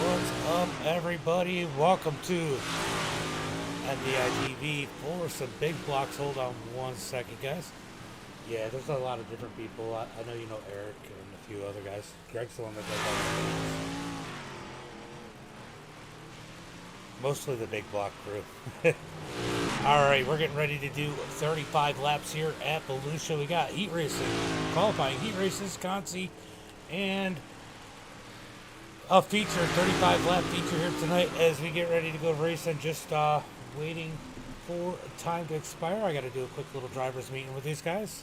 What's up, everybody? Welcome to MDiTV for some big blocks. Hold on one second, guys. Yeah, there's a lot of different people. I know you know Eric and a few other guys. Greg's the one that does all the things. Mostly the big block crew. All right, we're getting ready to do 35 laps here at Volusia. We got heat racing, qualifying heat races, Consi, and a feature, 35 lap feature here tonight as we get ready to go racing. Just waiting for time to expire. I got to do a quick little driver's meeting with these guys.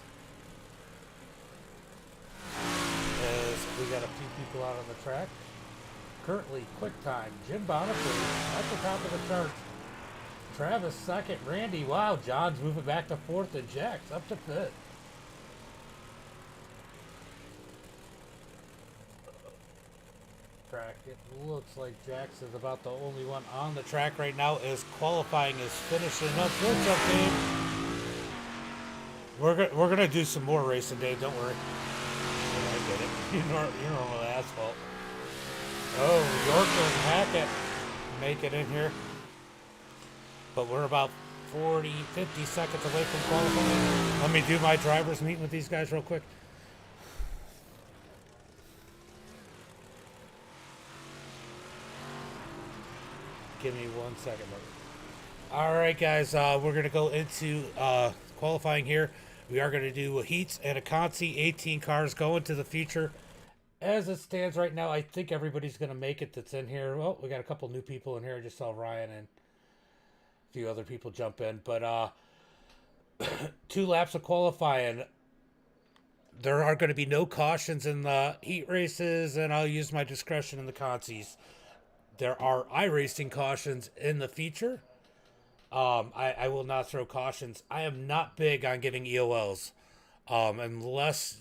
As we got a few people out on the track. Currently, quick time, Jim Boniface at the top of the chart. Travis second, Randy, wow, John's moving back to fourth, and Jack's up to fifth. Track, it looks like Jax is about the only one on the track right now as qualifying is finishing up. What's up, Dave? We're gonna do some more racing, Dave. Don't worry. Yeah, I get it. You're normal asphalt. Oh, Yorker and Hackett make it in here. But we're about 40, 50 seconds away from qualifying. Let me do my driver's meeting with these guys real quick. Give me 1 second. All right, guys, we're going to go into qualifying here. We are going to do a heats and a consi, 18 cars going to the feature. As it stands right now, I think everybody's going to make it that's in here. Well, we got a couple new people in here. I just saw Ryan and a few other people jump in. But 2 laps of qualifying. There are going to be no cautions in the heat races, and I'll use my discretion in the consis. There are iRacing cautions in the feature. I will not throw cautions. I am not big on giving EOLs, unless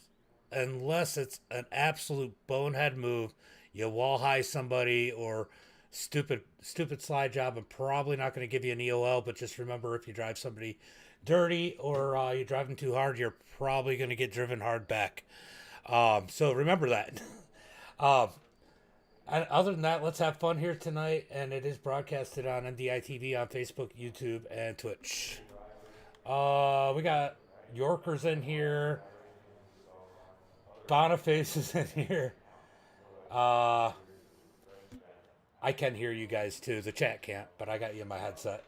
it's an absolute bonehead move. You wall high somebody or stupid slide job. I'm probably not going to give you an EOL, but just remember, if you drive somebody dirty or you drive them too hard, you're probably going to get driven hard back. So remember that. And other than that, let's have fun here tonight, and it is broadcasted on MDiTV on Facebook, YouTube, and Twitch. We got Yorkers in here. Boniface is in here. I can hear you guys too. The chat can't, but I got you in my headset.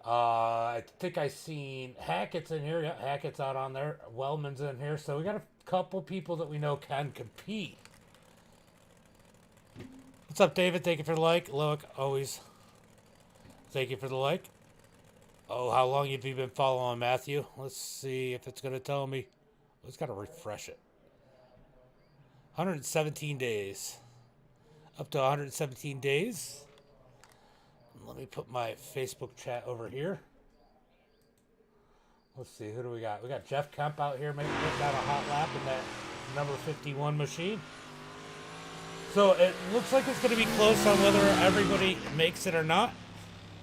I think I seen Hackett's in here. Yeah, Hackett's out on there. Wellman's in here. So we got a couple people that we know can compete. What's up, David? Thank you for the like. Look, always. Thank you for the like. Oh, how long have you been following Matthew? Let's see if it's going to tell me. It's got to refresh it. 117 days. Up to 117 days. Let me put my Facebook chat over here. Let's see, who do we got? We got Jeff Kemp out here making out a hot lap in that number 51 machine. So it looks like it's going to be close on whether everybody makes it or not.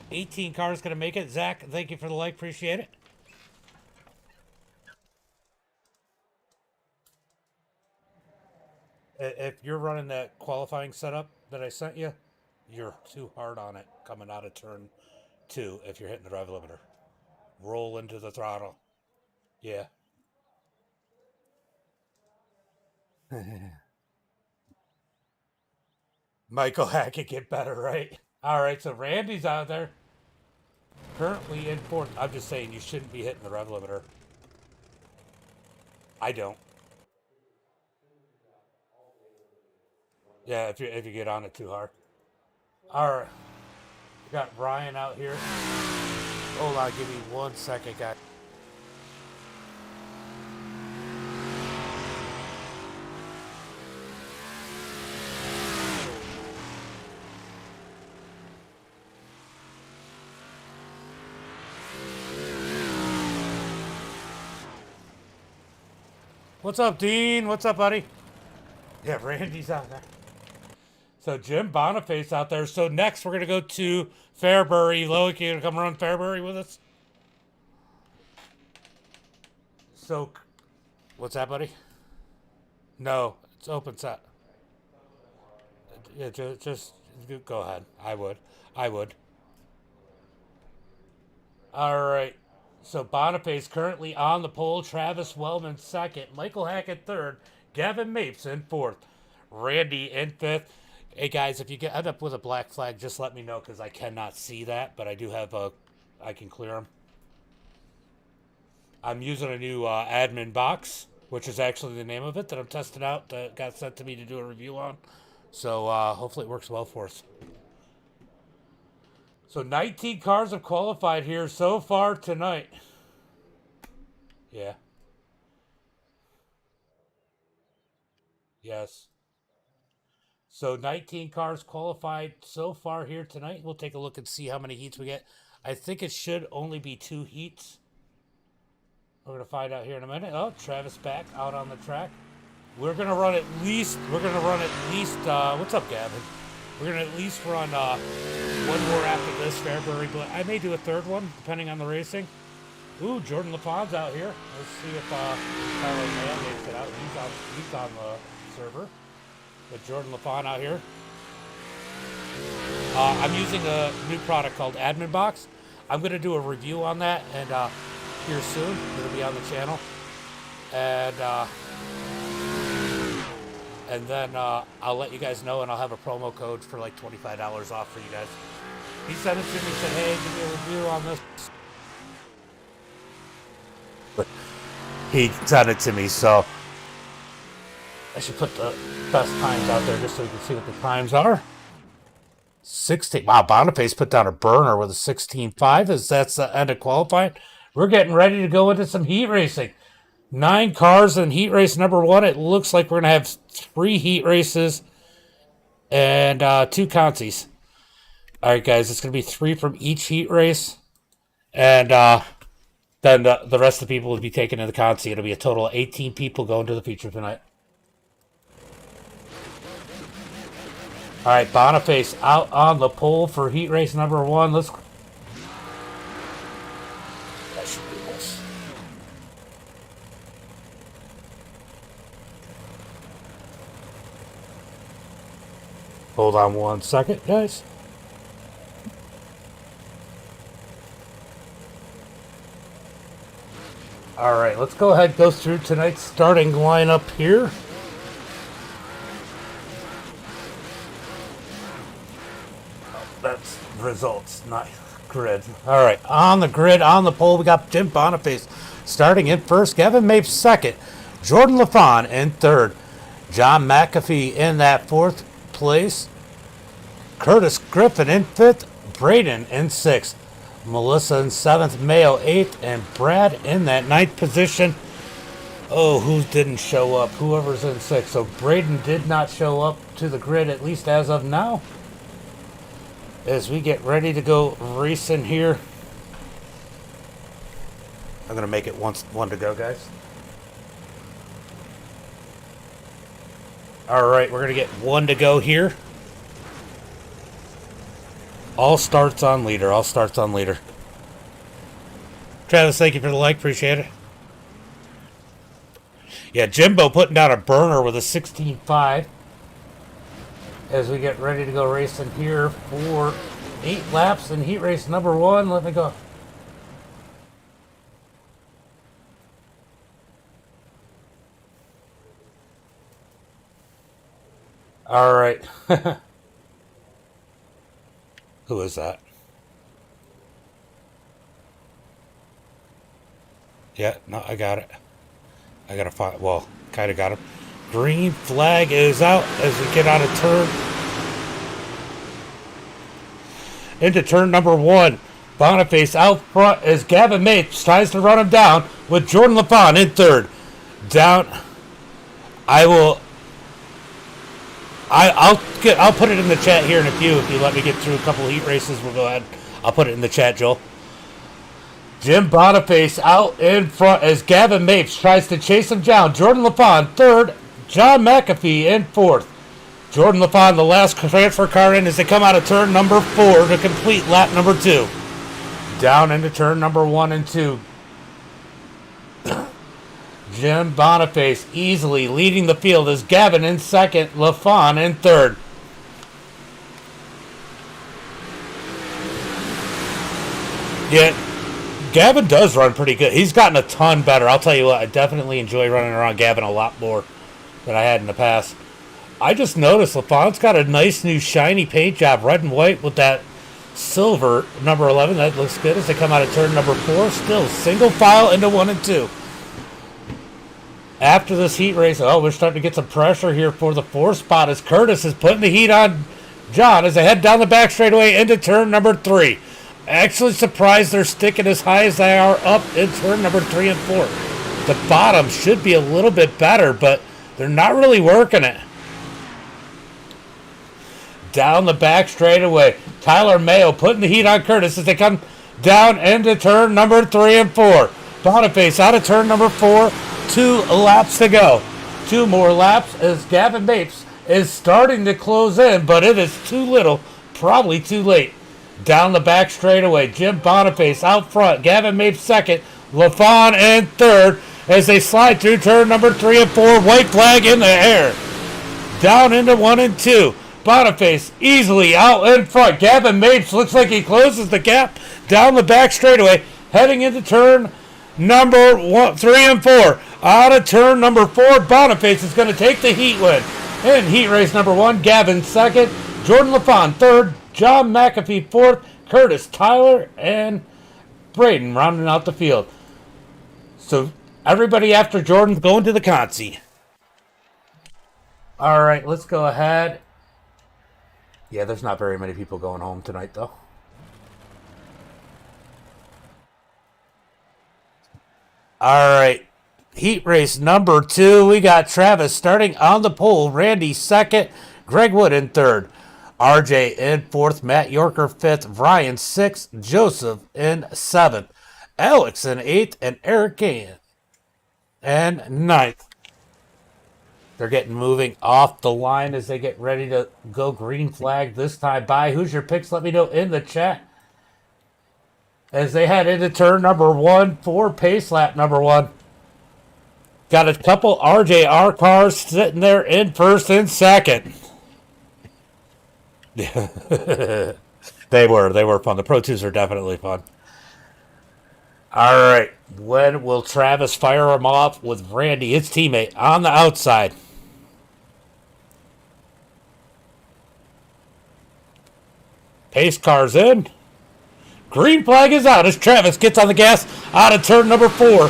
18 cars going to make it. Zach, thank you for the like. Appreciate it. If you're running that qualifying setup that I sent you, you're too hard on it coming out of turn 2 if you're hitting the drive limiter. Roll into the throttle. Yeah. Michael Hackett, get better, right? All right, so Randy's out there. Currently in fourth. I'm just saying you shouldn't be hitting the rev limiter. I don't. Yeah, if you get on it too hard. All right. We got Ryan out here. Hold on, give me 1 second, guys. What's up, Dean? What's up, buddy? Yeah, Randy's out there. So Jim Boniface out there. So next we're gonna go to Fairbury. Loic, you gonna come run Fairbury with us? So, what's that, buddy? No, it's open set. Yeah, just go ahead. I would. All right. So Boniface currently on the pole. Travis Wellman second. Michael Hackett third. Gavin Mapes in fourth. Randy in fifth. Hey guys, if you end up with a black flag, just let me know because I cannot see that, but I do have a. I can clear them. I'm using a new admin box, which is actually the name of it that I'm testing out. That got sent to me to do a review on. So hopefully it works well for us. So 19 cars have qualified here so far tonight. Yeah. Yes. So 19 cars qualified so far here tonight. We'll take a look and see how many heats we get. I think it should only be 2 heats. We're going to find out here in a minute. Oh, Travis back out on the track. We're going to run at least, what's up, Gavin? We're going to at least run one more after this, Fairbury. But I may do a third one, depending on the racing. Ooh, Jordan LaFon's out here. Let's see if Tyler Mayo makes it out. He's on the server. With Jordan LaFon out here. I'm using a new product called Admin Box. I'm going to do a review on that and here soon. It'll be on the channel. And then I'll let you guys know, and I'll have a promo code for like $25 off for you guys. He sent it to me and said, hey, give me a review on this. But he sent it to me, so I should put the best times out there just so you can see what the times are. 16. Wow, Boniface put down a burner with a 16.5 as that's the end of qualifying. We're getting ready to go into some heat racing. 9 cars in heat race number 1. It looks like we're going to have 3 heat races and 2 consies. All right, guys, it's going to be 3 from each heat race. And then the rest of the people will be taken to the consi. It'll be a total of 18 people going to the feature tonight. All right, Boniface out on the pole for heat race number 1. That should be this. Hold on one second, guys. All right, let's go ahead and go through tonight's starting lineup here. That's results, not grid. All right, on the grid, on the pole, we got Jim Boniface starting in first. Gavin Mapes second. Jordan LaFon in third. John McAfee in that fourth place. Curtis Griffin in fifth. Braden in sixth. Melissa in seventh. Mayo eighth. And Brad in that ninth position. Oh, who didn't show up? Whoever's in sixth. So Braden did not show up to the grid, at least as of now. As we get ready to go racing here. I'm going to make it one to go, guys. All right, we're going to get 1 to go here. All starts on leader. All starts on leader. Travis, thank you for the like. Appreciate it. Yeah, Jimbo putting down a burner with a 16.5. As we get ready to go racing here for 8 laps in heat race number 1. Let me go. All right. Who is that? Yeah, no, I got it. I got to find, well, kind of got him. Green flag is out as we get out of turn. Into turn number 1. Boniface out front as Gavin Mapes tries to run him down with Jordan LaFon in third. Down. I'll put it in the chat here in a few. If you let me get through a couple of heat races, we'll go ahead. I'll put it in the chat, Joel. Jim Boniface out in front as Gavin Mapes tries to chase him down. Jordan LaFon third. John McAfee in fourth. Jordan LaFon, the last transfer car in as they come out of turn number 4 to complete lap number 2. Down into turn number 1 and 2. Jim Boniface easily leading the field as Gavin in second, LaFon in third. Yeah, Gavin does run pretty good. He's gotten a ton better. I'll tell you what, I definitely enjoy running around Gavin a lot more than I had in the past. I just noticed LaFon's got a nice new shiny paint job, red and white with that silver number 11. That looks good as they come out of turn number 4. Still single file into 1 and 2. After this heat race, we're starting to get some pressure here for the 4th spot as Curtis is putting the heat on John as they head down the back straightaway into turn number 3. Actually surprised they're sticking as high as they are up in turn number 3 and 4. The bottom should be a little bit better, but they're not really working it. Down the back straightaway, Tyler Mayo putting the heat on Curtis as they come down into turn number 3 and 4. Boniface out of turn number 4. 2 laps to go. 2 more laps as Gavin Mapes is starting to close in, but it is too little, probably too late. Down the back straightaway, Jim Boniface out front, Gavin Mapes second, LaFon in third as they slide through turn number 3 and 4. White flag in the air. Down into 1 and 2. Boniface easily out in front. Gavin Mapes looks like he closes the gap down the back straightaway, heading into turn number 3 and 4. Out of turn number 4, Boniface is going to take the heat win. In heat race number 1, Gavin second, Jordan LaFon third, John McAfee fourth, Curtis, Tyler, and Braden rounding out the field. So everybody after Jordan's going to the Consi. All right, let's go ahead. Yeah, there's not very many people going home tonight, though. All right, heat race number 2. We got Travis starting on the pole. Randy second, Greg Wood in third. RJ in 4th, Matt Yorker 5th, Ryan 6th, Joseph in 7th, Alex in 8th, and Eric Gann in 9th. They're getting moving off the line as they get ready to go green flag this time by. Who's your picks? Let me know in the chat. As they head into turn number 1 for pace lap number 1. Got a couple RJR cars sitting there in first and second. They were fun. The Pro 2s are definitely fun. All right. When will Travis fire him off with Randy, his teammate, on the outside? Pace cars in. Green flag is out as Travis gets on the gas out of turn number 4.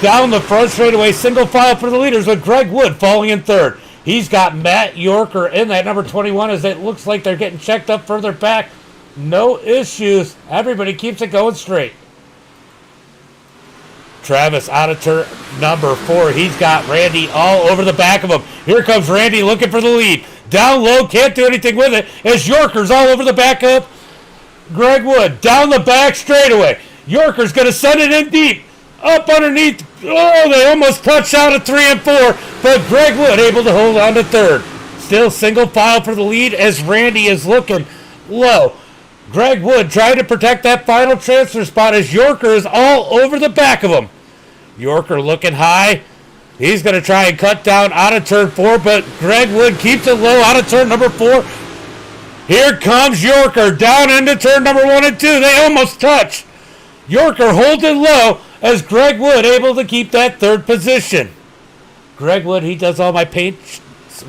Down the front straightaway, single file for the leaders with Greg Wood falling in third. He's got Matt Yorker in that number 21 as it looks like they're getting checked up further back. No issues. Everybody keeps it going straight. Travis out of turn number 4. He's got Randy all over the back of him. Here comes Randy looking for the lead. Down low, can't do anything with it as Yorker's all over the back of Greg Wood. Down the back straightaway. Yorker's going to send it in deep. Up underneath. Oh, they almost touched out of 3 and 4, but Greg Wood able to hold on to third. Still single file for the lead as Randy is looking low. Greg Wood trying to protect that final transfer spot as Yorker is all over the back of him. Yorker looking high. He's going to try and cut down out of turn 4, but Greg Wood keeps it low out of turn number 4. Here comes Yorker down into turn number 1 and 2. They almost touch. Yorker holds it low as Greg Wood able to keep that third position. Greg Wood, he does all my paint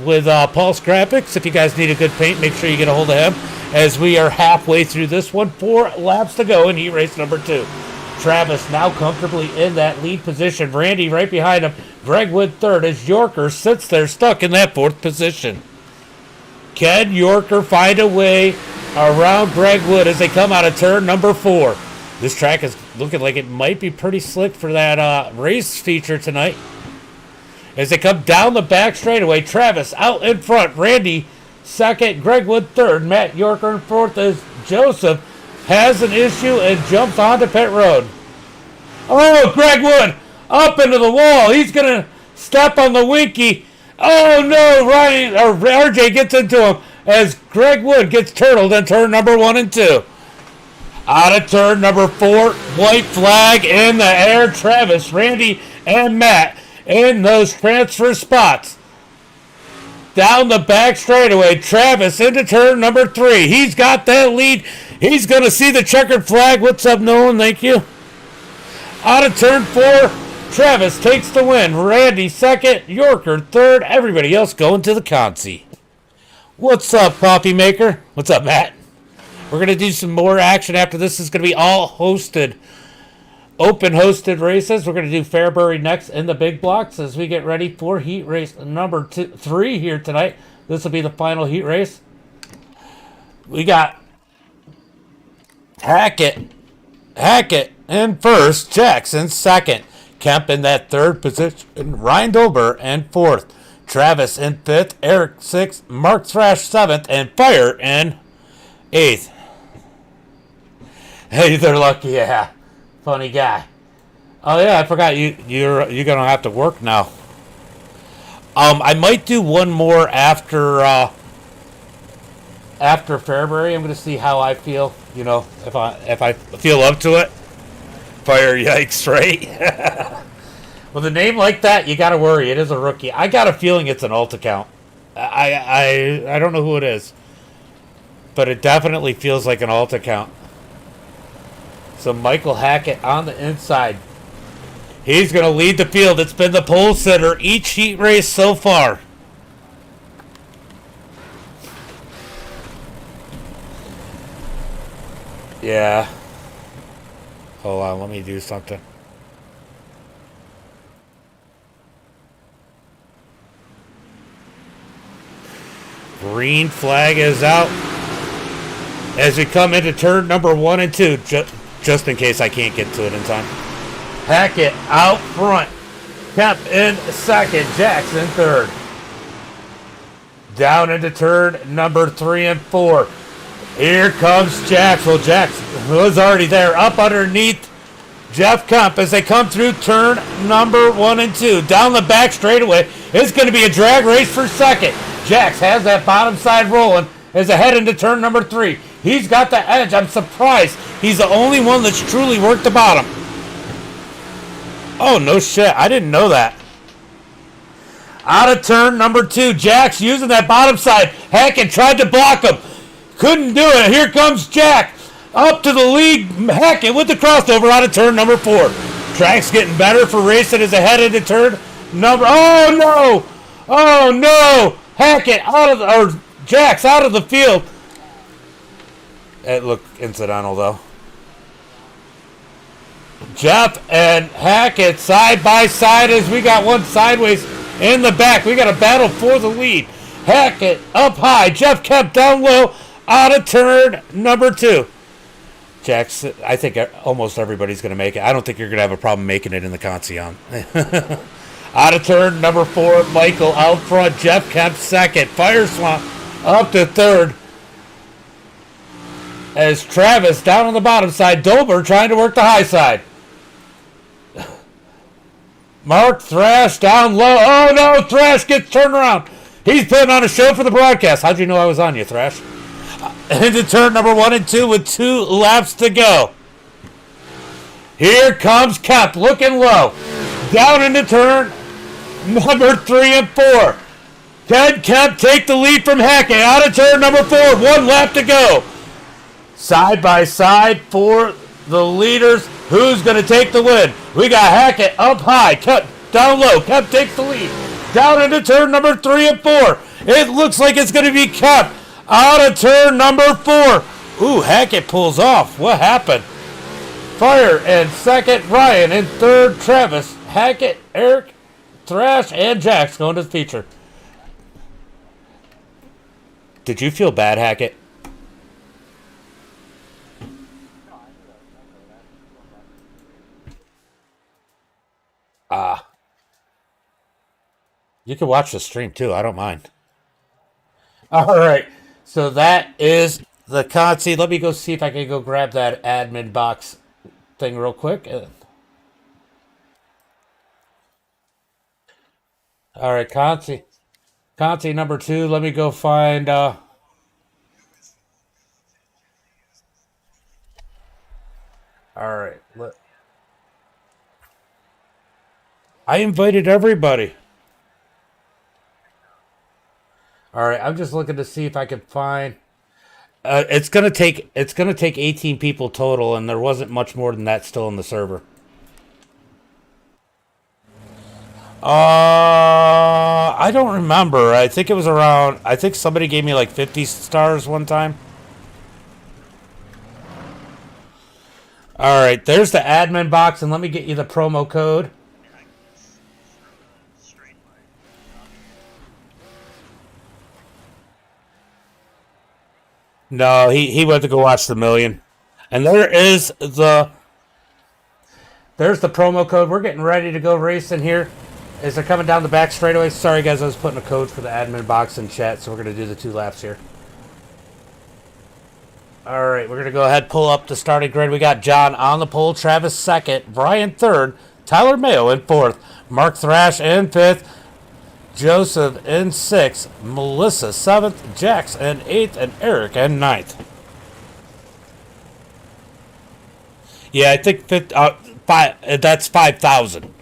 with Pulse Graphics. If you guys need a good paint, make sure you get a hold of him as we are halfway through this one. 4 laps to go in heat race number 2. Travis now comfortably in that lead position. Randy right behind him. Greg Wood third as Yorker sits there stuck in that 4th position. Can Yorker find a way around Greg Wood as they come out of turn number 4? This track is looking like it might be pretty slick for that race feature tonight. As they come down the back straightaway, Travis out in front. Randy second, Greg Wood third, Matt Yorker in 4th as Joseph has an issue and jumps onto pit road. Oh, Greg Wood up into the wall. He's going to step on the Winky. Oh, no, Ryan or RJ gets into him as Greg Wood gets turtled in turn number 1 and 2. Out of turn number 4, white flag in the air. Travis, Randy, and Matt in those transfer spots. Down the back straightaway, Travis into turn number 3. He's got that lead. He's going to see the checkered flag. What's up, Nolan? Thank you. Out of turn 4, Travis takes the win. Randy second, Yorker third. Everybody else going to the consi. What's up, Coffee Maker? What's up, Matt? We're going to do some more action after this. Is going to be all hosted, open hosted races. We're going to do Fairbury next in the big blocks as we get ready for heat race number 3 here tonight. This will be the final heat race. We got Hackett in first, Jackson second, Kemp in that third position, Ryan Dolber in fourth, Travis in fifth, Eric sixth, Mark Thrash seventh, and Fire in eighth. Hey, they're lucky, yeah. Funny guy. Oh yeah, I forgot you're gonna have to work now. I might do one more after Fairbury. I'm gonna see how I feel. You know, if I feel up to it. Fire, yikes, right? With a name like that, you gotta worry. It is a rookie. I got a feeling it's an alt account. I don't know who it is, but it definitely feels like an alt account. So Michael Hackett on the inside. He's going to lead the field. It's been the pole sitter each heat race so far. Yeah. Hold on, let me do something. Green flag is out as we come into turn number 1 and 2. Just in case I can't get to it in time. Hackett out front. Kemp in second. Jackson third. Down into turn number 3 and 4. Here comes Jax. Well, Jax was already there. Up underneath Jeff Kemp as they come through turn number 1 and 2. Down the back straightaway. It's going to be a drag race for second. Jax has that bottom side rolling as they head into turn number 3. He's got the edge. I'm surprised. He's the only one that's truly worked the bottom. Oh, no shit. I didn't know that. Out of turn number 2. Jax using that bottom side. Hackett tried to block him. Couldn't do it. Here comes Jack. Up to the lead. Hackett with the crossover out of turn number 4. Track's getting better for racing as they head into turn number... Oh, no. Oh, no. Hackett out of the... Or Jax out of the field. It looked incidental, though. Jeff and Hackett side by side as we got one sideways in the back. We got a battle for the lead. Hackett up high. Jeff Kemp down low out of turn number 2. Jackson, I think almost everybody's going to make it. I don't think you're going to have a problem making it in the Concyon. Out of turn number 4, Michael out front. Jeff Kemp second. Fire Swamp up to third. As Travis down on the bottom side. Dober trying to work the high side. Mark Thrash down low. Oh no, Thrash gets turned around. He's putting on a show for the broadcast. How'd you know I was on you, Thrash? Into turn number 1 and 2 with 2 laps to go. Here comes Kemp looking low. Down into turn number 3 and 4. Can Kemp take the lead from Hackett? Out of turn number 4. 1 lap to go. Side by side for the leaders. Who's going to take the win? We got Hackett up high. Kemp down low. Kemp takes the lead. Down into turn number 3 and 4. It looks like it's going to be Kemp. Out of turn number 4. Ooh, Hackett pulls off. What happened? Fire in second. Ryan in third. Travis, Hackett, Eric, Thrash, and Jax going to the feature. Did you feel bad, Hackett? You can watch the stream too. I don't mind. All right. So that is the Consi. Let me go see if I can go grab that admin box thing real quick. All right, Consi. Consi number 2. Let me go find... all right. I invited everybody. All right, I'm just looking to see if I can find. It's gonna take 18 people total, and there wasn't much more than that still in the server. I don't remember. I think it was around. I think somebody gave me like 50 stars one time. All right, there's the admin box, and let me get you the promo code. No, he went to go watch the million, and there's the promo code. We're getting ready to go racing here. As they're coming down the back straightaway. Sorry guys, I was putting a code for the admin box in chat, so we're gonna do the 2 laps here. All right, we're going to go ahead and pull up the starting grid. We got John on the pole, Travis second, Brian third, Tyler Mayo in fourth, Mark Thrash in fifth, Joseph in sixth, Melissa seventh, Jax in eighth, and Eric in ninth. Yeah, I think that's 5,000.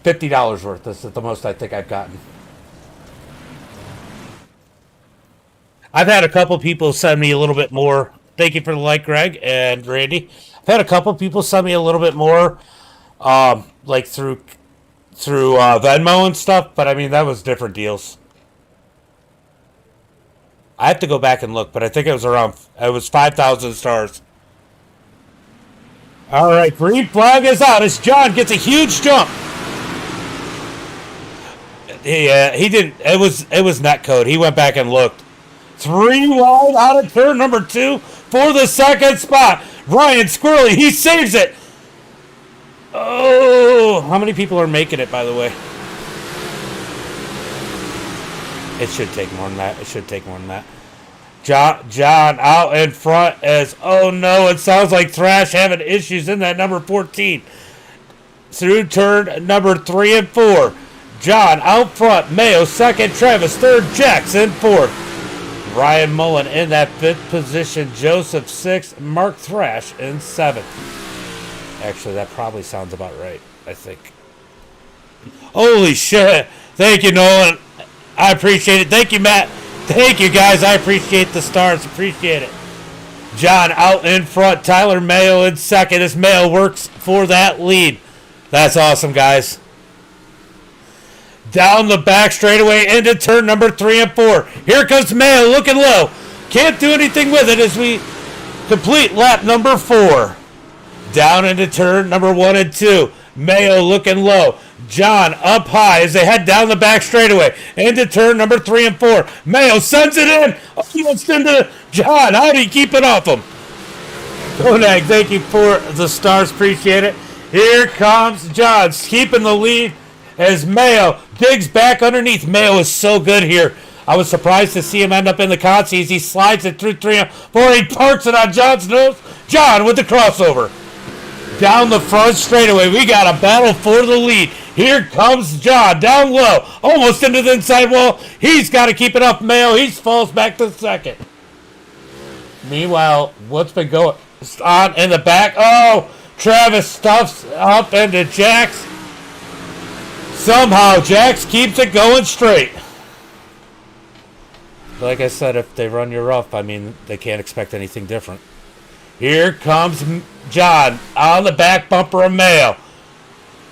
$50 worth. This is the most I think I've gotten. I've had a couple people send me a little bit more. Thank you for the like, Greg and Randy. I've had a couple people send me a little bit more, like through Venmo and stuff. But I mean, that was different deals. I have to go back and look, but I think it was around. It was 5,000 stars. All right, green flag is out as John gets a huge jump. He didn't. It was net code. He went back and looked. 3 wide out of turn number 2 for the second spot. Ryan Squirrely, he saves it. Oh, how many people are making it, by the way? It should take more than that. It should take more than that. John out in front as, oh no, it sounds like Thrash having issues in that number 14. Through turn number 3 and 4. John out front, Mayo second, Travis third, Jackson fourth. Ryan Mullen in that 5th position, Joseph 6th, Mark Thrash in 7th. Actually, that probably sounds about right, I think. Holy shit. Thank you, Nolan. I appreciate it. Thank you, Matt. Thank you, guys. I appreciate the stars. Appreciate it. John out in front, Tyler Mayo in second as Mayo works for that lead. That's awesome, guys. Down the back straightaway into turn number 3 and 4. Here comes Mayo looking low. Can't do anything with it as we complete lap number 4. Down into turn number 1 and 2. Mayo looking low. John up high as they head down the back straightaway into turn number 3 and 4. Mayo sends it in. Almost into John. How do you keep it off him? Konag, thank you for the stars. Appreciate it. Here comes John keeping the lead as Mayo digs back underneath. Mayo is so good here. I was surprised to see him end up in the consies. He slides it through 3 and 4. He parks it on John's nose. John with the crossover. Down the front straightaway, we got a battle for the lead. Here comes John down low, almost into the inside wall. He's got to keep it up, Mayo. He falls back to second. Meanwhile, what's been going on in the back? Oh, Travis stuffs up into Jax. Somehow, Jax keeps it going straight. Like I said, if they run you rough, I mean, they can't expect anything different. Here comes John on the back bumper of Mayo.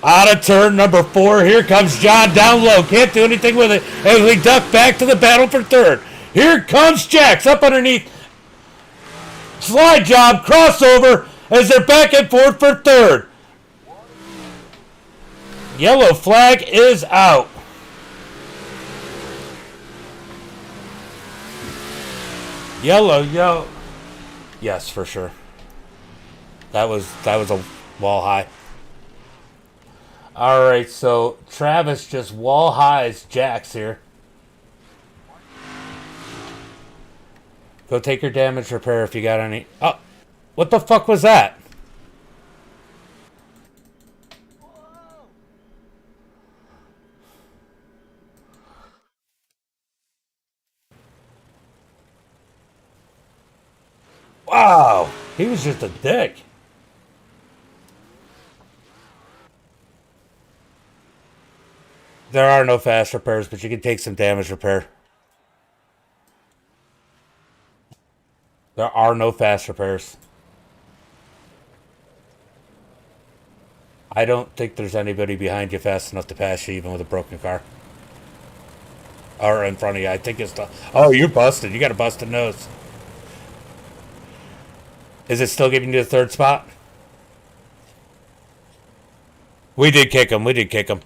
Out of turn number 4. Here comes John down low. Can't do anything with it as we duck back to the battle for third. Here comes Jax up underneath. Slide job, crossover as they're back and forth for third. Yellow flag is out. Yellow. Yes, for sure. That was a wall high. All right, so Travis just wall highs Jax here. Go take your damage repair if you got any. Oh, what the fuck was that? Wow, he was just a dick. There are no fast repairs, but you can take some damage repair. There are no fast repairs. I don't think there's anybody behind you fast enough to pass you, even with a broken car. Or in front of you. I think it's the. Oh, you're busted. You got a busted nose. Is it still giving you the third spot? We did kick him. We did kick him.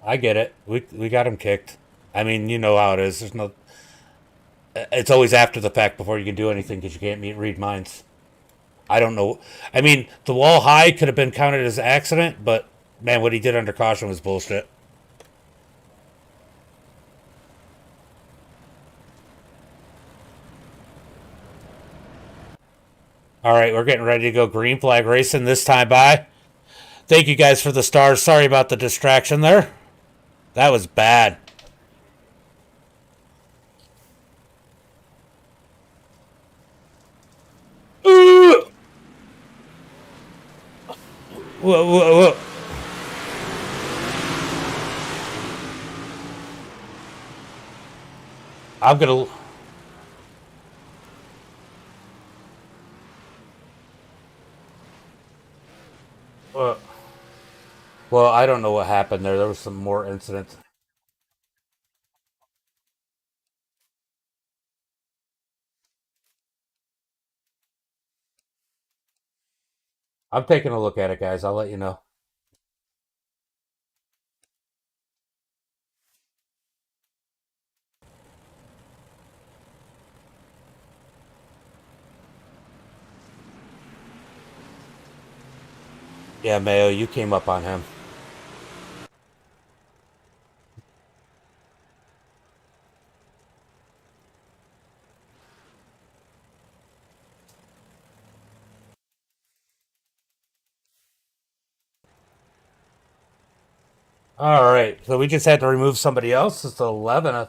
I get it. We got him kicked. I mean, you know how it is. There's no. It's always after the fact before you can do anything because you can't read minds. I don't know. I mean, the wall high could have been counted as an accident, but man, what he did under caution was bullshit. All right, we're getting ready to go green flag racing this time by. Thank you guys for the stars. Sorry about the distraction there. That was bad. Ooh! Whoa, whoa, whoa. I'm gonna. Uh, well, I don't know what happened there. There was some more incidents. I'm taking a look at it, guys. I'll let you know. Yeah, Mayo, you came up on him. All right, so we just had to remove somebody else. It's 11.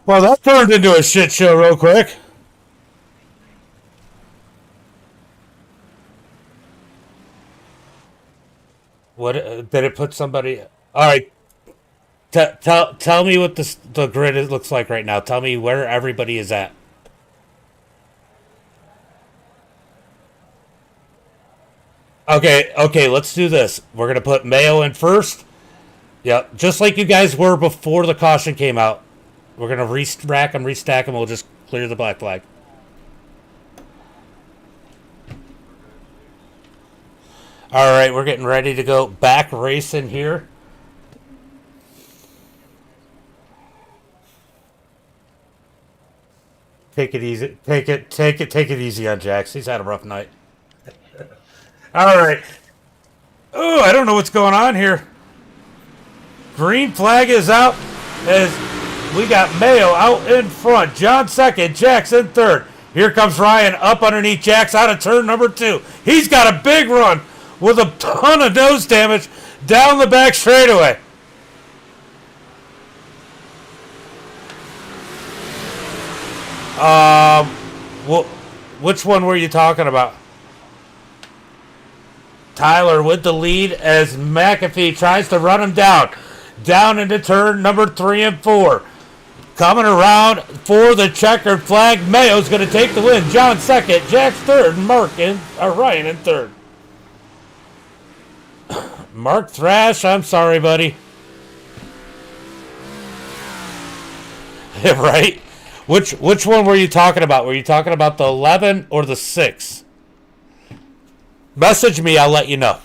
Well, that turned into a shit show real quick. What did it put somebody? All right, tell me what the grid looks like right now. Tell me where everybody is at. Okay, let's do this. We're gonna put Mayo in first. Yep, just like you guys were before the caution came out. We're gonna rack them, restack them. We'll just clear the black flag. All right, we're getting ready to go back racing here. Take it easy. Take it easy on Jax. He's had a rough night. All right. Oh, I don't know what's going on here. Green flag is out as we got Mayo out in front. John second, Jackson third. Here comes Ryan up underneath Jax out of turn number 2. He's got a big run with a ton of nose damage down the back straightaway. Well, which one were you talking about? Tyler with the lead as McAfee tries to run him down. Down into turn number 3 and 4. Coming around for the checkered flag. Mayo's going to take the win. John second, Jack's third, Ryan in third. Mark Thrash, I'm sorry, buddy. Right? Which one were you talking about? Were you talking about the 11 or the 6? Message me, I'll let you know.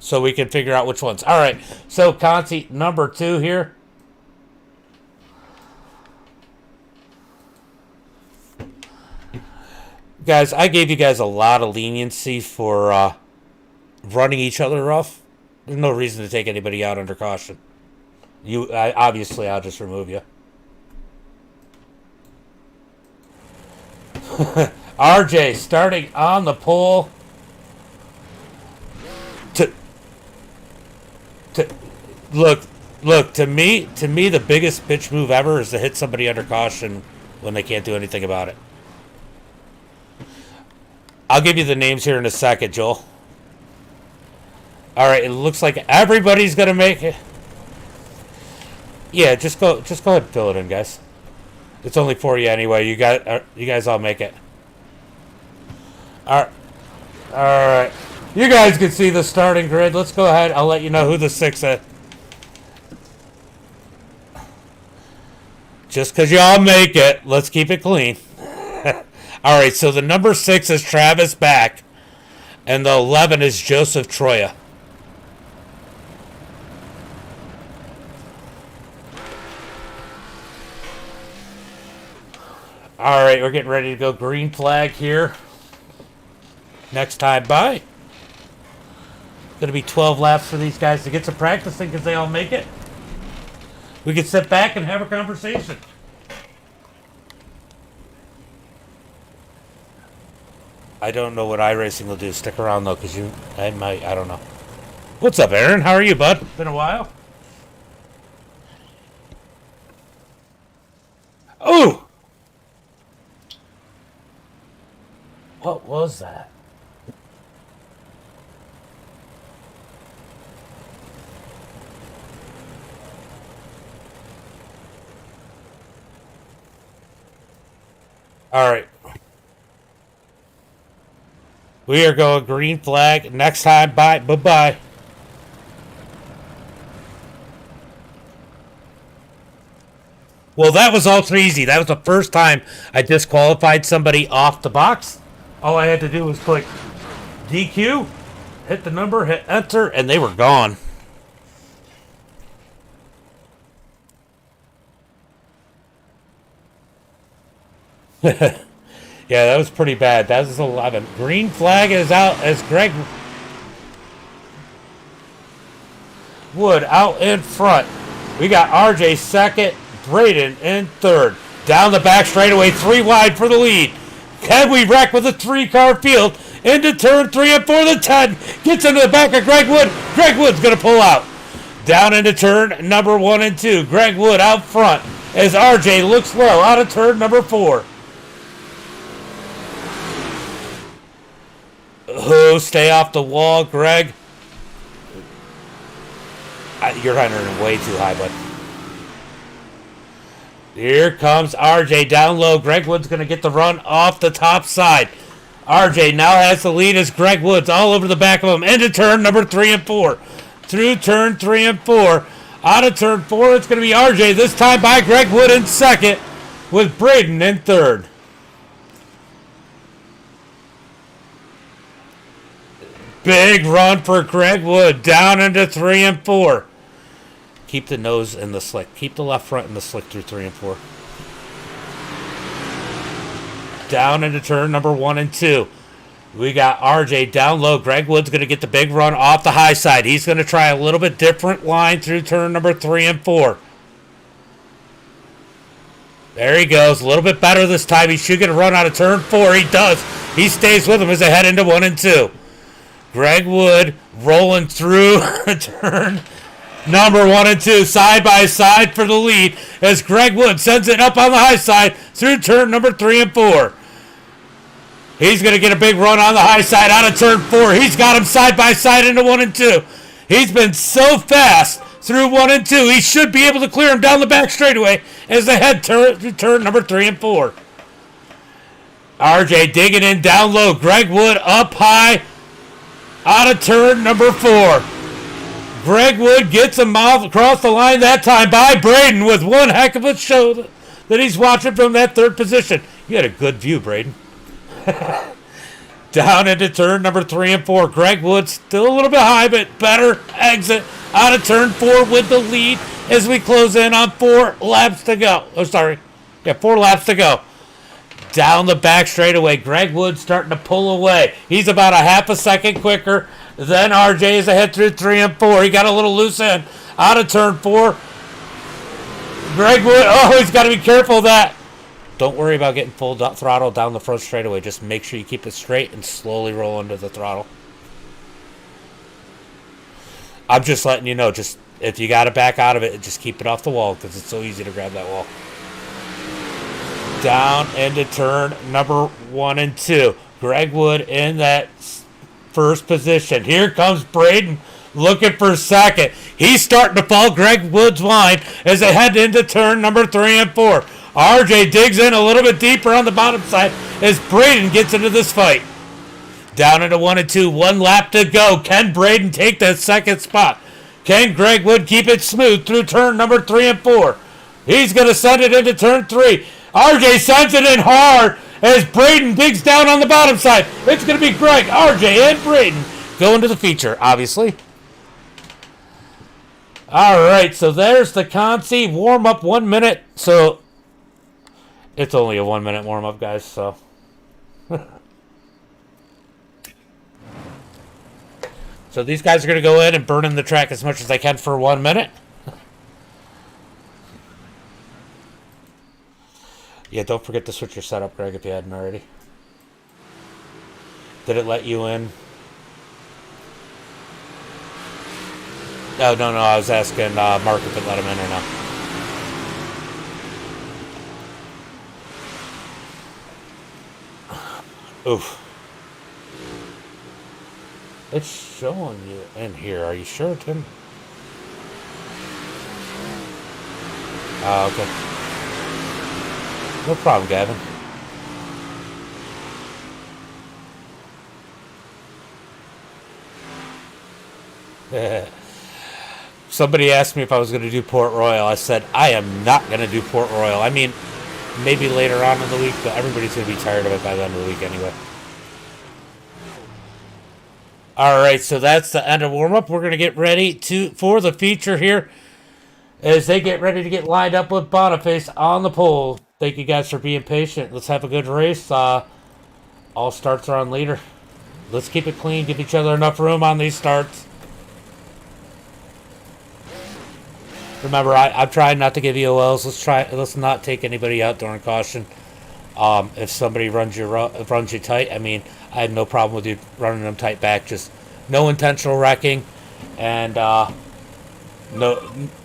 So we can figure out which ones. All right, so Conti number 2 here. Guys, I gave you guys a lot of leniency for running each other off. There's no reason to take anybody out under caution. Obviously, I'll just remove you. RJ starting on the pole. Look, look. To me, the biggest bitch move ever is to hit somebody under caution when they can't do anything about it. I'll give you the names here in a second, Joel. All right, it looks like everybody's gonna make it. Yeah, just go ahead and fill it in, guys. It's only for you anyway. You guys all make it. All right, all right. You guys can see the starting grid. Let's go ahead. I'll let you know who the 6 is. Just because y'all make it, let's keep it clean. All right, so the number 6 is Travis Back, and the 11 is Joseph Troya. All right, we're getting ready to go green flag here. Next time by. Going to be 12 laps for these guys to get some practicing because they all make it. We can sit back and have a conversation. I don't know what iRacing will do. Stick around though, because I don't know. What's up, Aaron? How are you, bud? Been a while. Oh! What was that? All right. We are going green flag. Next time, bye. Bye-bye. Well, that was ultra easy. That was the first time I disqualified somebody off the box. All I had to do was click DQ, hit the number, hit enter, and they were gone. Yeah, that was pretty bad. That was 11. Green flag is out as Greg Wood out in front. We got RJ second, Braden in third. Down the back straightaway, 3 wide for the lead. Can we wreck with a 3-car field? Into turn 3 and 4, the 10. Gets into the back of Greg Wood. Greg Wood's going to pull out. Down into turn number 1 and 2. Greg Wood out front as RJ looks low out of turn number 4. Oh, stay off the wall, Greg. You're entering way too high, bud. Here comes RJ down low. Greg Wood's going to get the run off the top side. RJ now has the lead as Greg Wood's all over the back of him. Into turn number 3 and 4. Through turn 3 and 4. Out of turn 4, it's going to be RJ. This time by Greg Wood in second with Braden in third. Big run for Greg Wood. Down into 3 and 4. Keep the nose in the slick. Keep the left front in the slick through 3 and 4. Down into turn number 1 and 2. We got RJ down low. Greg Wood's going to get the big run off the high side. He's going to try a little bit different line through turn number 3 and 4. There he goes. A little bit better this time. He should get a run out of turn 4. He does. He stays with him as they head into 1 and 2. Greg Wood rolling through turn number 1 and 2, side by side for the lead as Greg Wood sends it up on the high side through turn number 3 and 4. He's going to get a big run on the high side out of turn 4. He's got him side by side into 1 and 2. He's been so fast through 1 and 2. He should be able to clear him down the back straightaway as they head through turn number 3 and 4. RJ digging in down low. Greg Wood up high out of turn number 4. Greg Wood gets him off across the line that time by Braden with one heck of a show that he's watching from that third position. You had a good view, Braden. Down into turn number 3 and 4. Greg Wood still a little bit high, but better exit out of turn 4 with the lead as we close in on 4 laps to go. Oh, sorry. Yeah, 4 laps to go. Down the back straightaway. Greg Wood starting to pull away. He's about a half a second quicker than RJ as they head through 3 and 4. He got a little loose end out of turn 4. Greg Wood, oh, he's got to be careful of that. Don't worry about getting full throttle down the front straightaway. Just make sure you keep it straight and slowly roll into the throttle. I'm just letting you know, just If you got to back out of it, just keep it off the wall because it's so easy to grab that wall. Down into turn number 1 and 2. Greg Wood in that first position. Here comes Braden looking for second. He's starting to fall Greg Wood's line as they head into turn number 3 and 4. RJ digs in a little bit deeper on the bottom side as Braden gets into this fight. Down into 1 and 2. 1 lap to go. Can Braden take that second spot? Can Greg Wood keep it smooth through turn number 3 and 4? He's going to send it into turn 3. RJ sends it in hard as Braden digs down on the bottom side. It's going to be Greg, RJ, and Braden going to the feature, obviously. All right, so there's the Consi warm-up 1 minute. So it's only a 1 minute warm-up, guys, so. So these guys are going to go in and burn in the track as much as they can for 1 minute. Yeah, don't forget to switch your setup, Greg, if you hadn't already. Did it let you in? No, I was asking Mark if it let him in or not. Oof. It's showing you in here. Are you sure it didn't? Oh, okay. No problem, Gavin. Somebody asked me if I was going to do Port Royal. I said, I am not going to do Port Royal. I mean, maybe later on in the week, but everybody's going to be tired of it by the end of the week anyway. All right, so that's the end of warm-up. We're going to get ready for the feature here as they get ready to get lined up with Boniface on the pole. Thank you guys for being patient. Let's have a good race. All starts are on leader. Let's keep it clean. Give each other enough room on these starts. Remember, I'm trying not to give EOLs. Let's not take anybody out during caution. If somebody runs you tight, I mean, I had no problem with you running them tight back. Just no intentional wrecking, and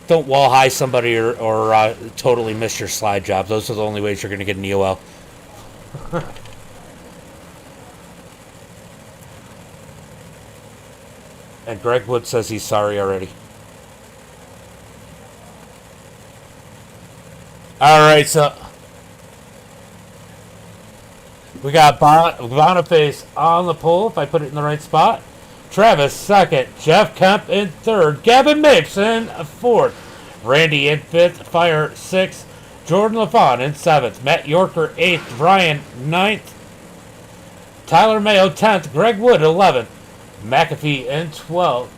don't wall high somebody or totally miss your slide job. Those are the only ways you're going to get an EOL. And Greg Wood says he's sorry already. All right, so we got Boniface on the pole, if I put it in the right spot. Travis second. Jeff Kemp in third. Gavin Mapes in fourth. Randy in fifth. Fire sixth. Jordan LaFawn in seventh. Matt Yorker eighth. Ryan ninth. Tyler Mayo 10th. Greg Wood 11th. McAfee in 12th.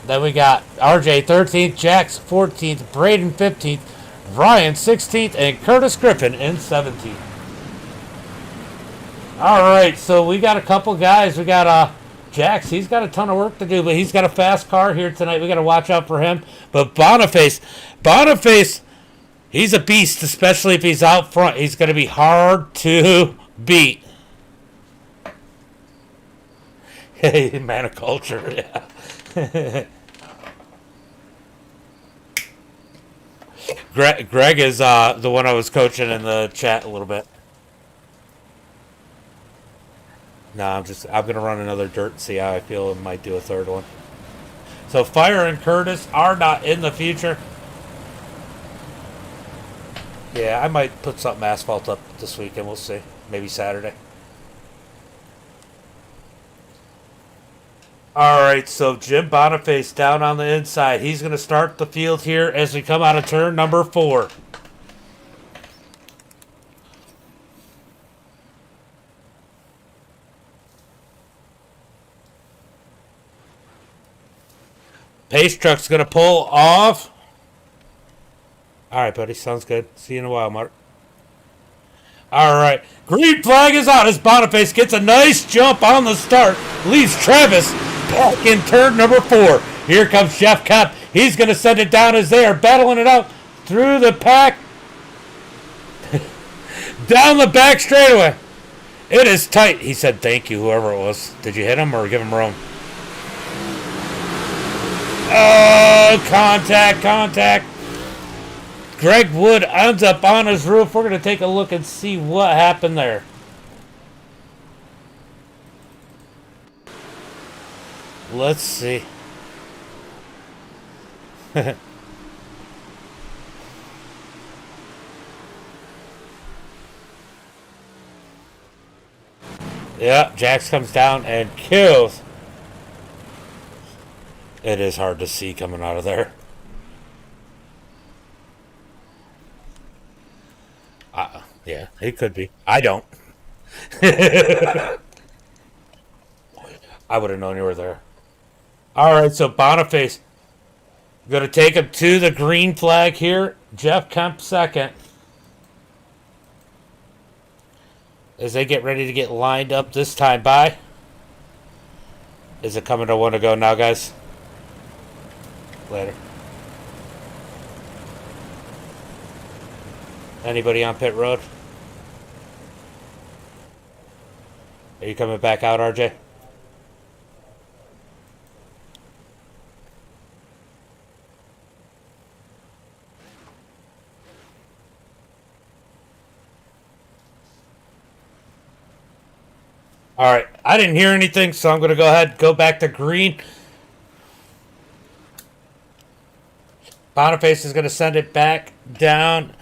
Then we got RJ 13th. Jax 14th. Braden 15th. Ryan 16th. And Curtis Griffin in 17th. All right, so we got a couple guys. We got Jax. He's got a ton of work to do, but he's got a fast car here tonight. We got to watch out for him. But Boniface, he's a beast, especially if he's out front. He's going to be hard to beat. Hey, man of culture, yeah. Greg is the one I was coaching in the chat a little bit. No, I'm going to run another dirt and see how I feel and might do a third one. So Fire and Curtis are not in the future. Yeah, I might put something asphalt up this weekend. We'll see. Maybe Saturday. All right, so Jim Boniface down on the inside. He's going to start the field here as we come out of turn number 4. Pace truck's going to pull off. All right, buddy. Sounds good. See you in a while, Mark. All right. Green flag is out as Boniface gets a nice jump on the start. Leaves Travis back in turn number 4. Here comes Jeff Kemp. He's going to send it down as they are battling it out through the pack. Down the back straightaway. It is tight. He said thank you, whoever it was. Did you hit him or give him room? Oh, contact, contact. Greg Wood ends up on his roof. We're going to take a look and see what happened there. Let's see. Yeah, Jax comes down and kills. It is hard to see coming out of there. Yeah, it could be. I don't. I would have known you were there. Alright, so Boniface. Going to take him to the green flag here. Jeff Kemp second. As they get ready to get lined up this time by. Is it coming to one to go now, guys? Later. Anybody on pit road? Are you coming back out, RJ? All right, I didn't hear anything, so I'm going to go ahead and go back to green. Boniface is going to send it back down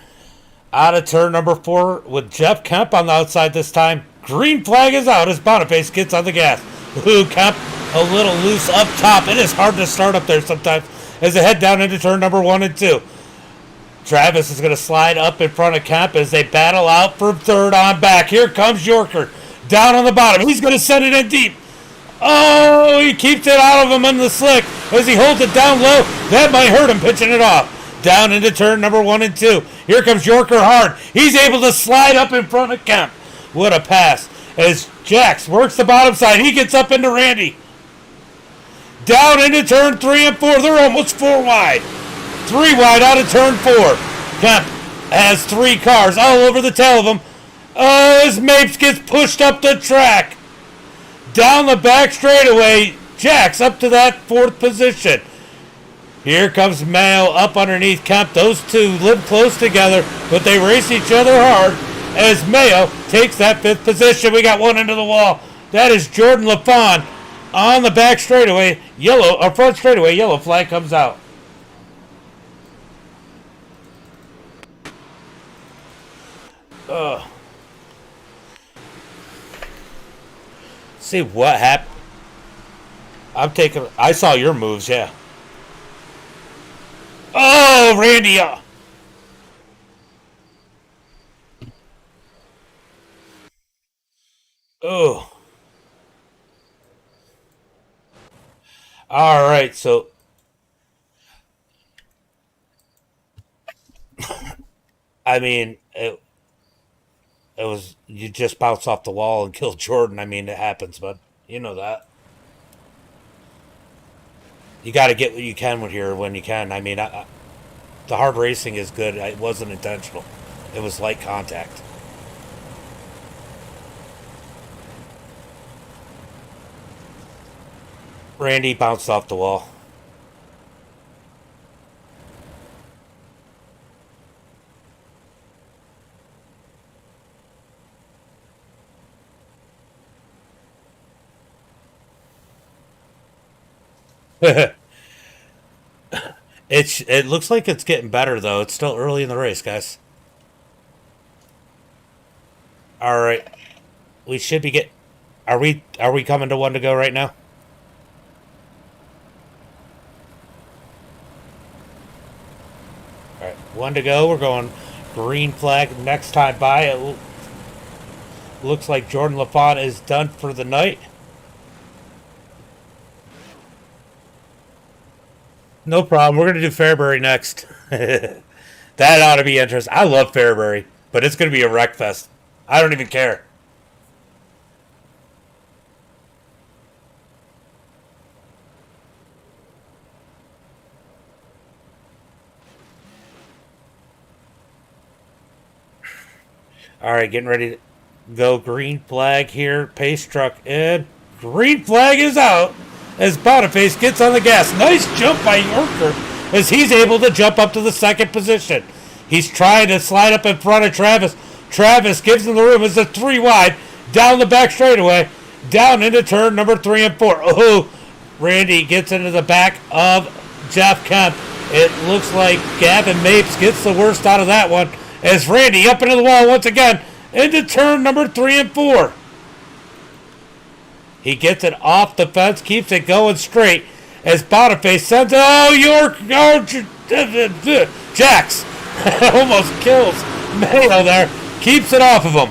out of turn number 4 with Jeff Kemp on the outside this time. Green flag is out as Boniface gets on the gas. Ooh, Kemp a little loose up top. It is hard to start up there sometimes as they head down into turn number 1 and 2. Travis is going to slide up in front of Kemp as they battle out for third on back. Here comes Yorker. Down on the bottom. He's going to send it in deep. Oh, he keeps it out of him in the slick as he holds it down low. That might hurt him pitching it off. Down into turn number 1 and 2. Here comes Yorker hard. He's able to slide up in front of Kemp. What a pass. As Jax works the bottom side. He gets up into Randy. Down into turn 3 and 4. They're almost 4 wide. 3 wide out of turn 4. Kemp has 3 cars all over the tail of him. Oh, as Mapes gets pushed up the track. Down the back straightaway. Jax up to that 4th position. Here comes Mayo up underneath Kemp. Those two live close together, but they race each other hard as Mayo takes that 5th position. We got one into the wall. That is Jordan LaFawn on the back straightaway. Yellow, or front straightaway, yellow flag comes out. Ugh. See what happened. I saw your moves, yeah. Oh, Randy. Oh. All right, so I mean, it was you just bounce off the wall and kill Jordan. I mean, it happens, but you know that. You got to get what you can with here when you can. I mean, the hard racing is good. It wasn't intentional. It was light contact. Randy bounced off the wall. It looks like it's getting better though. It's still early in the race, guys. All right, we should be get. Are we coming to one to go right now? All right, one to go. We're going green flag next time by. It looks like Jordan LaFawn is done for the night. No problem. We're going to do Fairbury next. That ought to be interesting. I love Fairbury, but it's going to be a wreck fest. I don't even care. All right, getting ready to go green flag here. Pace truck in. Green flag is out. as Boniface gets on the gas. Nice jump by Yorker as he's able to jump up to the second position. He's trying to slide up in front of Travis. Travis gives him the room as a 3 wide. Down the back straightaway. Down into turn number 3 and 4. Oh, Randy gets into the back of Jeff Kemp. It looks like Gavin Mapes gets the worst out of that one as Randy up into the wall once again into turn number 3 and 4. He gets it off the fence, keeps it going straight as Boniface sends it. Oh, York, oh, Jax almost kills Mayo there. Keeps it off of him.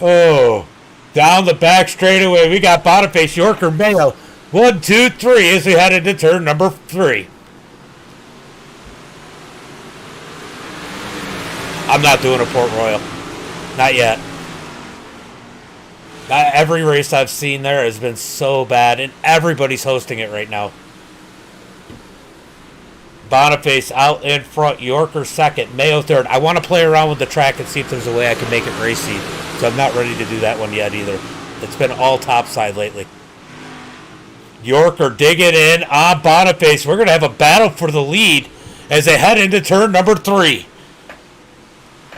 Oh, down the back straightaway. We got Boniface, Yorker, Mayo. 1, 2, 3 as we head into turn number 3. I'm not doing a Port Royal. Not yet. Every race I've seen there has been so bad, and everybody's hosting it right now. Boniface out in front, Yorker second, Mayo third. I want to play around with the track and see if there's a way I can make it racy, so I'm not ready to do that one yet either. It's been all topside lately. Yorker digging in on Boniface. We're going to have a battle for the lead as they head into turn number 3.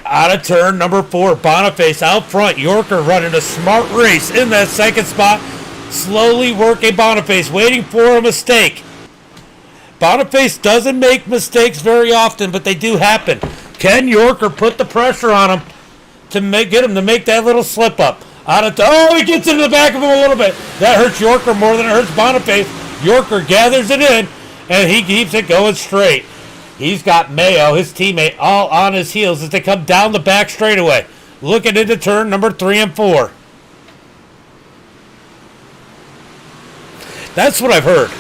Out of turn number 4, Boniface out front. Yorker running a smart race in that second spot. Slowly working Boniface, waiting for a mistake. Boniface doesn't make mistakes very often, but they do happen. Can Yorker put the pressure on him to get him to make that little slip up? He gets into the back of him a little bit. That hurts Yorker more than it hurts Boniface. Yorker gathers it in, and he keeps it going straight. He's got Mayo, his teammate, all on his heels as they come down the back straightaway. Looking into turn number 3 and 4. That's what I've heard.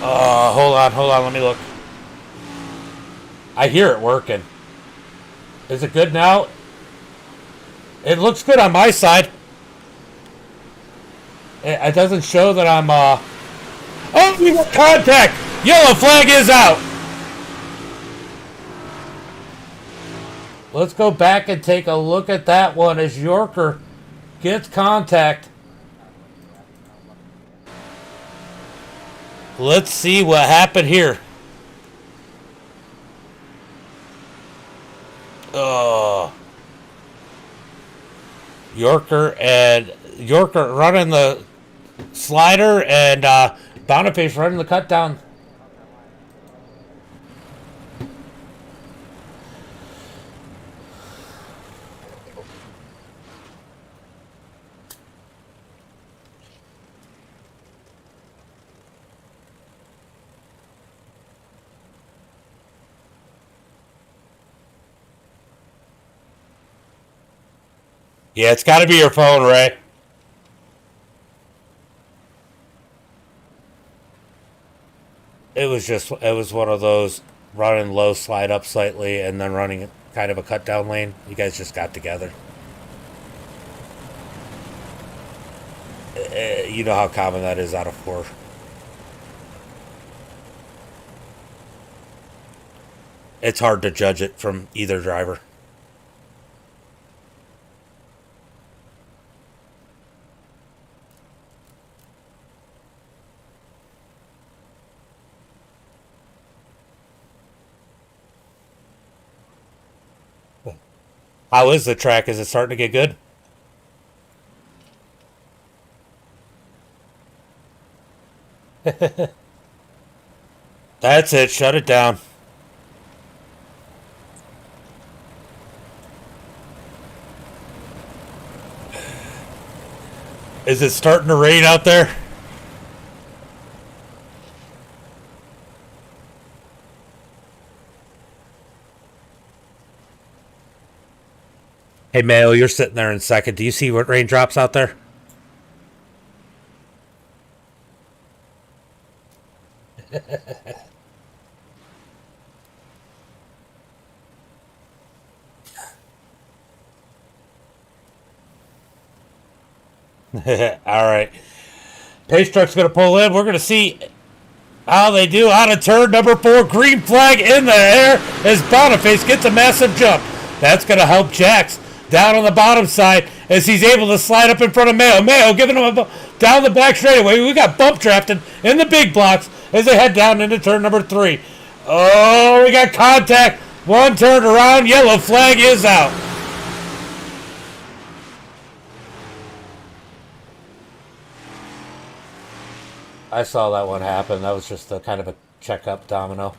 Hold on, let me look. I hear it working. Is it good now? It looks good on my side. It doesn't show that I'm, Oh, we got contact! Yellow flag is out! Let's go back and take a look at that one as Yorker gets contact. Let's see what happened here. Yorker running the slider and Boniface running the cut down. Yeah, it's got to be your phone, Ray. It was one of those running low, slide up slightly, and then running kind of a cut down lane. You guys just got together. You know how common that is out of 4. It's hard to judge it from either driver. How is the track? Is it starting to get good? That's it. Shut it down. Is it starting to rain out there? Hey, Mayo, you're sitting there in second. Do you see what raindrops out there? All right. Pace truck's going to pull in. We're going to see how they do out of turn number 4. Green flag in the air as Boniface gets a massive jump. That's going to help Jax down on the bottom side as he's able to slide up in front of Mayo. Mayo giving him a down the back straightaway. We got bump drafted in the big blocks as they head down into turn number 3. Oh, we got contact. One turn around. Yellow flag is out. I saw that one happen. That was just a kind of a checkup domino.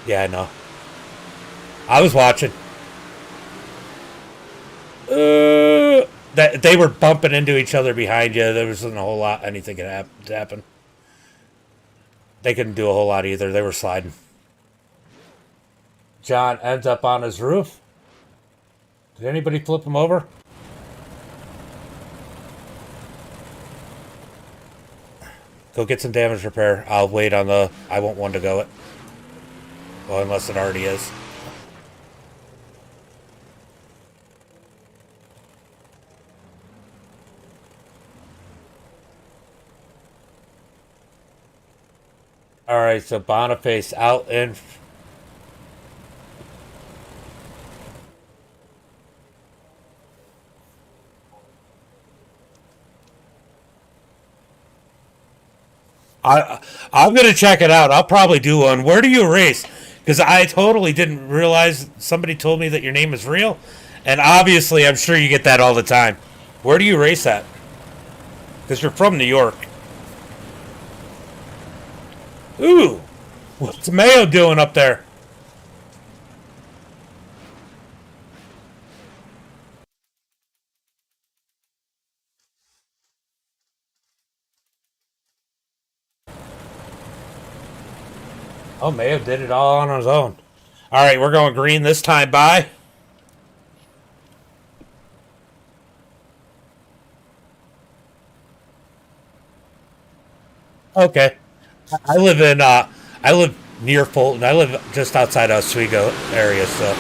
Yeah, I know. I was watching. That they were bumping into each other behind you. There wasn't a whole lot anything could happen. They couldn't do a whole lot either. They were sliding. John ends up on his roof. Did anybody flip him over? Go get some damage repair. I'll wait on the... I want one to go it. Well, unless it already is. Alright, so Boniface out in... I'm going to check it out. I'll probably do one. Where do you race? Because I totally didn't realize somebody told me that your name is real. And obviously, I'm sure you get that all the time. Where do you race at? Because you're from New York. Ooh. What's Mayo doing up there? Oh, Mayo did it all on his own. All right, we're going green this time. Bye. Okay. I live near Fulton. I live just outside Oswego area, so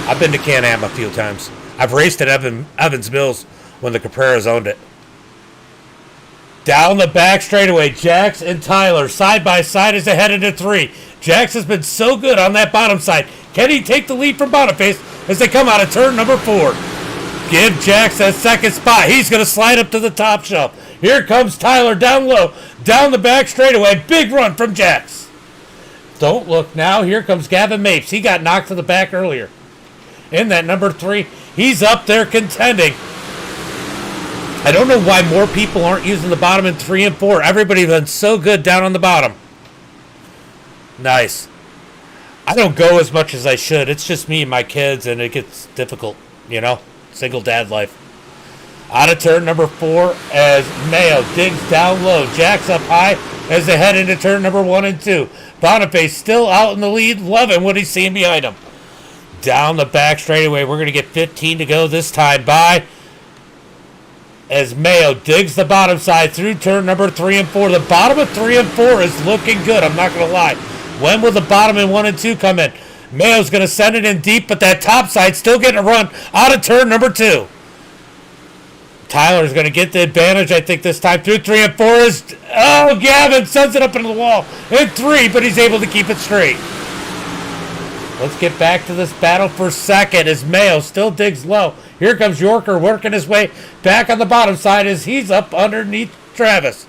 I've been to Can-Am a few times. I've raced at Evans Mills when the Capreras owned it. Down the back straightaway, Jax and Tyler side by side as they head into 3. Jax has been so good on that bottom side. Can he take the lead from Boniface as they come out of turn number 4? Give Jax that second spot. He's going to slide up to the top shelf. Here comes Tyler down low, down the back straightaway. Big run from Jax. Don't look now. Here comes Gavin Mapes. He got knocked to the back earlier. In that number 3, he's up there contending. I don't know why more people aren't using the bottom in 3 and 4. Everybody's been so good down on the bottom. Nice. I don't go as much as I should. It's just me and my kids, and it gets difficult, you know? Single dad life. Out of turn number 4 as Mayo digs down low. Jack's up high as they head into turn number 1 and 2. Boniface still out in the lead, loving what he's seeing behind him. Down the back straightaway, we're going to get 15 to go this time. By as Mayo digs the bottom side through turn number 3 and 4. The bottom of 3 and 4 is looking good, I'm not going to lie. When will the bottom in 1 and 2 come in? Mayo's going to send it in deep, but that top side still getting a run out of turn number 2. Tyler's going to get the advantage, I think, this time through 3 and 4 is... Oh, Gavin sends it up into the wall in 3, but he's able to keep it straight. Let's get back to this battle for second as Mayo still digs low. Here comes Yorker working his way back on the bottom side as he's up underneath Travis.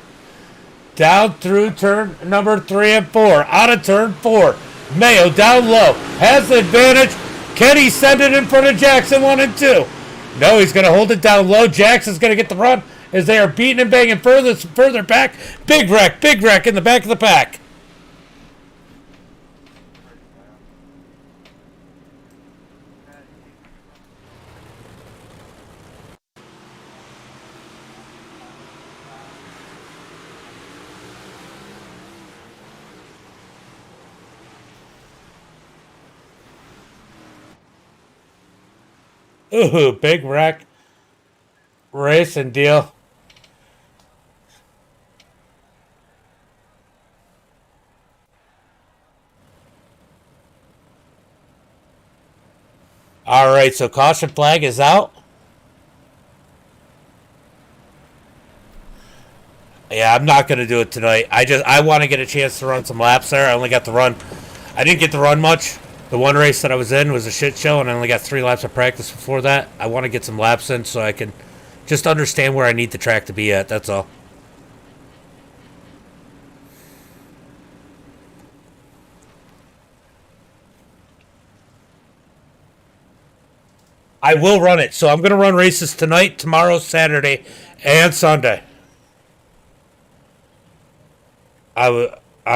Down through turn number 3 and 4. Out of turn 4. Mayo down low. Has the advantage. Can he send it in front of Jackson 1 and 2? No, he's going to hold it down low. Jackson's going to get the run as they are beating and banging further back. Big wreck in the back of the pack. Ooh, big wreck. Race and deal. All right, so caution flag is out. Yeah, I'm not going to do it tonight. I want to get a chance to run some laps there. I only got to run I didn't get to run much. The one race that I was in was a shit show, and I only got 3 laps of practice before that. I want to get some laps in so I can just understand where I need the track to be at. That's all. I will run it. So I'm going to run races tonight, tomorrow, Saturday, and Sunday. I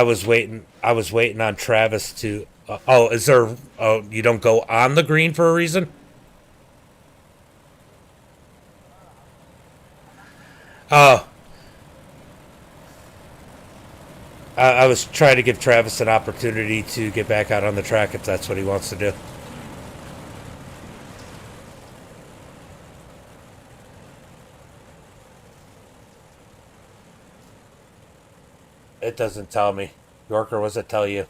was waiting. I was waiting on Travis to. Oh, is there? Oh, you don't go on the green for a reason? Oh, I was trying to give Travis an opportunity to get back out on the track if that's what he wants to do. It doesn't tell me. Yorker, what does it tell you?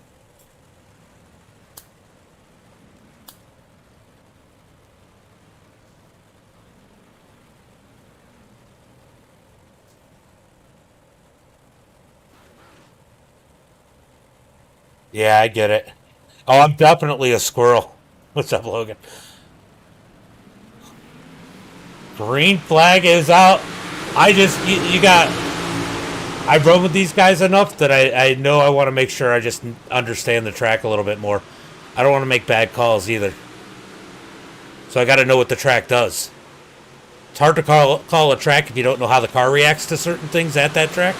Yeah, I get it. Oh, I'm definitely a squirrel. What's up, Logan? Green flag is out. You got. I rode with these guys enough that I know I want to make sure I just understand the track a little bit more. I don't want to make bad calls either. So I got to know what the track does. It's hard to call a track if you don't know how the car reacts to certain things at that track.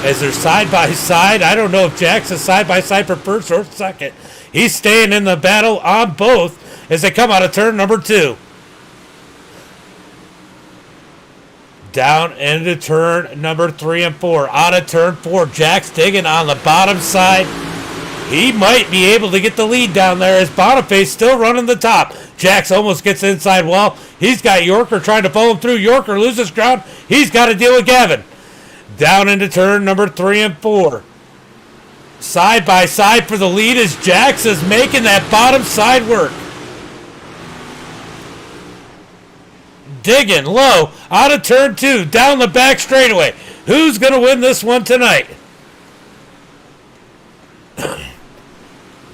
As they're side by side, I don't know if Jack's is side by side for first or second. He's staying in the battle on both as they come out of turn number 2. Down into turn number 3 and 4. Out of turn 4, Jack's digging on the bottom side. He might be able to get the lead down there as Boniface still running the top. Jax almost gets the inside wall. He's got Yorker trying to pull him through. Yorker loses ground. He's got to deal with Gavin. Down into turn number 3 and 4. Side by side for the lead as Jax is making that bottom side work. Digging low out of turn 2. Down the back straightaway. Who's going to win this one tonight?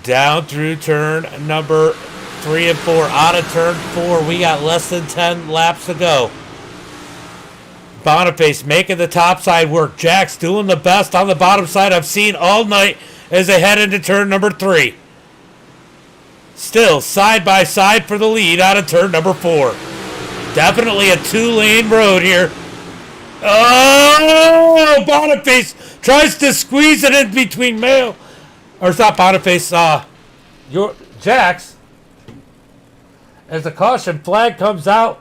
Down through turn number 3 and 4. Out of turn 4. We got less than 10 laps to go. Boniface making the top side work. Jack's doing the best on the bottom side I've seen all night as they head into turn number 3. Still side by side for the lead out of turn number 4. Definitely a 2-lane road here. Oh, Boniface tries to squeeze it in between Mayo. Or it's not Boniface, your Jax. As the caution flag comes out,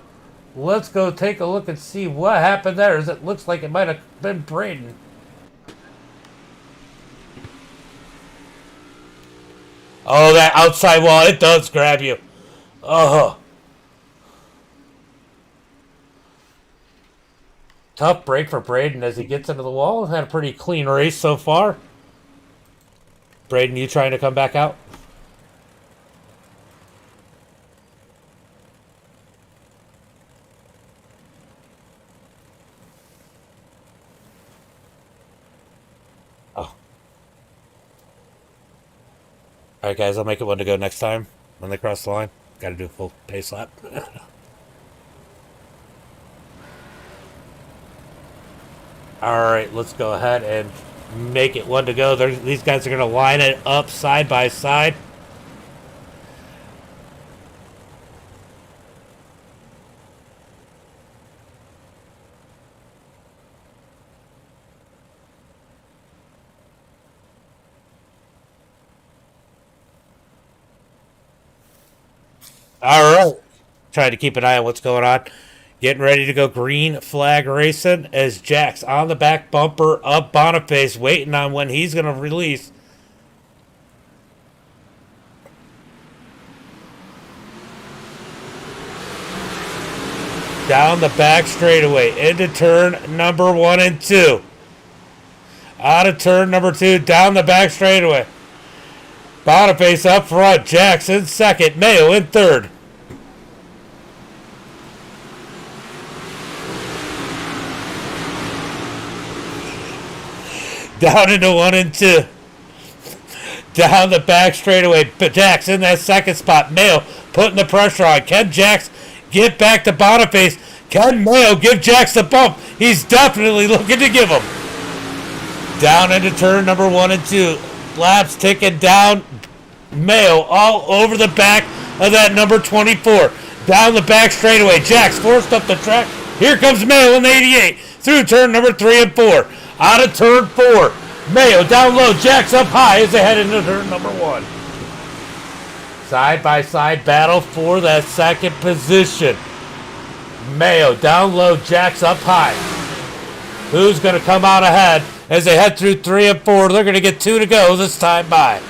let's go take a look and see what happened there, as it looks like it might have been Braden. Oh, that outside wall, it does grab you. Oh. Tough break for Braden as he gets into the wall. Had a pretty clean race so far. Braden, you trying to come back out? Oh. Alright guys, I'll make it one to go next time when they cross the line. Gotta do a full pace lap. Alright, let's go ahead and make it one to go. These guys are going to line it up side by side. Alright. Trying to keep an eye on what's going on. Getting ready to go green flag racing as Jack's on the back bumper of Boniface, waiting on when he's going to release. Down the back straightaway into turn number 1 and 2. Out of turn number 2, down the back straightaway. Boniface up front, Jack's in second, Mayo in third. Down into 1 and 2. Down the back straightaway. Jax in that second spot. Mayo putting the pressure on. Can Jax get back to Boniface? Can Mayo give Jax the bump? He's definitely looking to give him. Down into turn number 1 and 2. Laps ticking down. Mayo all over the back of that number 24. Down the back straightaway. Jax forced up the track. Here comes Mayo in the 88. Through turn number 3 and 4. Out of turn 4. Mayo down low. Jax up high as they head into turn number 1. Side by side battle for that second position. Mayo down low. Jax up high. Who's going to come out ahead as they head through 3 and 4? They're going to get 2 to go this time by.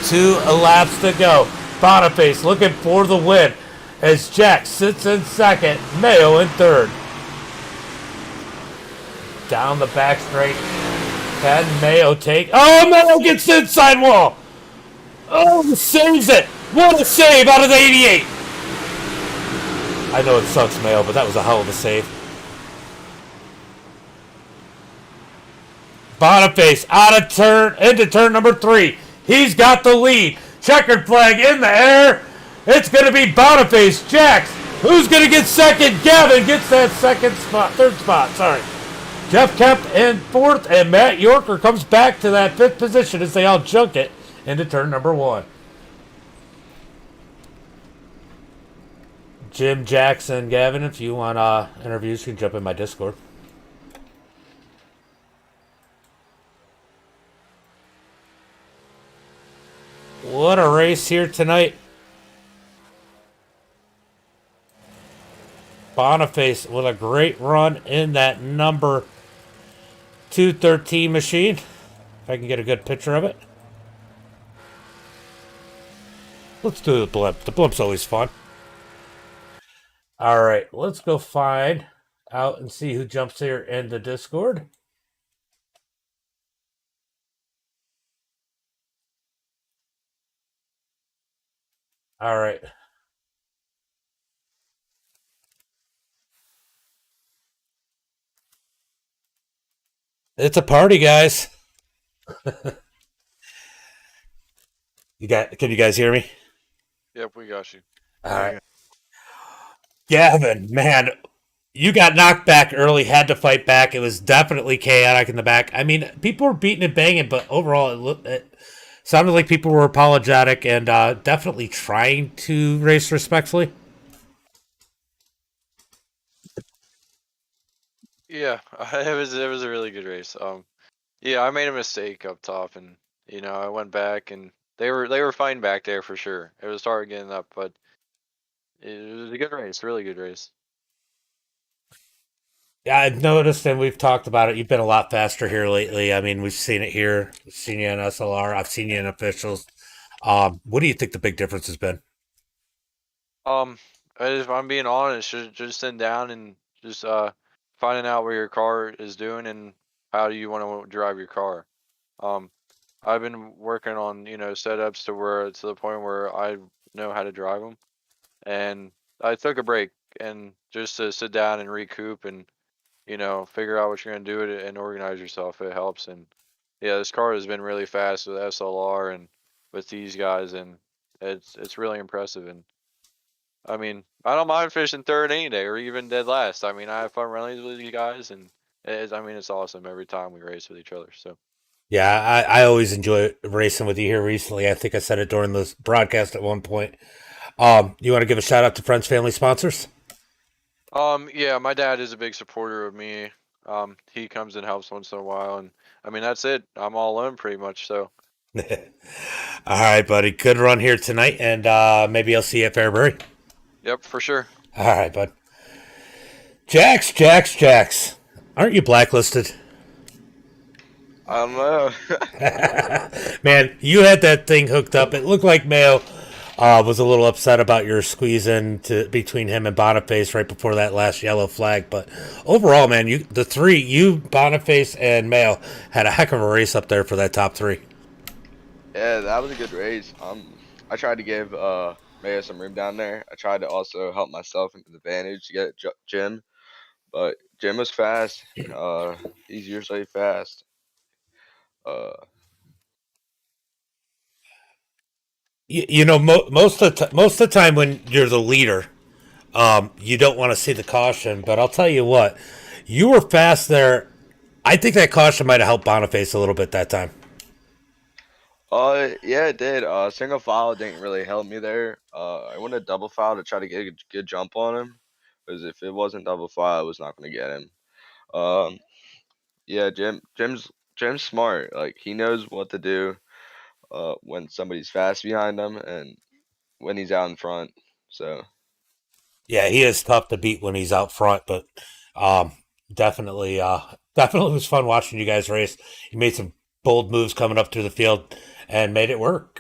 2 laps to go. Boniface looking for the win as Jax sits in second, Mayo in third. Down the back straight. Can Mayo take? Oh, Mayo gets the inside wall. Oh, saves it. What a save out of the 88. I know it sucks, Mayo, but that was a hell of a save. Boniface out of turn into turn number 3. He's got the lead. Checkered flag in the air. It's going to be Boniface. Jax. Who's going to get second? Gavin gets that third spot. Sorry. Jeff Kemp in fourth, and Matt Yorker comes back to that fifth position as they all junk it into turn number 1. Jim, Jackson, Gavin, if you want interviews, you can jump in my Discord. What a race here tonight. Boniface with a great run in that number 213 machine. If I can get a good picture of it. Let's do the blimp. The blimp's always fun. All right, let's go find out and see who jumps here in the Discord. All right. It's a party, guys. Can you guys hear me? Yep, we got you. All right. Gavin, man, you got knocked back early, had to fight back. It was definitely chaotic in the back. I mean, people were beating and banging, but overall, it sounded like people were apologetic and definitely trying to race respectfully. Yeah, it was a really good race. Yeah, I made a mistake up top, and I went back, and they were fine back there for sure. It was hard getting up, but it was a good race, really good race. Yeah, I've noticed, and we've talked about it. You've been a lot faster here lately. I mean, we've seen it here. We've seen you in SLR. I've seen you in officials. What do you think the big difference has been? Um, if I'm being honest, just sitting down and just finding out what your car is doing and how do you want to drive your car. Um, I've been working on setups to the point where I know how to drive them. And I took a break and just to sit down and recoup and figure out what you're gonna do with it and organize yourself. It helps. And yeah, this car has been really fast with SLR and with these guys, and it's really impressive. And I mean, I don't mind fishing third any day or even dead last. I mean, I have fun running with these guys, and it's awesome every time we race with each other. So. Yeah, I always enjoy racing with you here recently. I think I said it during the broadcast at one point. You want to give a shout out to friends, family, sponsors? Yeah, my dad is a big supporter of me. He comes and helps once in a while, and I mean that's it. I'm all in pretty much. So. All right, buddy. Good run here tonight, and maybe I'll see you at Fairbury. Yep, for sure. All right, bud. Jax. Aren't you blacklisted? I don't know. Man, you had that thing hooked up. It looked like Mayo was a little upset about your squeezing between him and Boniface right before that last yellow flag. But overall, man, the three, you, Boniface, and Mayo, had a heck of a race up there for that top 3. Yeah, that was a good race. I tried to give Maya some room down there. I tried to also help myself into the advantage to get Jim, but Jim was fast. He's usually fast. Uh, Most of the time when you're the leader, you don't want to see the caution. But I'll tell you what, you were fast there. I think that caution might have helped Boniface a little bit that time. Yeah, it did. Single file didn't really help me there. I went a double file to try to get a good jump on him, because if it wasn't double file, I was not gonna get him. Um, yeah, Jim's smart. Like he knows what to do. When somebody's fast behind him and when he's out in front. So Yeah, he is tough to beat when he's out front, but um, definitely was fun watching you guys race. You made some bold moves coming up through the field and made it work.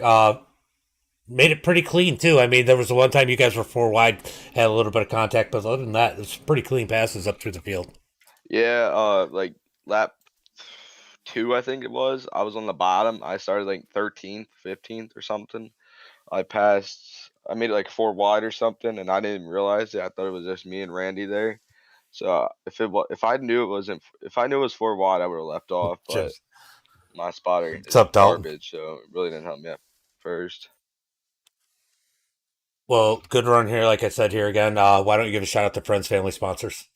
Made it pretty clean too. I mean, there was the one time you guys were four wide, had a little bit of contact, but other than that, it was pretty clean passes up through the field. yeah, like lap two, I think it was. I was on the bottom. I started like 13th, 15th or something. I passed. I made it like four wide or something, and I didn't realize it. I thought it was just me and Randy there. So if I knew it wasn't, if I knew it was four wide, I would have left off. But Just my spotter what's is up, Dalton? garbage, so it really didn't help me at first. Well, good run here. Like I said here again. Why don't you give a shout out to friends, family, sponsors?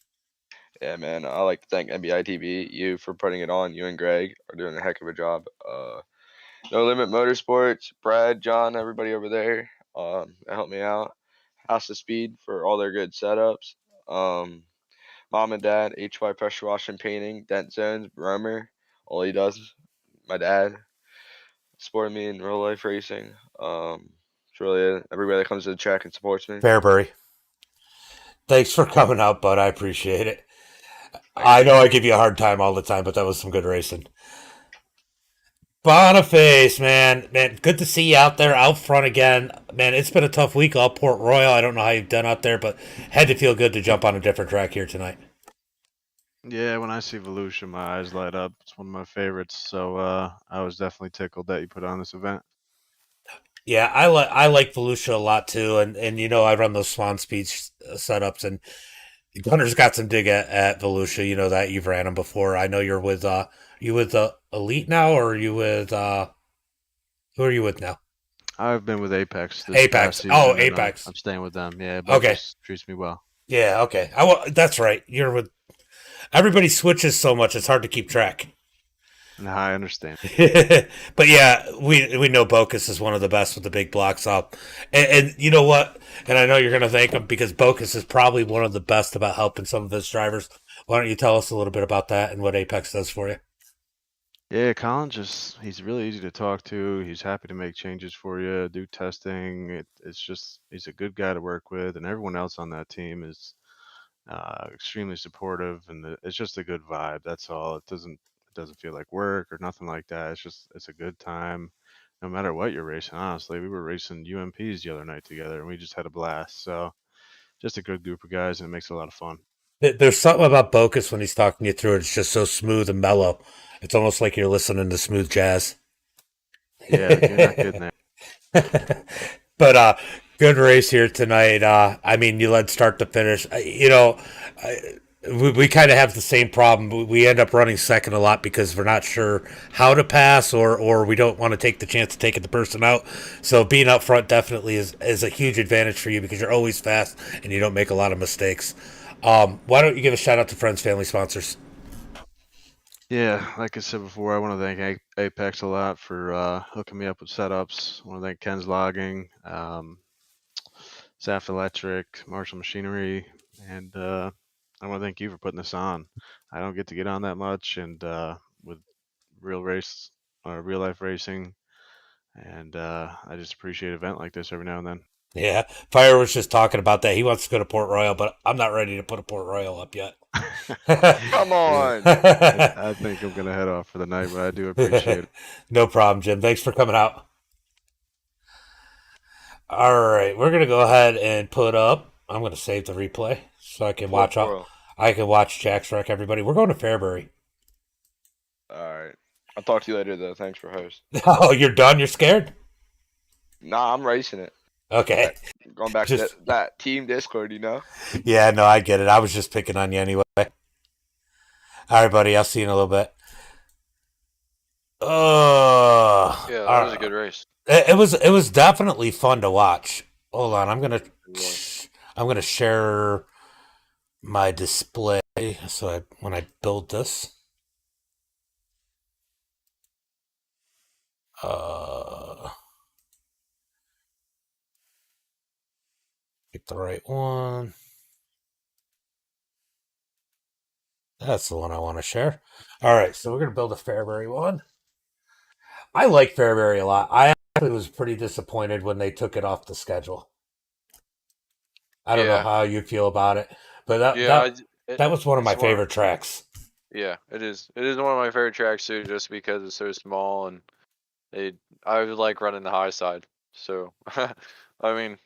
Yeah, man. I like to thank MDiTV, you for putting it on. You and Greg are doing a heck of a job. No Limit Motorsports, Brad, John, everybody over there, that helped me out. House of Speed for all their good setups. Um, Mom and Dad, HY Pressure Washing Painting, Dent Zones, Romer, all he does. My dad supported me in real life racing. It's really it. Everybody that comes to the track and supports me. Fairbury. Thanks for coming out, bud. I appreciate it. Thanks, I know man. I give you a hard time all the time, but that was some good racing. Boniface, man, good to see you out there, out front again. Man, it's been a tough week all Port Royal. I don't know how you've done out there, but had to feel good to jump on a different track here tonight. Yeah, when I see Volusia, my eyes light up. It's one of my favorites. So I was definitely tickled that you put on this event. Yeah, I like Volusia a lot too, and I run those Swan Speed setups, and Gunner's got some dig at Volusia. You know that you've ran them before. I know you with Elite now, or are you with who are you with now? I've been with Apex this Apex. past season, Oh, and Apex. I'm staying with them. Yeah, Okay. Bocus treats me well. Yeah. Okay. That's right. You're with. Everybody switches so much; it's hard to keep track. And I understand. But yeah, we know Bocus is one of the best with the big blocks up, and you know what? And I know you're going to thank him because Bocus is probably one of the best about helping some of his drivers. Why don't you tell us a little bit about that and what Apex does for you? Yeah, Colin he's really easy to talk to. He's happy to make changes for you, do testing. It's just he's a good guy to work with, and everyone else on that team is extremely supportive, and it's just a good vibe. That's all. It doesn't feel like work or nothing like that. It's a good time, no matter what you're racing. Honestly, we were racing UMPs the other night together, and we just had a blast. So just a good group of guys, and it makes it a lot of fun. There's something about Bocus when he's talking you through it. It's just so smooth and mellow. It's almost like you're listening to smooth jazz. Yeah, you're not kidding there. But good race here tonight. I mean, you led start to finish. We kind of have the same problem. We end up running second a lot because we're not sure how to pass, or we don't want to take the chance of taking the person out. So being up front definitely is a huge advantage for you because you're always fast and you don't make a lot of mistakes. Why don't you give a shout out to friends, family, sponsors? Yeah, like I said before, I want to thank Apex a lot for hooking me up with setups. I want to thank Ken's Logging, Saf Electric, Marshall Machinery, and I want to thank you for putting this on. I don't get to get on that much, and with real race or real life racing, and I just appreciate an event like this every now and then. Yeah, Fire was just talking about that. He wants to go to Port Royal, but I'm not ready to put a Port Royal up yet. Come Yeah, on. I think I'm gonna head off for the night, but I do appreciate it. No problem, Jim. Thanks for coming out. All right, we're gonna go ahead and put up. I'm gonna save the replay so I can Port watch up. Royal. I can watch Jack's Wreck. Everybody, we're going to Fairbury. All right. I'll talk to you later, though. Thanks for host. Oh, you're done. You're scared. Nah, I'm racing it. Okay. Going back to Just that team Discord, yeah, no, I get it. I was just picking on you anyway. All right, buddy. I'll see you in a little bit. Yeah, that All was a right. good race. It was definitely fun to watch. Hold on, It was. I'm gonna share my display so when I build this, uh, get the right one. That's the one I want to share. All right, so we're gonna build a Fairbury one. I like Fairbury a lot. I actually was pretty disappointed when they took it off the schedule. I don't know Yeah, how you feel about it, but that yeah. that that was one of It's my one. favorite tracks. Yeah, it is. It is one of my favorite tracks too, just because it's so small and they. I would like running the high side. So, I mean,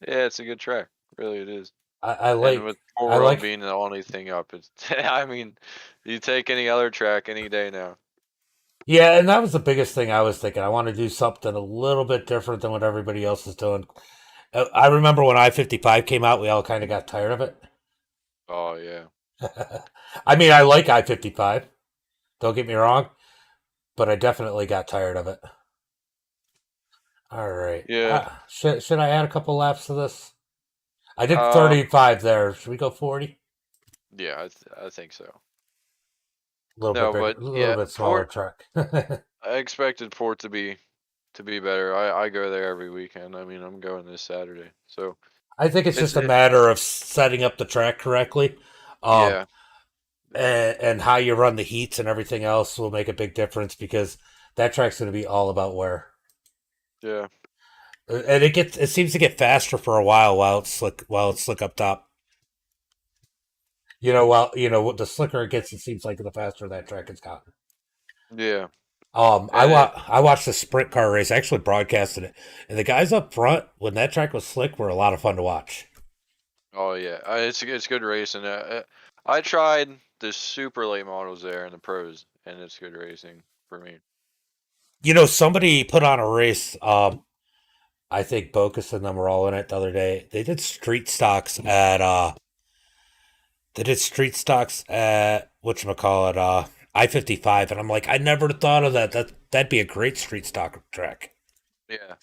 yeah, it's a good track. Really, it is. I And with like I 4 like being the only thing up, it's. I mean, you take any other track any day now. Yeah, and that was the biggest thing I was thinking. I want to do something a little bit different than what everybody else is doing. I remember when I-55 came out, we all kind of got tired of it. Oh yeah. I mean, I like I-55. Don't get me wrong, but I definitely got tired of it. All right. Yeah. Should I add a couple laps to this? I did Um. 35 there. Should we go 40? Yeah, I think so. A little bit No, bigger, but a little yeah, bit smaller Port. truck. I expected Port to be better. I go there every weekend. I mean, I'm going this Saturday, so I think it's it's just a matter of setting up the track correctly. Um, yeah, and how you run the heats and everything else will make a big difference because that track's going to be all about wear. yeah, And it seems to get faster for a while it's slick up top. The slicker it gets, it seems like the faster that track has gotten. yeah. I And it, I watched the sprint car race. I actually broadcasted it, and the guys up front when that track was slick were a lot of fun to watch. oh yeah, it's good racing. I tried the super late models there and the pros, and it's good racing for me. Somebody put on a race. I think Bocus and them were all in it the other day. They did street stocks at whatchamacallit, I-55, and I'm like, I never thought of that. That'd be a great street stock track. Yeah,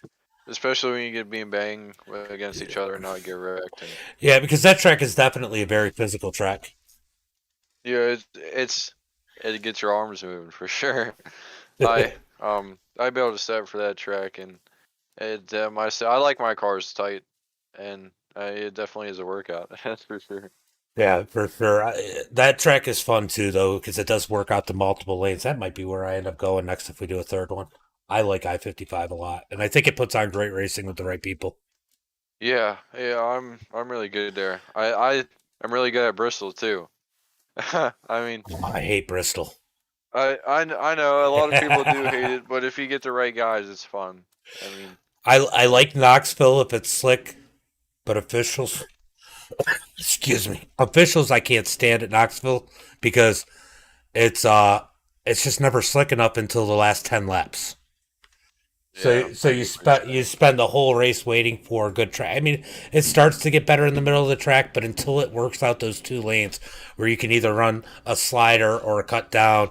especially when you get being banged against each other and not get wrecked. And Yeah, because that track is definitely a very physical track. yeah, it gets your arms moving for sure. I'd be able to set for that track, and I like my cars tight, and it definitely is a workout. That's for sure. Yeah, for sure. That track is fun too, though, because it does work out the multiple lanes. That might be where I end up going next if we do a third one. I like I-55 a lot, and I think it puts on great racing with the right people. Yeah, yeah, I'm really good there. I'm really good at Bristol too. I mean, Oh, I hate Bristol. I know a lot of people do hate it, but if you get the right guys, it's fun. I mean, I like Knoxville if it's slick, but excuse me, officials I can't stand at Knoxville because it's uh it's just never slick enough until the last 10 laps. yeah, So I can appreciate that. you spend the whole race waiting for a good track. I mean, it starts to get better in the middle of the track, but until it works out those two lanes where you can either run a slider or a cut down,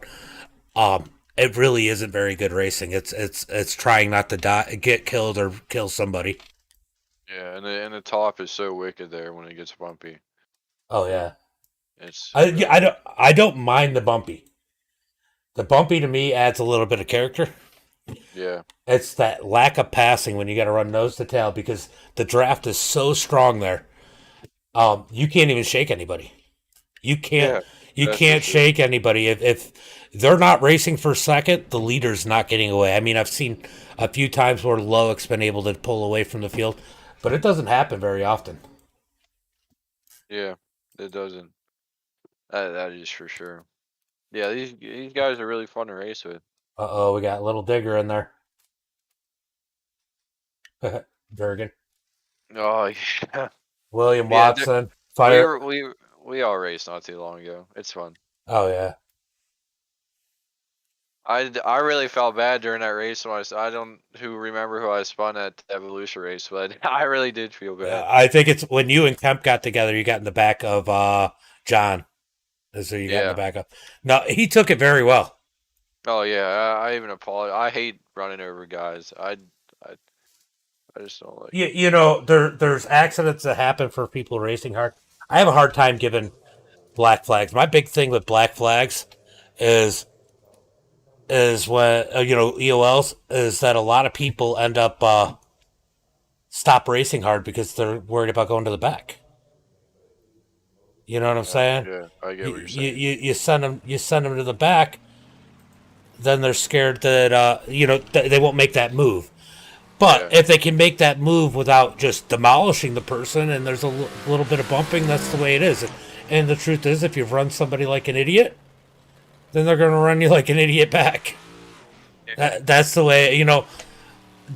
it really isn't very good racing. It's trying not to get killed or kill somebody. Yeah, and the top is so wicked there when it gets bumpy. Oh yeah. It's really good. I don't mind the bumpy. The bumpy to me adds a little bit of character. Yeah, It's that lack of passing when you got to run nose to tail because the draft is so strong there. You can't even shake anybody. You can't yeah, you that's for can't sure. shake anybody if they're not racing for second. The leader's not getting away. I mean, I've seen a few times where Loick's been able to pull away from the field, but it doesn't happen very often. Yeah, it doesn't. That is for sure. Yeah, these guys are really fun to race with. We got a little digger in there. Durgan, Oh yeah, William yeah. Watson, We fire. were we all raced not too long ago. It's fun. Oh yeah, I really felt bad during that race when I don't who remember who I spun at the Evolution race, but I really did feel bad. I think it's when you and Kemp got together. You got in the back of John. Is who you got in the Yeah. back of. No, he took it very well. Oh yeah. I even apologize. I hate running over guys. I I just don't like You, it. you know, there's accidents that happen for people racing hard. I have a hard time giving black flags. My big thing with black flags is is when EOLs is that a lot of people end up stop racing hard because they're worried about going to the back. You know what I'm saying? Yeah, I get You what you're you, saying. you send them to the back, then they're scared that they won't make that move. But Yeah, if they can make that move without just demolishing the person, and there's a little bit of bumping, that's the way it is. And the truth is, if you run somebody like an idiot, then they're going to run you like an idiot back. That's the way,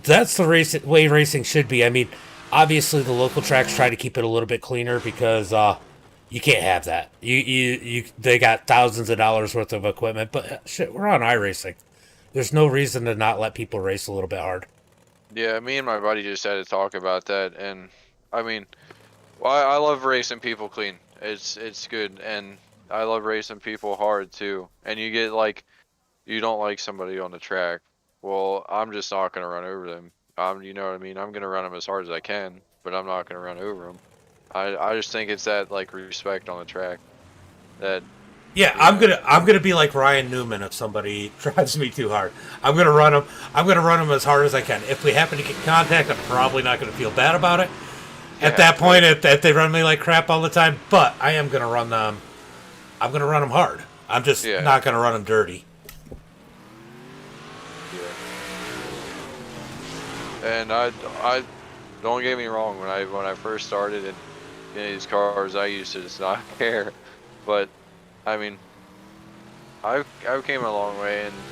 that's the way racing should be. I mean, obviously the local tracks try to keep it a little bit cleaner because you can't have that. They got thousands of dollars worth of equipment, but shit, we're on iRacing. There's no reason to not let people race a little bit hard. yeah. Me and my buddy just had to talk about that, and I mean, well, I love racing people clean. It's good, and I love racing people hard too. And you get like, you don't like somebody on the track. Well, I'm just not gonna run over them. You know what I mean? I'm gonna run them as hard as I can, but I'm not gonna run over them. I just think it's that like respect on the track that Yeah, you know. I'm gonna be like Ryan Newman if somebody drives me too hard. I'm gonna run them. I'm gonna run them as hard as I can. If we happen to get contact, I'm probably not gonna feel bad about it. At Yeah, that point, if they run me like crap all the time, but I am gonna run them. I'm gonna run them hard. I'm just yeah, not gonna run them dirty. yeah. And I don't get me wrong. When I first started in these cars, I used to just not care. But I mean, I've came a long way, and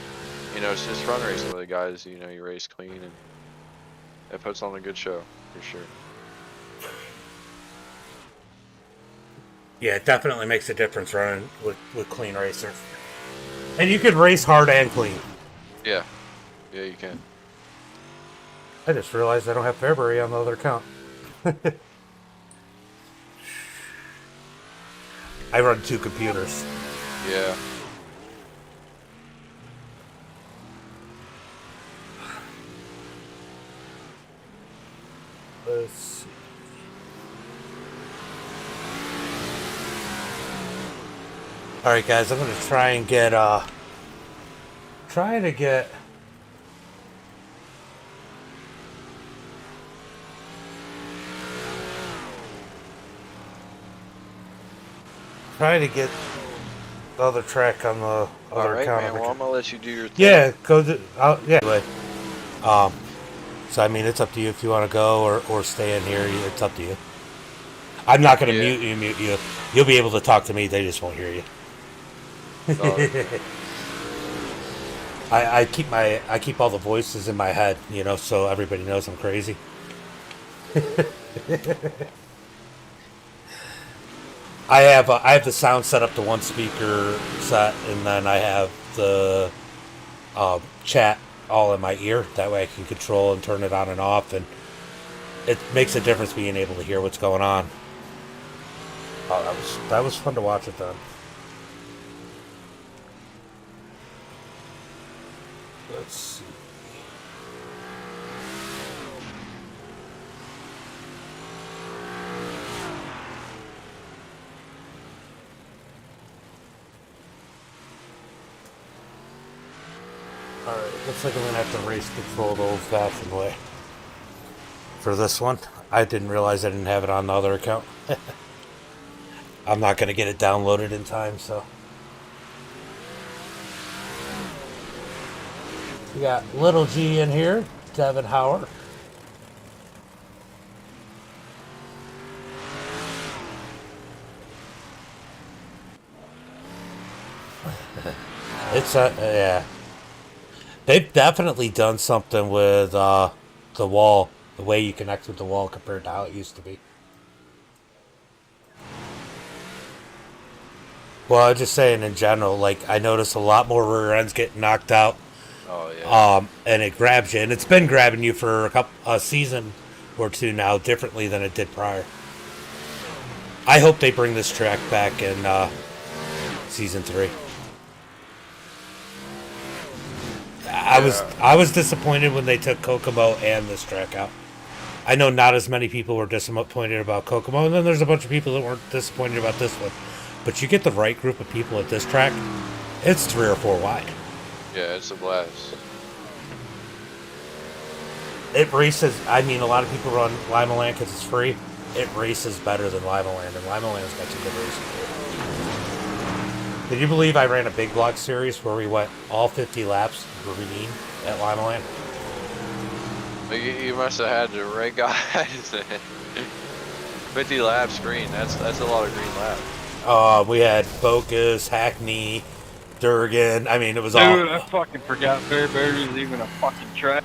it's just fun racing with the guys. You race clean, and it puts on a good show for sure. Yeah, it definitely makes a difference running with clean racers. And you can race hard and clean. Yeah, yeah, you can. I just realized I don't have Fairbury on the other account. I run two computers. Yeah, Let's see. All right, guys, I'm gonna try and get try to get the other track on the all other right, account. man. Well, I'm gonna let you do your thing. Yeah, go to yeah. Anyway, so I mean, it's up to you if you want to go or stay in here. It's up to you. I'm not gonna Yeah. mute you. You'll be able to talk to me. They just won't hear you. Oh, I keep all the voices in my head, so everybody knows I'm crazy. I have the sound set up to one speaker set, and then I have the chat all in my ear. That way I can control and turn it on and off, and it makes a difference being able to hear what's going on. Oh, that was fun to watch it then. Let's see. Alright, looks like I'm gonna have to race control the old fashioned way. For this one. I didn't realize I didn't have it on the other account. I'm not gonna get it downloaded in time, so. We got Little G in here, Devin Howard. It's yeah. They've definitely done something with the wall, the way you connect with the wall compared to how it used to be. Well, I was just saying in general, like I notice a lot more rear ends getting knocked out, oh yeah. and it grabs you, and it's been grabbing you for a season or two now, differently than it did prior. I hope they bring this track back in season 3. I was disappointed when they took Kokomo and this track out. I know not as many people were disappointed about Kokomo, and then there's a bunch of people that weren't disappointed about this one. But you get the right group of people at this track, it's 3 or 4 wide. Yeah, it's a blast. It races. I mean, a lot of people run Lima Land because it's free. It races better than Lima Land, and Lima Land's got some good racing. Can you believe I ran a big block series where we went all 50 laps green at Lima Land? You must have had the right guys. 50 laps green. That's a lot of green laps. We had Focus, Hackney, Durgan. I mean, it was Dude, all. I fucking forgot Fairbury was even a fucking track.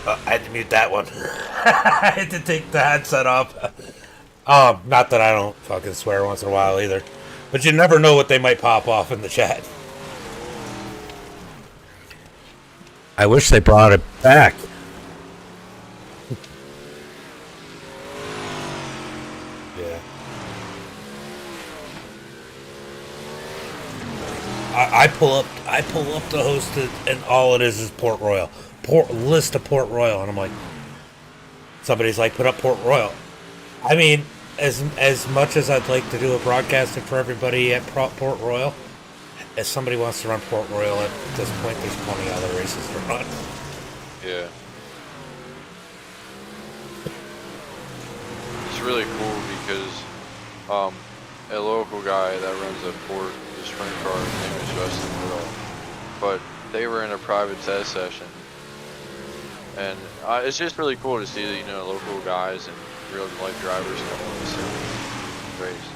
I had to mute that one. I had to take the headset off. Not that I don't fucking swear once in a while either. But you never know what they might pop off in the chat. I wish they brought it back. Yeah. I pull up the hosted, and all it is Port Royal. List of Port Royal, and I'm like, somebody's like, put up Port Royal. I mean, as much as I'd like to do a broadcasting for everybody at Port Royal, if somebody wants to run Port Royal at this point, there's plenty of other races to run. Yeah. It's really cool because a local guy that runs a port, the sprint car, his name is Justin Woodall, but they were in a private test session. And it's just really cool to see that, you know, local guys and real life drivers come on the same race.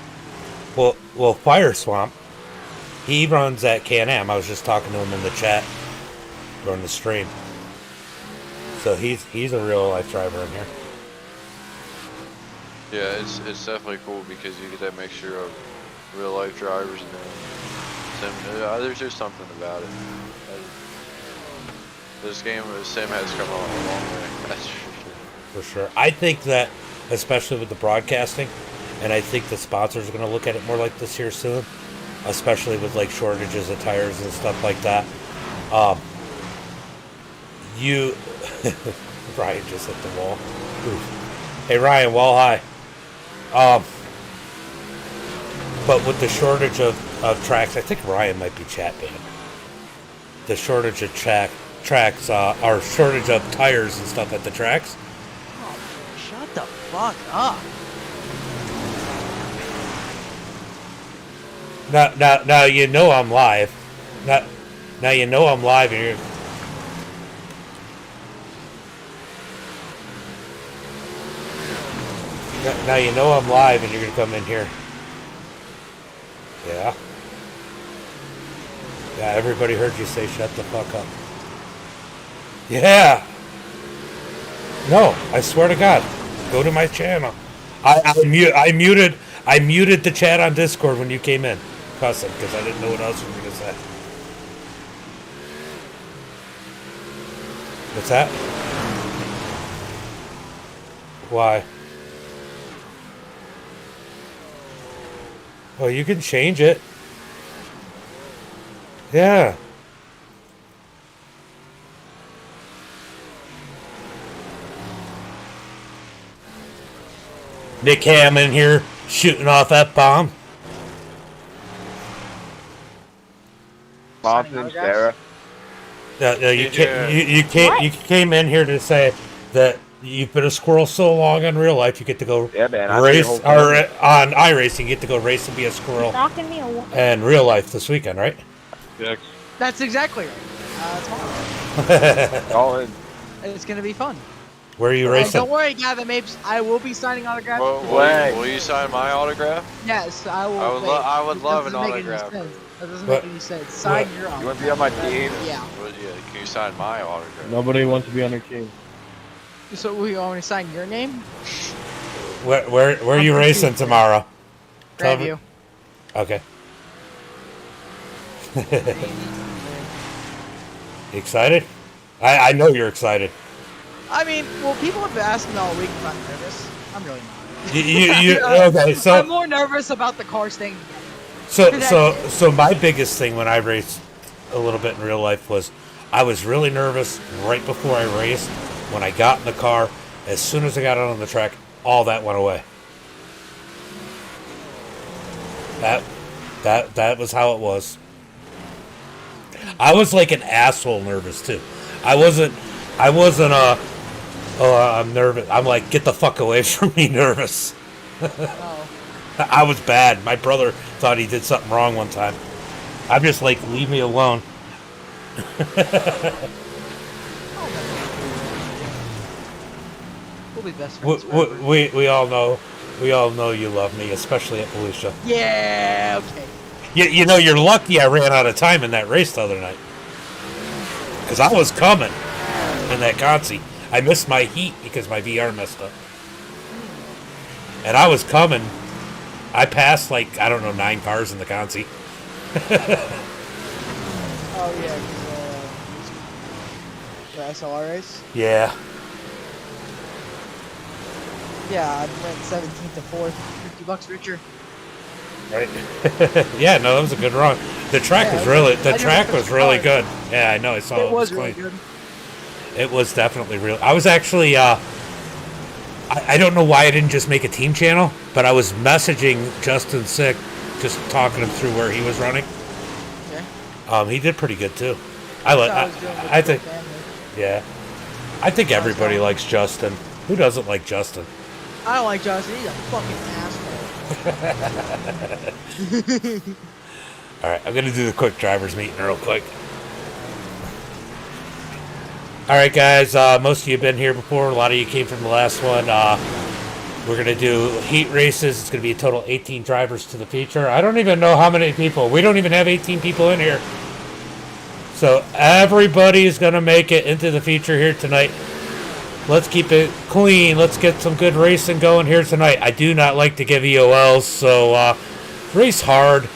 Well, Fire Swamp, he runs at Can-Am. I was just talking to him in the chat during the stream. So he's a real life driver in here. Yeah, it's definitely cool because you get that mixture of real life drivers and then there's just something about it. This game of sim has come a long way. That's for sure. For sure. I think that, especially with the broadcasting, and I think the sponsors are going to look at it more like this here soon, especially with like shortages of tires and stuff like that. Ryan just hit the wall. Oof. Hey Ryan, wall high. But with the shortage of tracks, I think Ryan might be chat banned. The shortage of tracks, or shortage of tires and stuff at the tracks. Oh, shut the fuck up. Now you know I'm live. Now you know I'm live and you're... Now you know I'm live and you're gonna come in here. Yeah. Yeah, everybody heard you say shut the fuck up. Yeah. No, I swear to God. Go to my channel. I muted the chat on Discord when you came in. Custom, because I didn't know what else you were gonna say. What's that? Why? Oh, you can change it. Yeah. Nick Ham in here shooting off F-bomb. Lawson, Sarah. No, you can't. You came in here to say that you've been a squirrel so long in real life, you get to go race, or on iRacing, you get to go race and be a squirrel. And real life this weekend, right? Yes. That's exactly right. Tomorrow. All in. It's gonna be fun. Where are you And racing? don't worry, Gavin Mapes. I will be signing autographs. Will you sign my autograph? Yes, I will. I would love an That doesn't make any autograph. sense. That doesn't make any sense. Sign your autograph. You want to be on my team? Yeah. Well, yeah, can you sign my autograph? Nobody wants to be on your team. So we want me to sign your name? Where are you racing tomorrow? Tell me. Grandview. Okay. You excited? I know you're excited. I mean, well, people have been asking me all week if I'm nervous. I'm really not. You okay? So I'm more nervous about the car staying together. So my biggest thing when I raced a little bit in real life was I was really nervous right before I raced When I got in the car, as soon as I got out on the track, all that went away. That was how it was. I was like an asshole nervous too. I wasn't I'm nervous. I'm like, get the fuck away from me nervous. Oh. I was bad. My brother thought he did something wrong one time. I'm just like, leave me alone. We'll be best friends We, forever. we all know you love me, especially at Felicia. Yeah, okay. You know, you're lucky I ran out of time in that race the other night. Because I was coming in that consi. I missed my heat because my VR messed up. And I was coming. I passed, like, I don't know, 9 cars in the consi. Oh, yeah, because, the SLR race? Yeah. Yeah, I went 17th to 4th, $50 richer. Right. Yeah, no, that was a good run. The track Yeah, was really, I the never track touched was the really car. good. Yeah, I know. I saw it. It was really clean. good. It was definitely real. I was actually, I don't know why I didn't just make a team channel, but I was messaging Justin Sick, just talking him through where he was running. Okay. He did pretty good too. I was doing with I my think, family. yeah, I think everybody likes Justin. Who doesn't like Justin? I don't like Justin. He's a fucking asshole. All right, I'm gonna do the quick drivers meeting real quick. All right, guys. Most of you have been here before. A lot of you came from the last one. We're gonna do heat races. It's gonna be a total 18 drivers to the feature. I don't even know how many people. We don't even have 18 people in here. So everybody's gonna make it into the feature here tonight. Let's keep it clean. Let's get some good racing going here tonight. I do not like to give EOLs, so race hard.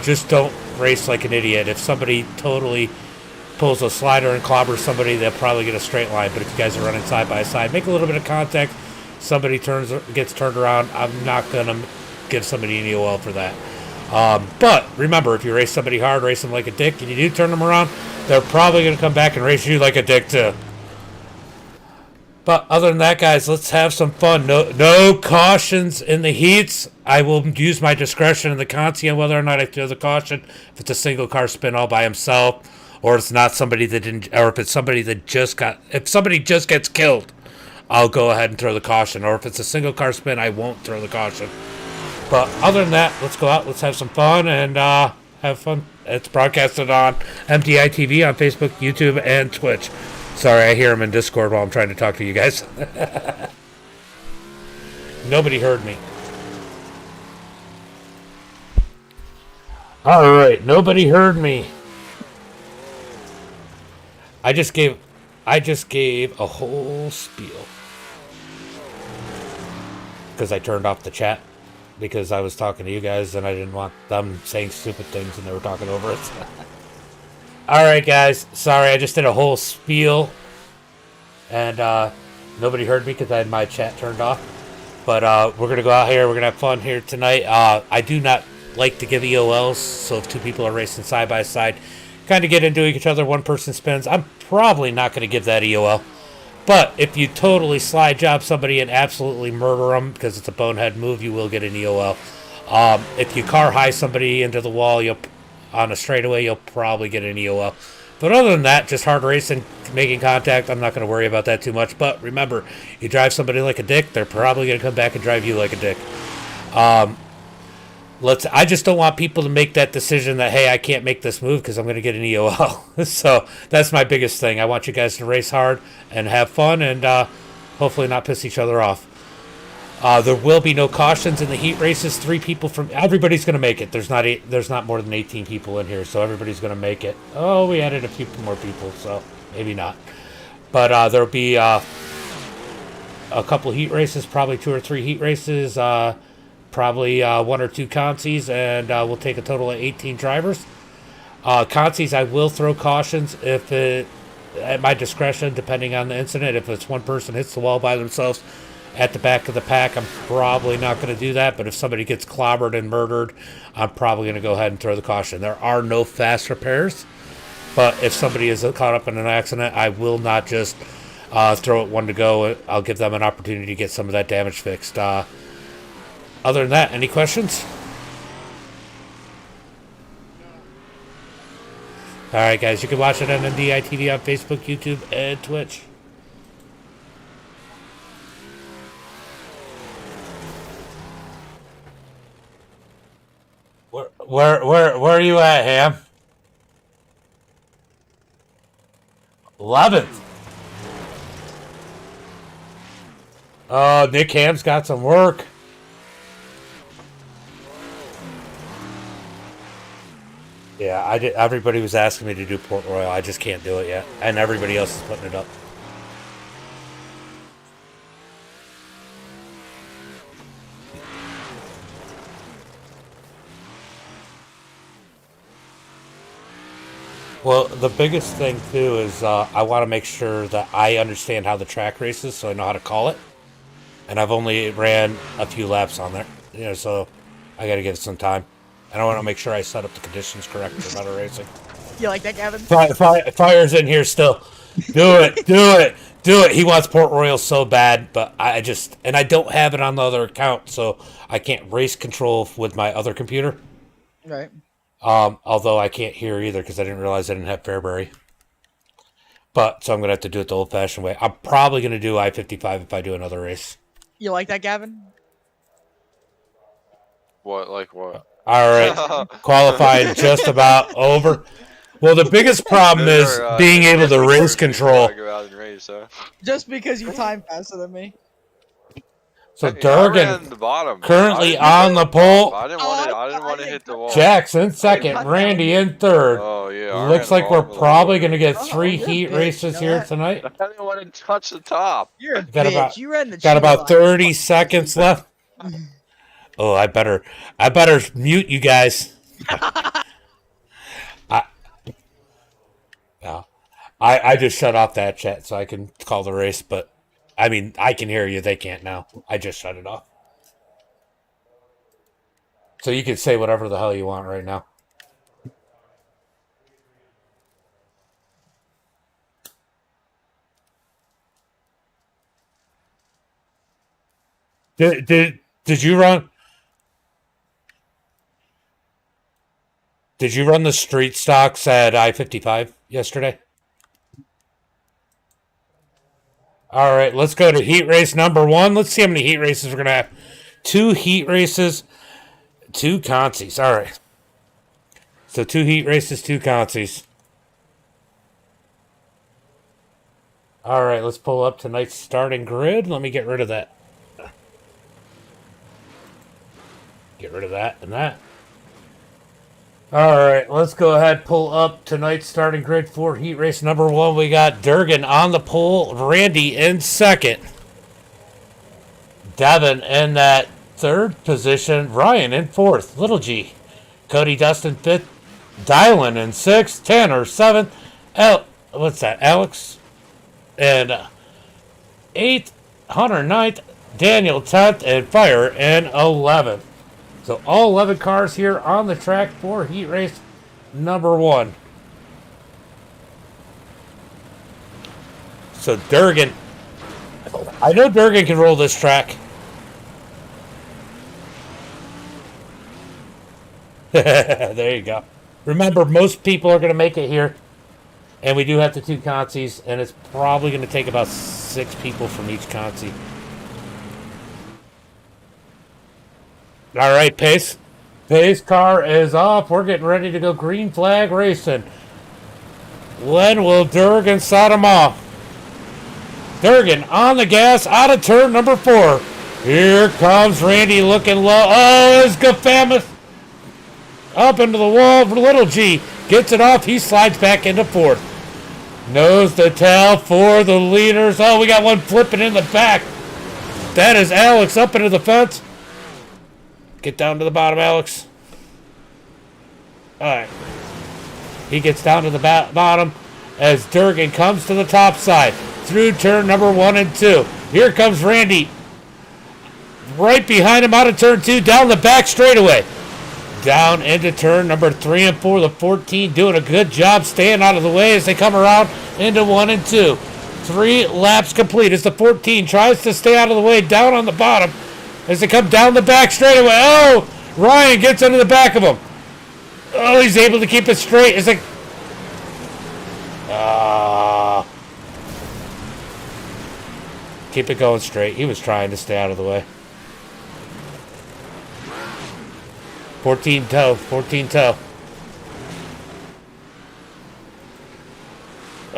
Just don't race like an idiot. If somebody totally pulls a slider and clobbers somebody, they'll probably get a straight line. But if you guys are running side by side, make a little bit of contact. Somebody gets turned around. I'm not gonna give somebody an EOL for that. But remember, if you race somebody hard, race them like a dick, and you do turn them around, they're probably gonna come back and race you like a dick too. But other than that, guys, let's have some fun. No cautions in the heats. I will use my discretion in the consi on whether or not I throw the caution. If it's a single car spin all by himself, or it's not somebody that didn't, or if it's somebody that if somebody just gets killed, I'll go ahead and throw the caution. Or if it's a single car spin, I won't throw the caution. But other than that, let's go out, let's have some fun, and have fun. It's broadcasted on MDiTV on Facebook, YouTube, and Twitch. Sorry, I hear him in Discord while I'm trying to talk to you guys. Nobody heard me. All right, nobody heard me. I just gave a whole spiel because I turned off the chat because I was talking to you guys and I didn't want them saying stupid things and they were talking over it. All right, guys. Sorry, I just did a whole spiel, and nobody heard me because I had my chat turned off. But we're gonna go out here. We're gonna have fun here tonight. I do not like to give EOLs, so if two people are racing side by side, kind of get into each other, one person spins, I'm probably not going to give that EOL. But if you totally slide job somebody and absolutely murder them because it's a bonehead move, you will get an EOL. If you car high somebody into the wall, on a straightaway, you'll probably get an EOL. But other than that, just hard racing, making contact, I'm not going to worry about that too much. But remember, you drive somebody like a dick, they're probably going to come back and drive you like a dick. I just don't want people to make that decision that, hey, I can't make this move because I'm going to get an EOL. So that's my biggest thing. I want you guys to race hard and have fun and hopefully not piss each other off. There will be no cautions in the heat races. 3 people from everybody's going to make it. There's not more than 18 people in here, so everybody's going to make it. Oh, we added a few more people, so maybe not. But there'll be a couple heat races, probably 2 or 3 heat races, probably 1 or 2 consis, and we'll take a total of 18 drivers. Consis, I will throw cautions if at my discretion, depending on the incident. If it's one person hits the wall by themselves at the back of the pack, I'm probably not going to do that. But if somebody gets clobbered and murdered, I'm probably going to go ahead and throw the caution. There are no fast repairs, but if somebody is caught up in an accident, I will not just throw it one to go. I'll give them an opportunity to get some of that damage fixed. Other than that, any questions? All right, guys, you can watch it on MDiTV on Facebook, YouTube, and Twitch. Where are you at, Ham? 11th. Oh, Nick Ham's got some work. Yeah, I did. Everybody was asking me to do Port Royal. I just can't do it yet, and everybody else is putting it up. Well, the biggest thing too is I want to make sure that I understand how the track races, so I know how to call it. And I've only ran a few laps on there, so I got to get some time. And I want to make sure I set up the conditions correct for better racing. You like that, Gavin? Fire's in here still. Do it. He wants Port Royal so bad, but I don't have it on the other account, so I can't race control with my other computer. Right. Although I can't hear either because I didn't realize I didn't have Fairbury. But so I'm gonna have to do it the old-fashioned way. I'm probably gonna do I-55 if I do another race. You like that, Gavin? What? Like what? All right, qualifying just about over. Well, the biggest problem is being able to race control. Go out and race, huh? Just because you time faster than me. So I ran Durgan the bottom. currently on the pole. I didn't want to hit the wall. Jackson second, Randy in third. Oh yeah. I Looks ran like the we're bottom of the probably wall. going to get Oh, 3 you're heat big, races you know here that? tonight. I didn't want to touch the top. You're a Got bitch. about- You ran the Got about cheetah line. 30 seconds left. Oh, I better mute you guys. I just shut off that chat so I can call the race, but I mean, I can hear you. They can't now. I just shut it off. So you can say whatever the hell you want right now. Did you run? Did you run the street stocks at I-55 yesterday? All right, let's go to heat race number 1. Let's see how many heat races we're going to have. 2 heat races, 2 consies. All right. So 2 heat races, 2 consies. All right, let's pull up tonight's starting grid. Let me get rid of that. Get rid of that and that. All right, let's go ahead, pull up tonight's starting grid for heat race number 1. We got Durgan on the pole, Randy in second, Devin in that 3rd position, Ryan in 4th, Little G, Cody Dustin 5th, Dylan in 6th, Tanner 7th, Alex in 8th, Hunter 9th, Daniel 10th, and Fire in 11th. So all 11 cars here on the track for heat race number 1. So Durgan, I know Durgan can roll this track. There you go. Remember, most people are going to make it here. And we do have the 2 consies, and it's probably going to take about 6 people from each consie. All right, Pace. Pace car is off. We're getting ready to go green flag racing. When will Durgan start him off? Durgan on the gas out of turn number 4. Here comes Randy looking low. Oh, it's Gafamus. Up into the wall for Little G. Gets it off. He slides back into 4th. Nose to tail for the leaders. Oh, we got one flipping in the back. That is Alex up into the fence. Get down to the bottom, Alex. All right. He gets down to the bottom as Durgan comes to the top side through turn number 1 and 2. Here comes Randy. Right behind him out of turn 2, down the back straightaway. Down into turn number 3 and 4. The 14 doing a good job staying out of the way as they come around into 1 and 2. 3 laps complete as the 14 tries to stay out of the way down on the bottom as they come down the back straightaway. Oh, Ryan gets under the back of him. Oh, he's able to keep it straight. It's like, keep it going straight. He was trying to stay out of the way. 14 toe, 14 toe.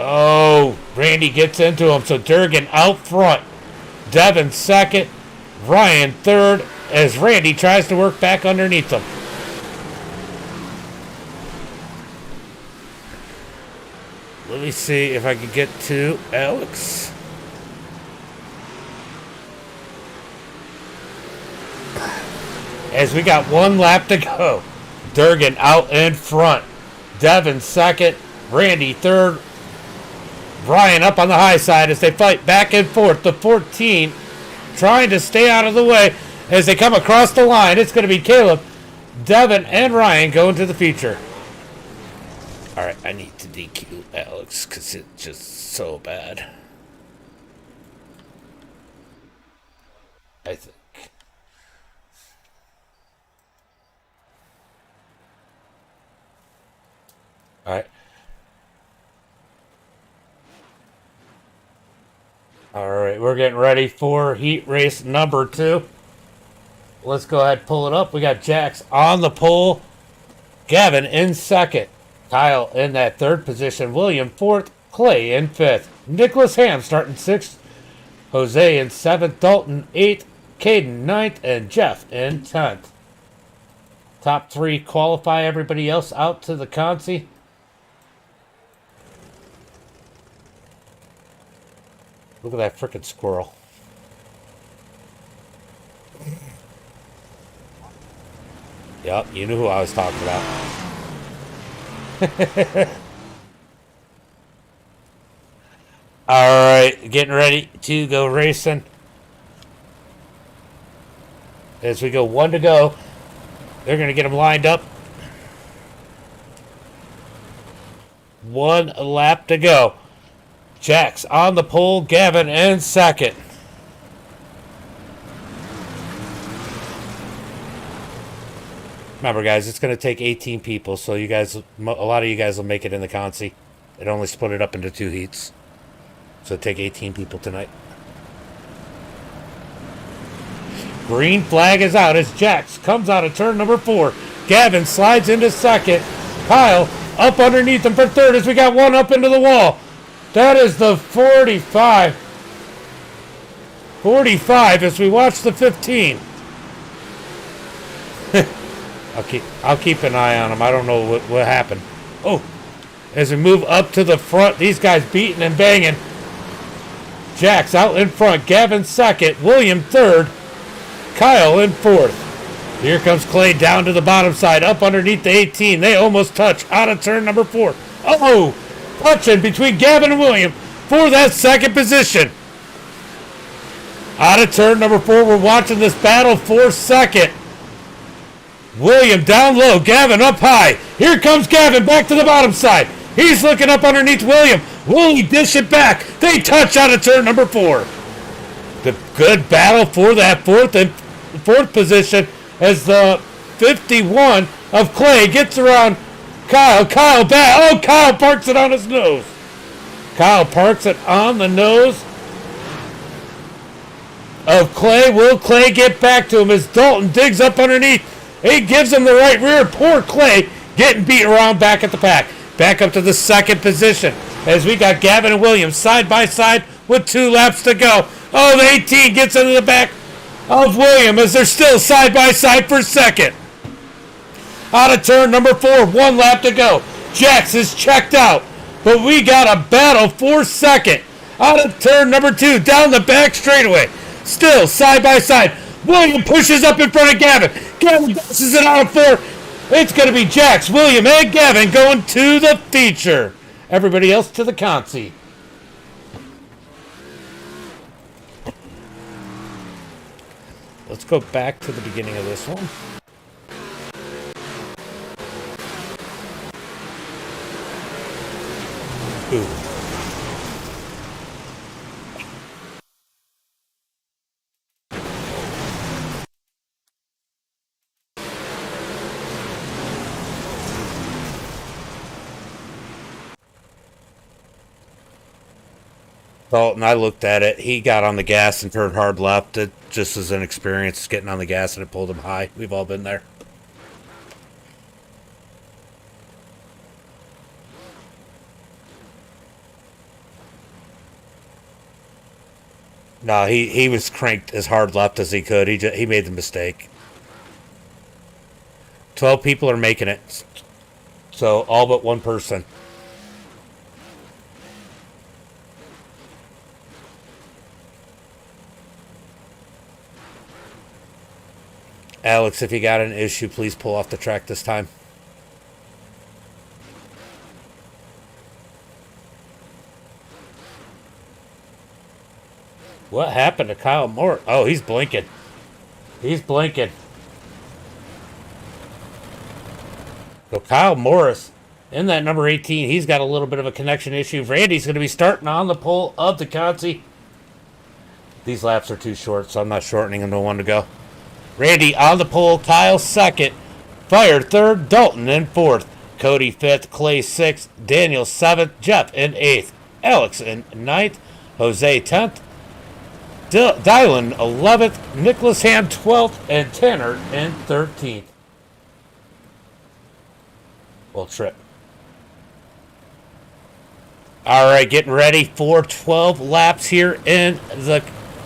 Oh, Randy gets into him. So Durgan out front. Devin second. Ryan third as Randy tries to work back underneath them. Let me see if I can get to Alex. As we got 1 lap to go. Durgan out in front. Devin second. Randy third. Ryan up on the high side as they fight back and forth. The 14 trying to stay out of the way as they come across the line. It's going to be Caleb, Devin, and Ryan going to the feature. All right, I need to DQ Alex because it's just so bad. I think. All right. All right, we're getting ready for heat race number 2. Let's go ahead and pull it up. We got Jax on the pole. Gavin in second. Kyle in that 3rd position. William 4th. Clay in 5th. Nicholas Ham starting 6th. Jose in 7th. Dalton 8th. Caden 9th. And Jeff in 10th. Top 3 qualify. Everybody else out to the consi. Look at that frickin' squirrel. Yep, you knew who I was talking about. Alright, getting ready to go racing. As we go 1 to go, they're going to get them lined up. 1 lap to go. Jax on the pole, Gavin in second. Remember, guys, it's going to take 18 people, so you guys, a lot of you guys will make it in the consi. It only split it up into 2 heats. So it'll take 18 people tonight. Green flag is out as Jax comes out of turn number 4. Gavin slides into second. Kyle up underneath him for 3rd as we got 1 up into the wall. That is the 45. 45 as we watch the 15. I'll keep an eye on him. I don't know what happened. Oh, as we move up to the front, these guys beating and banging. Jax out in front. Gavin second. William 3rd. Kyle in 4th. Here comes Clay down to the bottom side. Up underneath the 18. They almost touch. Out of turn number 4. Oh! Touching between Gavin and William for that 2nd position. Out of turn number 4, we're watching this battle for 2nd. William down low, Gavin up high. Here comes Gavin back to the bottom side. He's looking up underneath William. Will he dish it back? They touch out of turn number 4. The good battle for that 4th position as the 51 of Clay gets around Kyle back. Oh, Kyle parks it on his nose. Kyle parks it on the nose of Clay. Will Clay get back to him as Dalton digs up underneath? He gives him the right rear. Poor Clay getting beat around back at the pack. Back up to the 2nd position as we got Gavin and Williams side by side with 2 laps to go. Oh, the 18 gets into the back of William as they're still side by side for 2nd. Out of turn number 4, 1 lap to go. Jax is checked out, but we got a battle for 2nd. Out of turn number 2, down the back straightaway. Still side by side. William pushes up in front of Gavin. Gavin passes it out of 4. It's going to be Jax, William, and Gavin going to the feature. Everybody else to the consi. Let's go back to the beginning of this one. Ooh. Dalton, I looked at it. He got on the gas and turned hard left. It just is an experience getting on the gas and it pulled him high. We've all been there. No, he was cranked as hard left as he could. He made the mistake. 12 people are making it. So all but one person. Alex, if you got an issue, please pull off the track this time. What happened to Kyle Moore? Oh, he's blinking. He's blinking. So Kyle Morris in that number 18, he's got a little bit of a connection issue. Randy's going to be starting on the pole of the Conti. These laps are too short, so I'm not shortening them to 1 to go. Randy on the pole, Kyle second, Fire third, Dalton in fourth, Cody fifth, Clay sixth, Daniel seventh, Jeff in eighth, Alex in ninth, Jose 10th, Dylan 11th, Nicholas Ham 12th, and Tanner in 13th. Well, trip. All right, getting ready for 12 laps here in the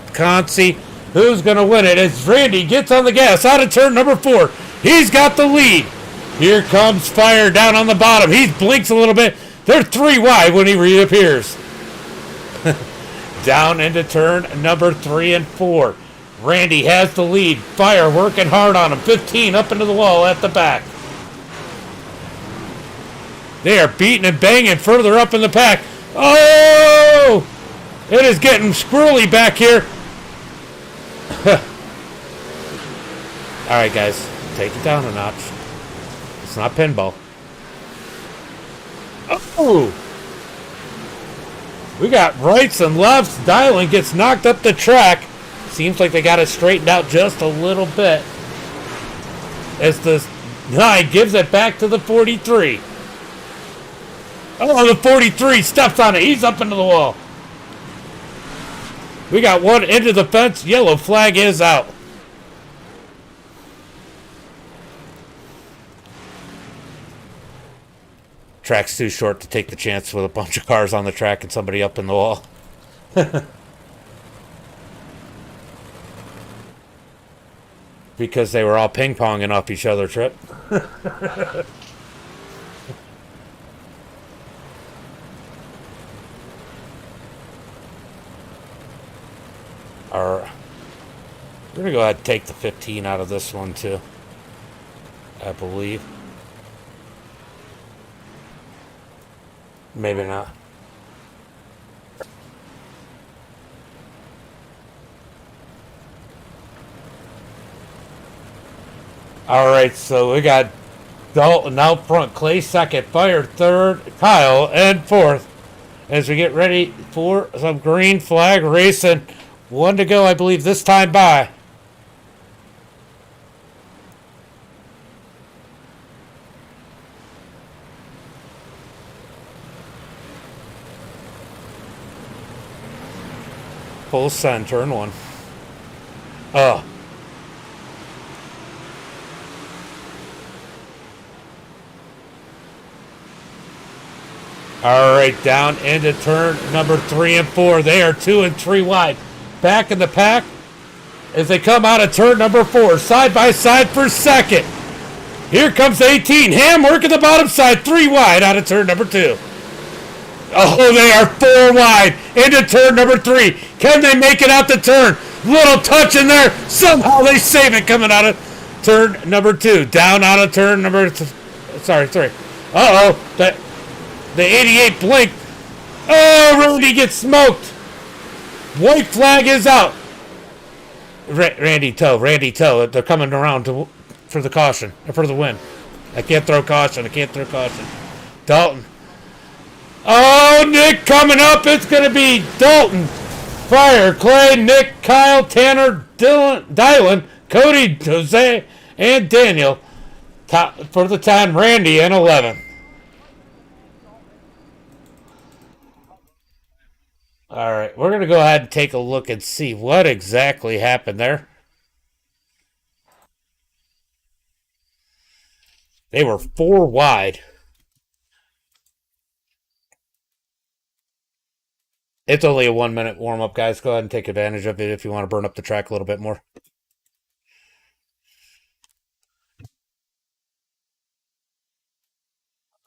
Conci. Who's going to win it? As Randy gets on the gas out of turn number 4. He's got the lead. Here comes Fire down on the bottom. He blinks a little bit. They're 3 wide when he reappears. Down into turn number 3 and 4. Randy has the lead. Fire working hard on him. 15 up into the wall at the back. They are beating and banging further up in the pack. Oh! It is getting squirrely back here. Alright, guys. Take it down a notch. It's not pinball. Oh! We got rights and lefts. Dylan gets knocked up the track. Seems like they got it straightened out just a little bit. As the 9 gives it back to the 43. Oh, the 43 steps on it. He's up into the wall. We got one into the fence. Yellow flag is out. Track's too short to take the chance with a bunch of cars on the track and somebody up in the wall. Because they were all ping-ponging off each other, Trip. We're going to go ahead and take the 15 out of this one, too. I believe. Maybe not. Alright, so we got Dalton out front, Clay second, Fire third, Kyle and fourth. As we get ready for some green flag racing. 1 to go, I believe, this time by. Full send, turn 1. Oh. All right, down into turn number 3 and 4. They are 2 and 3 wide. Back in the pack as they come out of turn number 4. Side by side for second. Here comes 18. Ham working the bottom side. 3 wide out of turn number 2. Oh, they are 4 wide into turn number 3. Can they make it out the turn? Little touch in there. Somehow they save it coming out of turn number 2. Down out of turn number 3. Uh-oh. The 88 blinked. Oh, Randy gets smoked. White flag is out. Randy Toe. They're coming around for the caution, for the win. I can't throw caution. Dalton. Oh, Nick coming up. It's going to be Dalton, Fire, Clay, Nick, Kyle, Tanner, Dylan, Cody, Jose, and Daniel. For the time, Randy in 11. All right. right, we're going to go ahead and take a look and see what exactly happened there. They were 4 wide. It's only a 1-minute warm-up, guys. Go ahead and take advantage of it if you want to burn up the track a little bit more.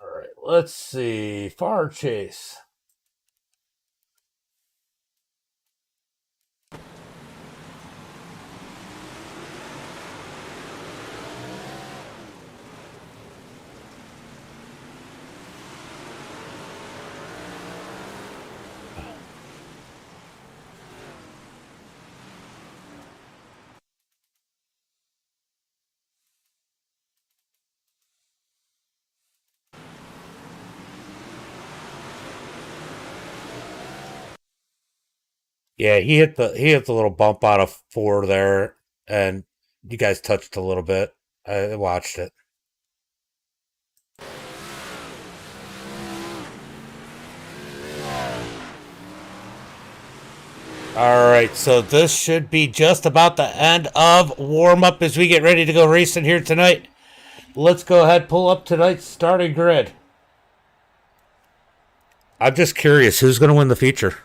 All right, let's see. Far chase. Yeah, he hit the little bump out of 4 there, and you guys touched a little bit. I watched it. All right, so this should be just about the end of warm-up as we get ready to go racing here tonight. Let's go ahead, pull up tonight's starting grid. I'm just curious, who's going to win the feature?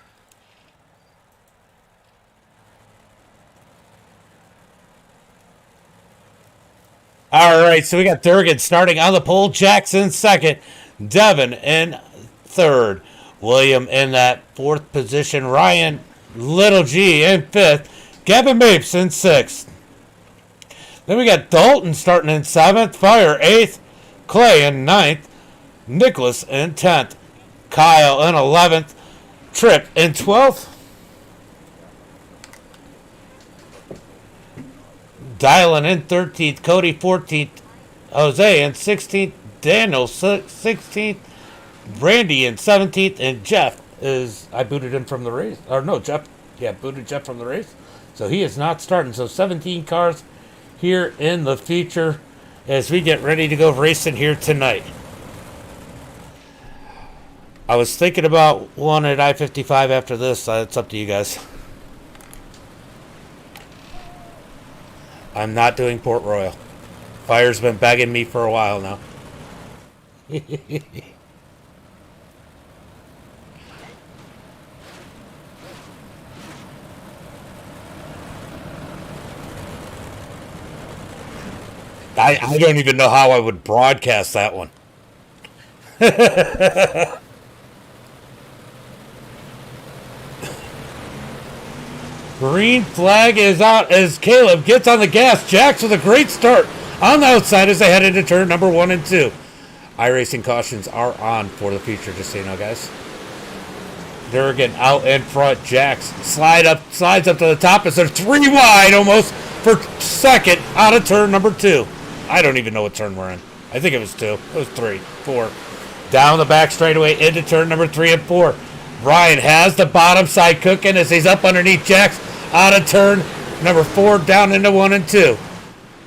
All right, so we got Durgan starting on the pole, Jackson second, Devin in third, William in that 4th position, Ryan Little G in 5th, Gavin Mapes in 6th. Then we got Dalton starting in 7th, Fire 8th, Clay in 9th, Nicholas in 10th, Kyle in 11th, Tripp in 12th, Dylan in 13th, Cody 14th, Jose in 16th, Daniel 16th, Randy in 17th, and Jeff is, I booted him from the race. Or no, Jeff, yeah, booted Jeff from the race. So he is not starting. So 17 cars here in the feature as we get ready to go racing here tonight. I was thinking about one at I-55 after this. It's up to you guys. I'm not doing Port Royal. Fire's been begging me for a while now. I don't even know how I would broadcast that one. Green flag is out as Caleb gets on the gas. Jax with a great start on the outside as they head into turn number 1 and 2. iRacing cautions are on for the future, just so you know, guys. Durgan out in front. Jax slides up to the top as they're 3 wide almost for second out of turn number 2. I don't even know what turn we're in. I think it was 2. It was 3, 4. Down the back straightaway into turn number 3 and 4. Ryan has the bottom side cooking as he's up underneath Jax. Out of turn number 4, down into 1 and 2.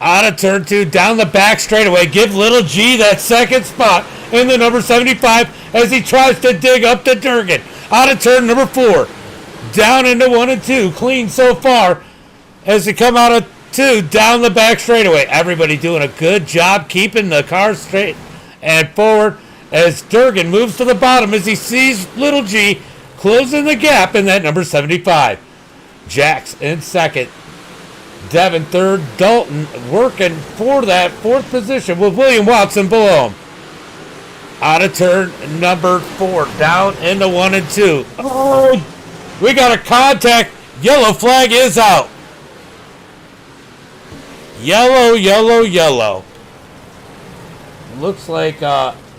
Out of turn 2, down the back straightaway. Give Little G that second spot in the number 75 as he tries to dig up to Durgan. Out of turn number 4, down into 1 and 2. Clean so far as they come out of 2, down the back straightaway. Everybody doing a good job keeping the car straight and forward as Durgan moves to the bottom as he sees Little G closing the gap in that number 75. Jax in second. Devin third. Dalton working for that 4th position with William Watson below him. Out of turn number 4. Down into 1 and 2. Oh, we got a contact. Yellow flag is out. Yellow, yellow, yellow. Looks like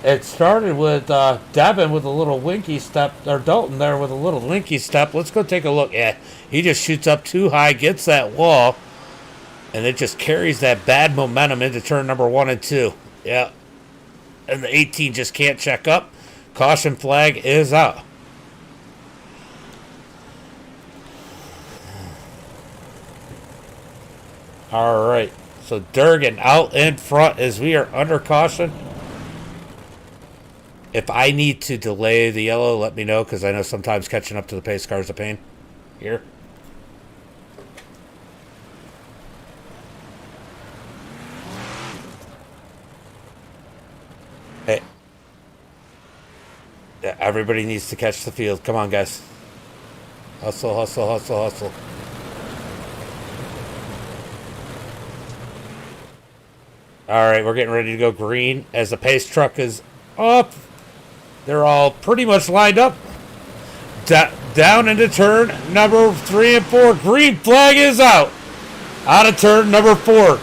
it started with Devin with a little winky step, or Dalton there with a little linky step. Let's go take a look. Yeah, he just shoots up too high, gets that wall, and it just carries that bad momentum into turn number 1 and 2. Yeah, and the 18 just can't check up. Caution flag is out. All right, so Durgan out in front as we are under caution. If I need to delay the yellow, let me know, because I know sometimes catching up to the pace car is a pain. Here. Hey. Yeah, everybody needs to catch the field. Come on, guys. Hustle, hustle, hustle, hustle. Alright, we're getting ready to go green as the pace truck is up. They're all pretty much lined up. Down into turn number 3 and 4. Green flag is out. Out of turn number 4.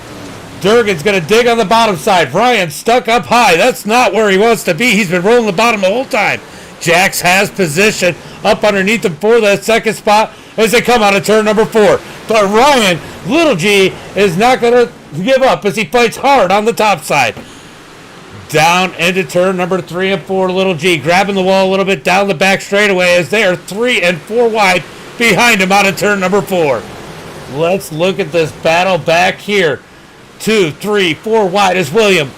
Durgan's going to dig on the bottom side. Ryan stuck up high. That's not where he wants to be. He's been rolling the bottom the whole time. Jax has position up underneath him for that second spot as they come out of turn number 4. But Ryan, little G, is not going to give up as he fights hard on the top side. Down into turn number 3 and 4, little G grabbing the wall a little bit down the back straightaway as they are 3 and 4 wide behind him out of turn number 4. Let's look at this battle back here. 2, 3, 4 wide as William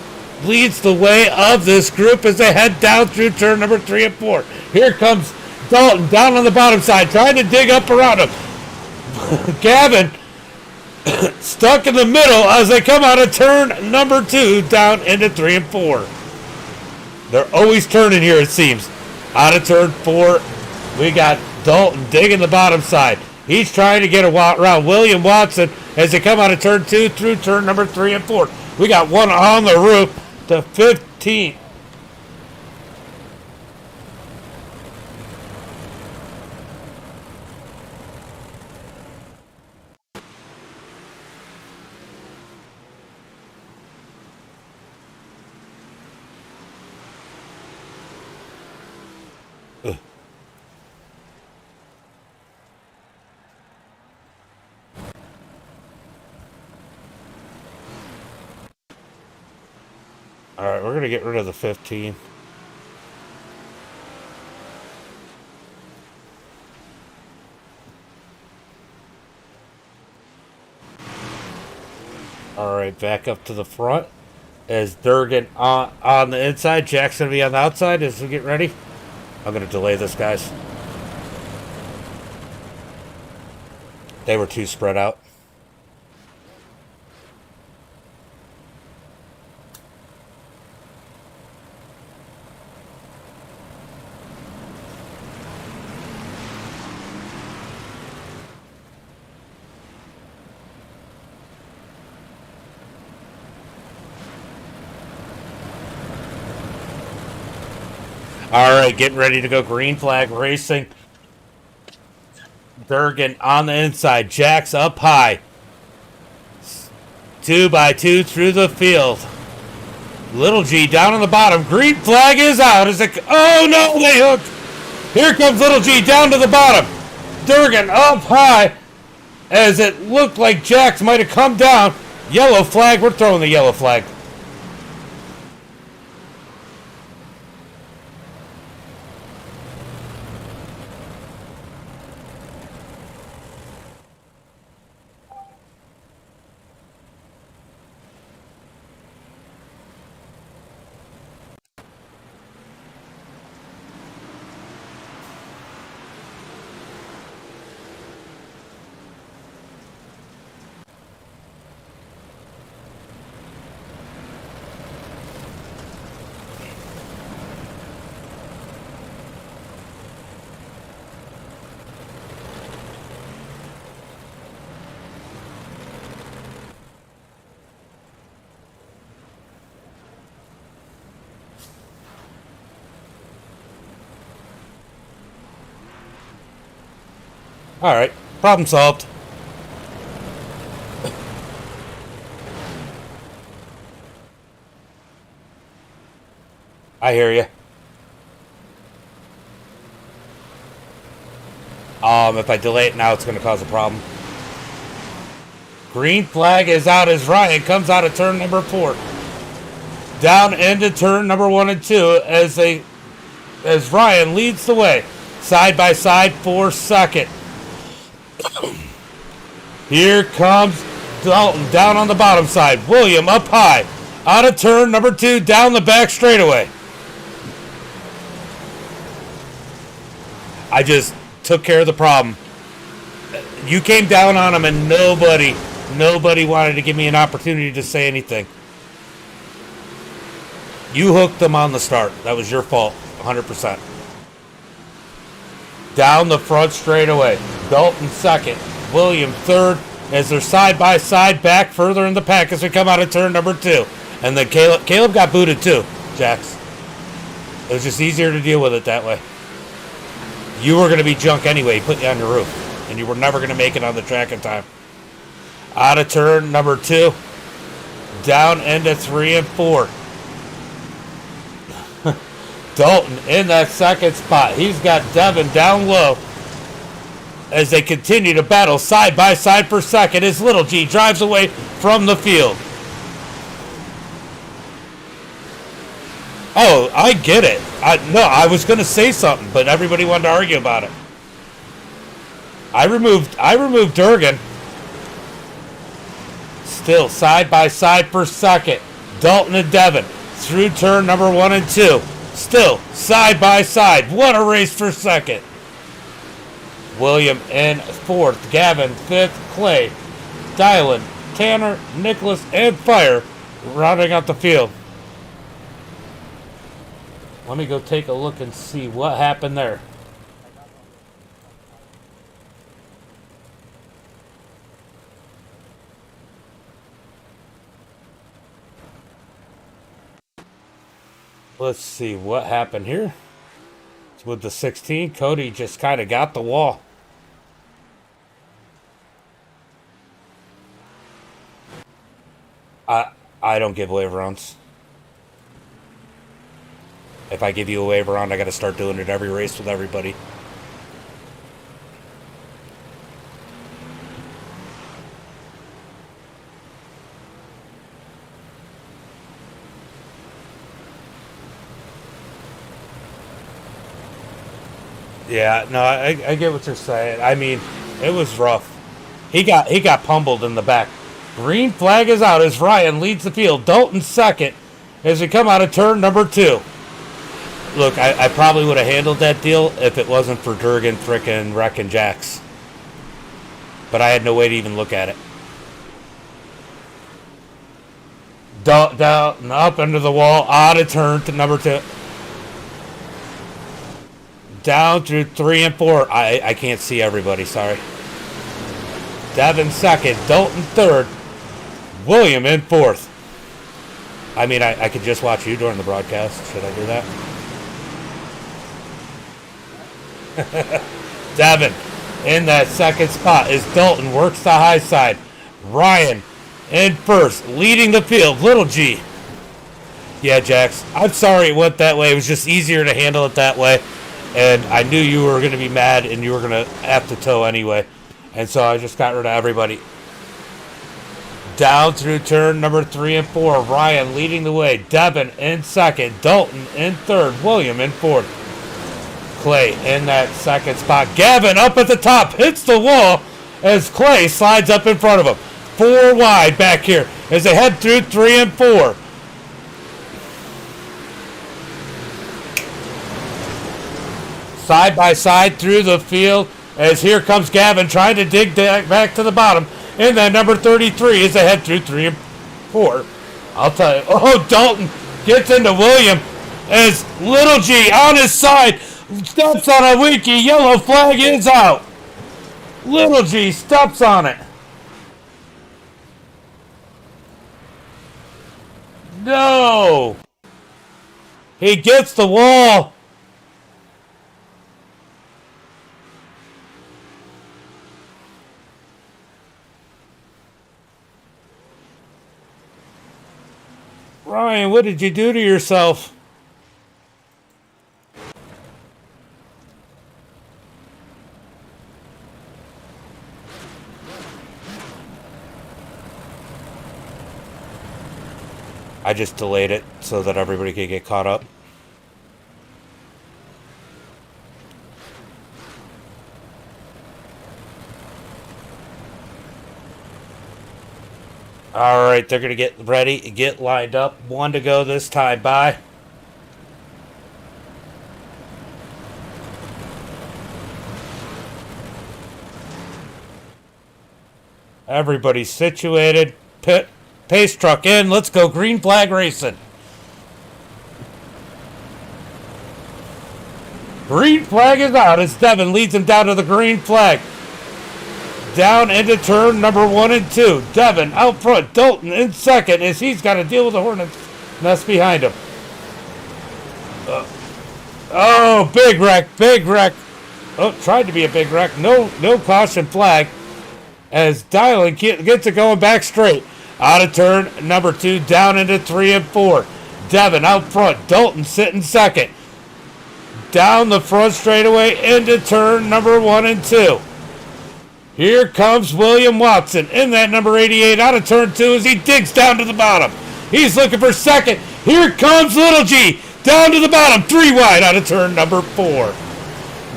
leads the way of this group as they head down through turn number 3 and 4. Here comes Dalton down on the bottom side trying to dig up around him. Gavin stuck in the middle as they come out of turn number 2 down into 3 and 4. They're always turning here, it seems. Out of turn 4, we got Dalton digging the bottom side. He's trying to get around William Watson as they come out of turn 2 through turn number 3 and 4. We got one on the roof to 15. Alright, we're going to get rid of the 15. Alright, back up to the front. As Durgan on the inside, Jack's going to be on the outside as we get ready. I'm going to delay this, guys. They were too spread out. Alright, getting ready to go green flag racing. Durgan on the inside. Jack's up high. 2 by 2 through the field. Little G down on the bottom. Green flag is out. Oh no, they hooked. Here comes Little G down to the bottom. Durgan up high as it looked like Jax might have come down. Yellow flag. We're throwing the yellow flag. Alright, problem solved. I hear you. If I delay it now, it's going to cause a problem. Green flag is out as Ryan comes out of turn number 4. Down into turn number 1 and 2 as Ryan leads the way. Side by side for second. Here comes Dalton down on the bottom side. William up high. Out of turn number 2 down the back straightaway. I just took care of the problem. You came down on him, and nobody wanted to give me an opportunity to say anything. You hooked them on the start. That was your fault, 100%. Down the front straightaway. Dalton second. William third. As they're side by side, back further in the pack as we come out of turn number 2. And then Caleb got booted too, Jax. It was just easier to deal with it that way. You were going to be junk anyway, put you on your roof. And you were never going to make it on the track in time. Out of turn number 2. Down into 3 and 4. Dalton in that second spot. He's got Devin down low. As they continue to battle side by side for second, as Little G drives away from the field. Oh, I get it. I was going to say something, but everybody wanted to argue about it. I removed Durgan. Still side by side for second. Dalton and Devin through turn number 1 and 2. Still side by side. What a race for second. William in 4th, Gavin 5th, Clay, Dylan, Tanner, Nicholas, and Fire rounding out the field. Let me go take a look and see what happened there. Let's see what happened here. With the 16, Cody just kind of got the wall. I don't give away rounds. If I give you a wave round, I got to start doing it every race with everybody. Yeah, no, I get what you're saying. I mean, it was rough. He got pummeled in the back. Green flag is out as Ryan leads the field. Dalton second as we come out of turn number 2. Look, I probably would have handled that deal if it wasn't for Durgan, frickin' Wreck, and Jax. But I had no way to even look at it. Down, up under the wall, out of turn to number 2. Down through 3 and 4. I can't see everybody, sorry. Devin second, Dalton third, William in 4th. I mean, I could just watch you during the broadcast. Should I do that? Devin in that second spot as Dalton works the high side. Ryan in 1st, leading the field. Little G. Yeah, Jax, I'm sorry it went that way. It was just easier to handle it that way. And I knew you were going to be mad and you were going to have to tow anyway. And so I just got rid of everybody. Down through turn number 3 and 4. Ryan leading the way. Devin in 2nd. Dalton in 3rd. William in 4th. Clay in that 2nd spot. Gavin up at the top. Hits the wall as Clay slides up in front of him. 4 wide back here as they head through 3 and 4. Side by side through the field as here comes Gavin trying to dig back to the bottom. In that number 33 as they head through 3 and 4. I'll tell you. Oh, Dalton gets into William as Little G on his side steps on a winky. Yellow flag is out. Little G steps on it. No. He gets the wall. Ryan, what did you do to yourself? I just delayed it so that everybody could get caught up. All right, they're going to get ready, get lined up. 1 to go this time. Bye. Everybody's situated. Pit, pace truck in. Let's go green flag racing. Green flag is out as Devin leads him down to the green flag. Down into turn number 1 and 2. Devin out front. Dalton in second as he's got to deal with the Hornets nest behind him. Oh, big wreck, big wreck. Oh, tried to be a big wreck. No caution flag as Dylan gets it going back straight. Out of turn number 2, down into 3 and 4. Devin out front. Dalton sitting second. Down the front straightaway into turn number 1 and 2. Here comes William Watson in that number 88 out of turn 2 as he digs down to the bottom. He's looking for second. Here comes Little G down to the bottom, 3 wide out of turn number 4.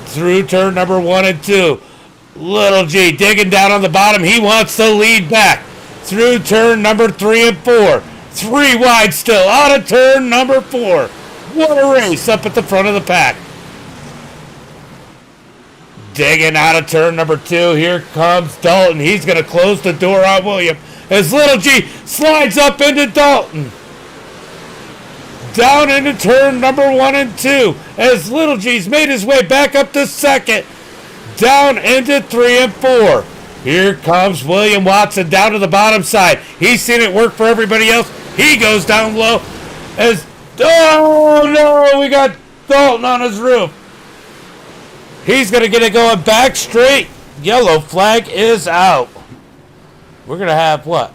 Through turn number 1 and 2. Little G digging down on the bottom. He wants to lead back. Through turn number 3 and 4. 3 wide still out of turn number 4. What a race up at the front of the pack. Digging out of turn number 2. Here comes Dalton. He's going to close the door on William as Little G slides up into Dalton. Down into turn number 1 and 2 as Little G's made his way back up to second. Down into 3 and 4. Here comes William Watson down to the bottom side. He's seen it work for everybody else. He goes down low as... Oh, no! We got Dalton on his roof. He's going to get it going back straight. Yellow flag is out. We're going to have, what,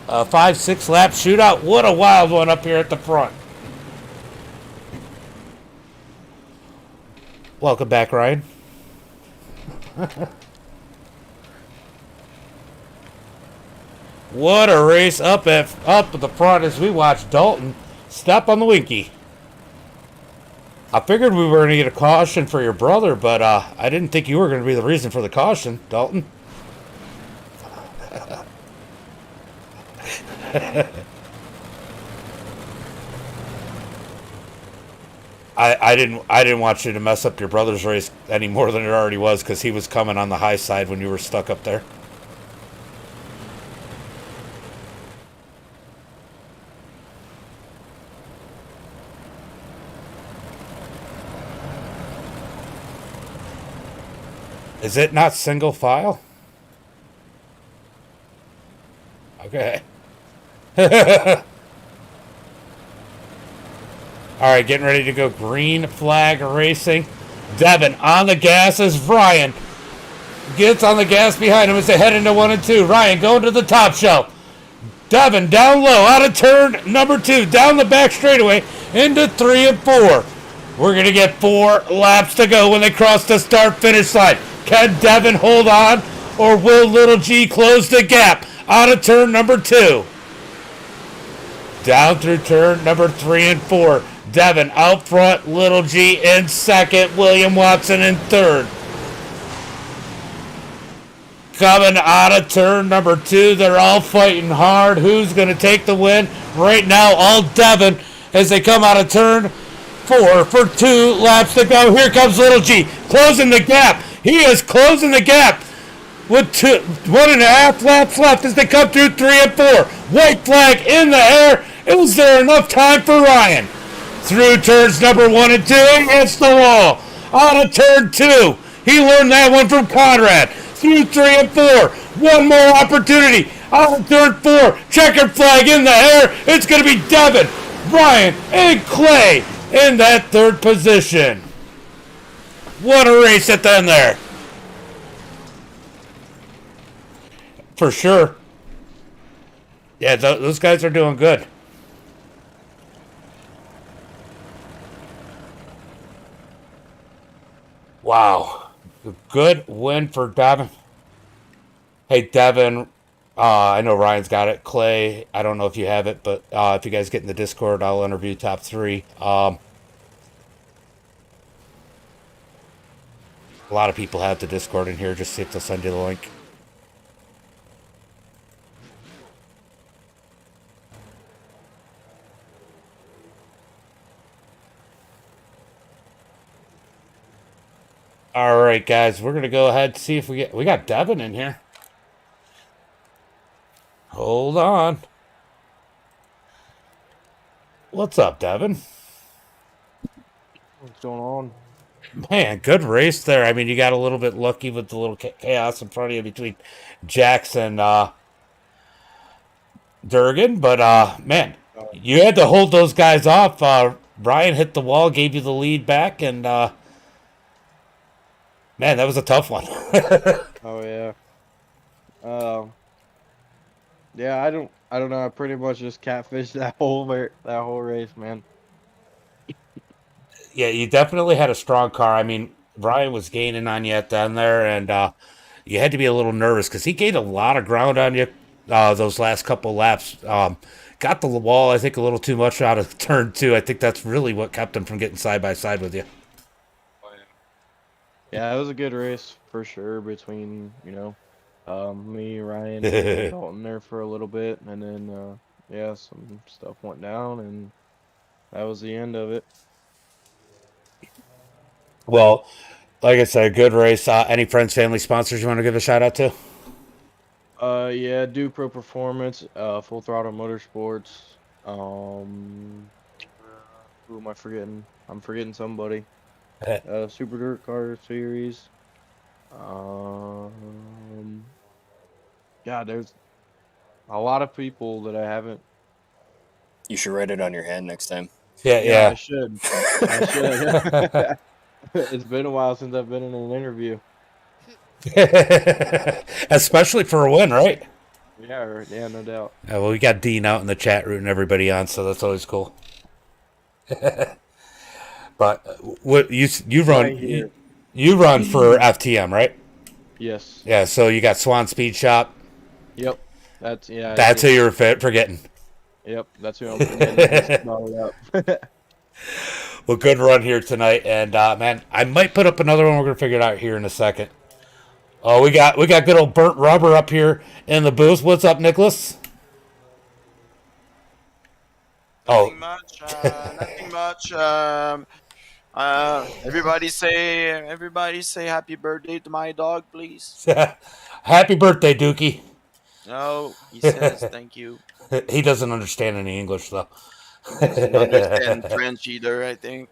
a 5-6 lap shootout? What a wild one up here at the front. Welcome back, Ryan. What a race up at the front as we watch Dalton step on the Winky. I figured we were going to get a caution for your brother, but I didn't think you were going to be the reason for the caution, Dalton. I didn't want you to mess up your brother's race any more than it already was because he was coming on the high side when you were stuck up there. Is it not single file? Okay. All right, getting ready to go green flag racing. Devin on the gas as Ryan gets on the gas behind him as they head into 1 and 2. Ryan going to the top shelf. Devin down low out of turn number 2, down the back straightaway into 3 and 4. We're going to get 4 laps to go when they cross the start-finish line. Can Devin hold on, or will Little G close the gap out of turn number 2? Down through turn number 3 and 4. Devin out front, Little G in second, William Watson in third. Coming out of turn number 2, they're all fighting hard. Who's going to take the win? Right now, all Devin as they come out of turn 4 for 2 laps to go. Here comes Little G, closing the gap. He is closing the gap with 1.5 laps left as they come through 3 and 4. White flag in the air. Is there enough time for Ryan? Through turns number 1 and 2, he hits the wall. Out of turn 2, he learned that one from Conrad. Through 3 and 4, one more opportunity. Out of turn 4, checkered flag in the air. It's going to be Devin, Ryan, and Clay in that third position. What a race at the end there. For sure. Yeah, those guys are doing good. Wow. Good win for Devin. Hey, Devin. I know Ryan's got it. Clay, I don't know if you have it, but if you guys get in the Discord, I'll interview top 3. A lot of people have the Discord in here. Just see if they'll send you the link. All right, guys. We're going to go ahead and see if we got Devin in here. Hold on. What's up, Devin? What's going on? Man, good race there. I mean, you got a little bit lucky with the little chaos in front of you between Jax and Durgan, but man, you had to hold those guys off. Brian hit the wall, gave you the lead back, and man, that was a tough one. Oh yeah. Yeah. I don't know. I pretty much just catfished that whole race, man. Yeah, you definitely had a strong car. I mean, Brian was gaining on you at the end there, and you had to be a little nervous because he gained a lot of ground on you those last couple laps. Got the wall, I think, a little too much out of turn two. I think that's really what kept him from getting side by side with you. Yeah, it was a good race for sure between me, Ryan, and Dalton there for a little bit, and then yeah, some stuff went down, and that was the end of it. Well, like I said, good race. Any friends, family, sponsors you want to give a shout out to? Yeah, Do Pro Performance, Full Throttle Motorsports. Um, who am I forgetting? I'm forgetting somebody. Super Dirt Car Series. Um, yeah, there's a lot of people that I haven't. You should write it on your hand next time. Yeah, I should. I should. It's been a while since I've been in an interview. Especially for a win, right? Yeah, no doubt. Well, we got Dean out in the chat rooting everybody on, so that's always cool. But what you run Right here. you run for FTM, right? Yes. Yeah. So you got Swan Speed Shop. Yep. That's That's who you're forgetting. Yep. That's who I'm forgetting. Well, good run here tonight, and man, I might put up another one. We're gonna figure it out here in a second. Oh, we got good old Burnt Rubber up here in the booth. What's up, Nicholas? Nothing much. Nothing much. Everybody say happy birthday to my dog, please. Happy birthday, Dookie. No, he says thank you. He doesn't understand any English, though. He doesn't understand French either, I think.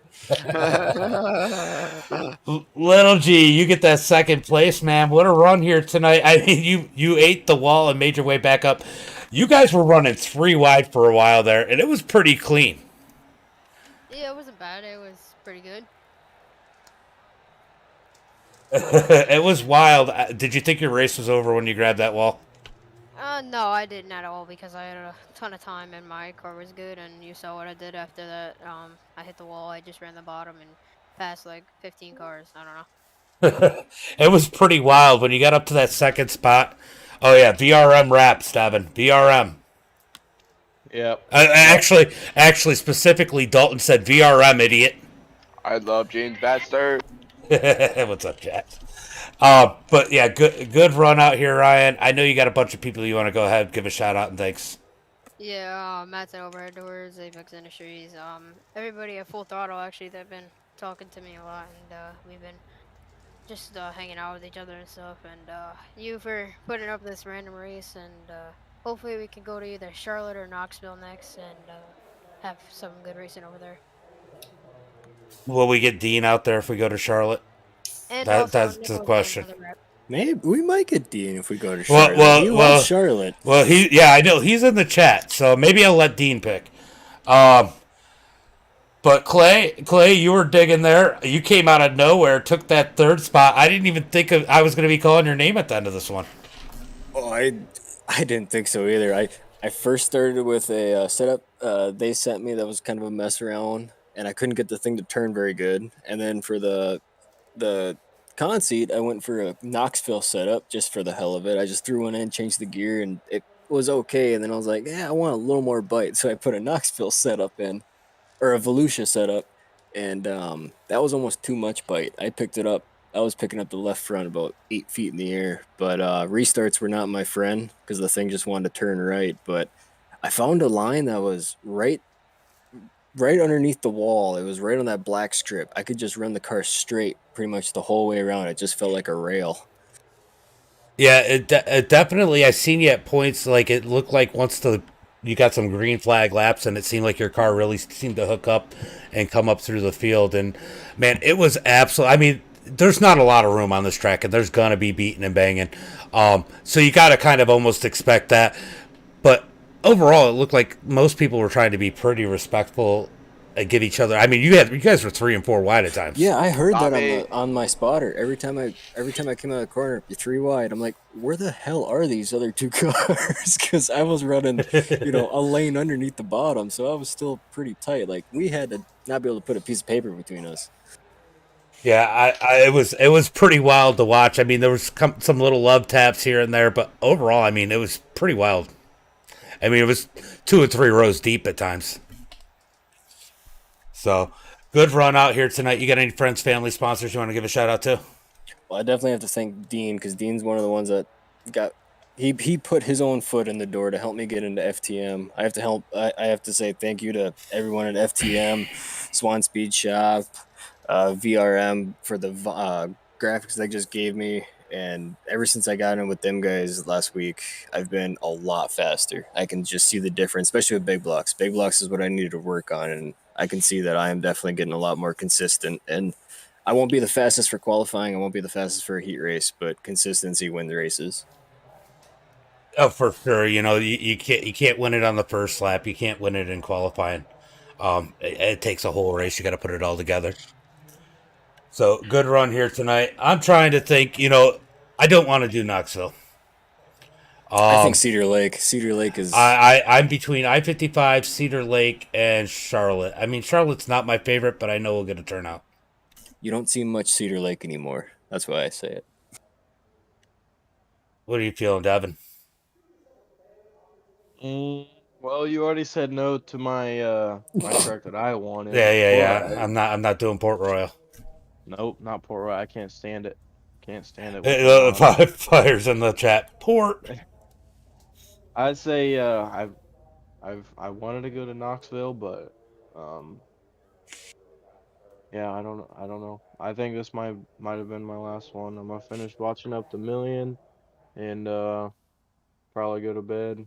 Little G, you get that second place, man. What a run here tonight. I mean, you ate the wall and made your way back up. You guys were running 3 wide for a while there, and it was pretty clean. Yeah, it wasn't bad. It was pretty good. It was wild. Did you think your race was over when you grabbed that wall? No, I didn't at all because I had a ton of time and my car was good. And you saw what I did after that. I hit the wall. I just ran the bottom and passed like 15 cars. I don't know. It was pretty wild when you got up to that second spot. Oh yeah, VRM wraps, Devin. VRM. Yep. Actually, specifically, Dalton said VRM, idiot. I love James Batster. What's up, Jax? But yeah, good run out here, Ryan. I know you got a bunch of people you want to go ahead, give a shout out and thanks. Yeah, Matt's at Overhead Doors, Apex Industries, everybody at Full Throttle actually that've been talking to me a lot, and we've been just hanging out with each other and stuff. And you for putting up this random race, and hopefully we can go to either Charlotte or Knoxville next and have some good racing over there. Will we get Dean out there if we go to Charlotte? And That's Nicholas the question. Maybe we might get Dean if we go to Charlotte. He loves Charlotte. Well, I know he's in the chat, so maybe I'll let Dean pick. But Clay, you were digging there. You came out of nowhere, took that third spot. I didn't even think I was going to be calling your name at the end of this one. Oh, I didn't think so either. I first started with a setup they sent me that was kind of a mess around, and I couldn't get the thing to turn very good. And then for the con seat, I went for a Knoxville setup just for the hell of it. I just threw one in, changed the gear, and it was okay. And then I was like, yeah, I want a little more bite, so I put a Knoxville setup in, or a Volusia setup, and that was almost too much bite. I picked it up. I was picking up the left front about 8 feet in the air, but restarts were not my friend because the thing just wanted to turn right. But I found a line that was right underneath the wall. It was right on that black strip. I could just run the car straight pretty much the whole way around. It just felt like a rail. Yeah, it definitely. I seen you at points like it looked like once you got some green flag laps, and it seemed like your car really seemed to hook up and come up through the field. And man, it was absolute. I mean, there's not a lot of room on this track, and there's gonna be beating and banging. So you got to kind of almost expect that. But overall, it looked like most people were trying to be pretty respectful and give each other. I mean, you guys were 3 and 4 wide at times. Yeah, I heard that mean, on my spotter. Every time I came out of the corner, you're 3 wide. I'm like, where the hell are these other two cars? Because I was running, a lane underneath the bottom, so I was still pretty tight. Like we had to not be able to put a piece of paper between us. Yeah, it was pretty wild to watch. I mean, there was some little love taps here and there, but overall, I mean, it was pretty wild. I mean, it was 2 or 3 rows deep at times. So, good run out here tonight. You got any friends, family, sponsors you want to give a shout out to? Well, I definitely have to thank Dean because Dean's one of the ones that got he put his own foot in the door to help me get into FTM. I have to say thank you to everyone at FTM, Swan Speed Shop, VRM for the graphics they just gave me. And ever since I got in with them guys last week, I've been a lot faster. I can just see the difference, especially with big blocks. Big blocks is what I needed to work on, and I can see that I am definitely getting a lot more consistent. And I won't be the fastest for qualifying. I won't be the fastest for a heat race, but consistency wins races. Oh, for sure. You can't win it on the first lap. You can't win it in qualifying. It takes a whole race. You got to put it all together. So good run here tonight. I'm trying to think. I don't want to do Knoxville. I think Cedar Lake. Cedar Lake is. I'm between I-55, Cedar Lake, and Charlotte. I mean, Charlotte's not my favorite, but I know we'll get a turnout. You don't see much Cedar Lake anymore. That's why I say it. What are you feeling, Devin? Well, you already said no to my my track that I wanted. Yeah. but- I'm not doing Port Royal. Nope, not Port Royal. I can't stand it. Can't stand it with my mom. Fires in the chat. Port. I'd say I wanted to go to Knoxville, but um yeah, I don't know. I think this might have been my last one. I'm gonna finish watching up the million and probably go to bed.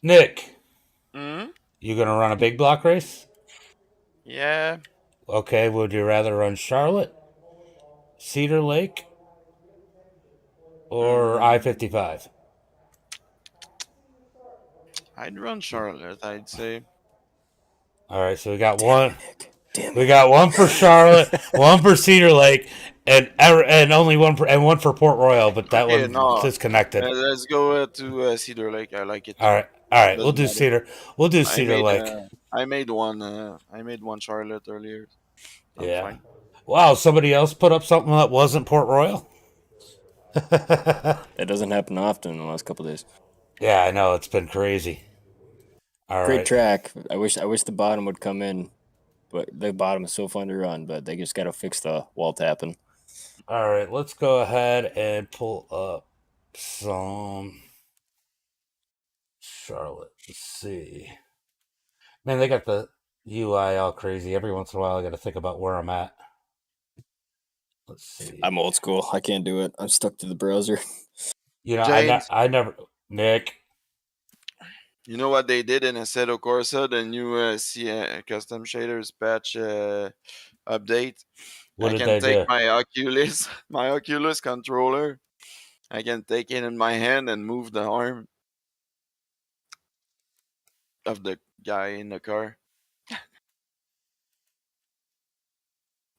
Nick, Hmm? you gonna run a big block race? Yeah. Okay. Would you rather run Charlotte, Cedar Lake, or Mm, I-55? I'd run Charlotte, I'd say. All right. So we got one. Damn We it. got one for Charlotte, one for Cedar Lake, and only one for Port Royal, but that Okay, one no. disconnected. Let's go to Cedar Lake. I like it All too. right, all right. We'll Doesn't do matter. Cedar. We'll do Cedar Lake. I made one. I made one Charlotte earlier. I'm Yeah. fine. Wow. Somebody else put up something that wasn't Port Royal. That doesn't happen often in the last couple of days. Yeah, I know it's been crazy. All Great right. track. I wish the bottom would come in, but the bottom is so fun to run. But they just got to fix the wall tapping. All right. Let's go ahead and pull up some Charlotte. Let's see. Man, they got the UI all crazy. Every once in a while, I got to think about where I'm at. Let's see. I'm old school. I can't do it. I'm stuck to the browser. James, I never. Nick. you know what they did in Assetto Corsa, the new custom shaders patch update? What I did can they take do? my Oculus, my Oculus controller. I can take it in my hand and move the arm of the guy in the car.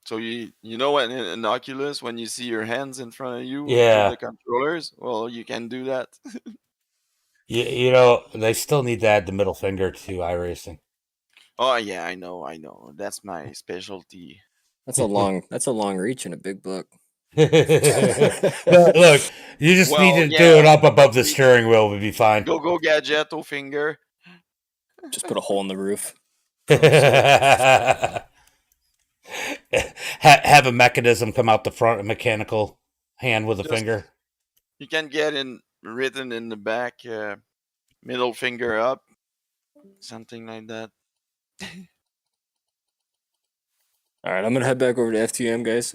So you know what in Oculus when you see your hands in front of you with Yeah. the controllers, well you can do that. They still need to add the middle finger to iRacing. Oh yeah, I know. That's my specialty. That's a long reach in a big book. Look, you just need Well, to do it yeah, up above the steering wheel, would be fine. go gadget finger. Just put a hole in the roof. Have a mechanism come out the front, a mechanical hand with a Just finger. you can get written in the back, middle finger up, something like that. All right, I'm gonna head back over to FTM, guys.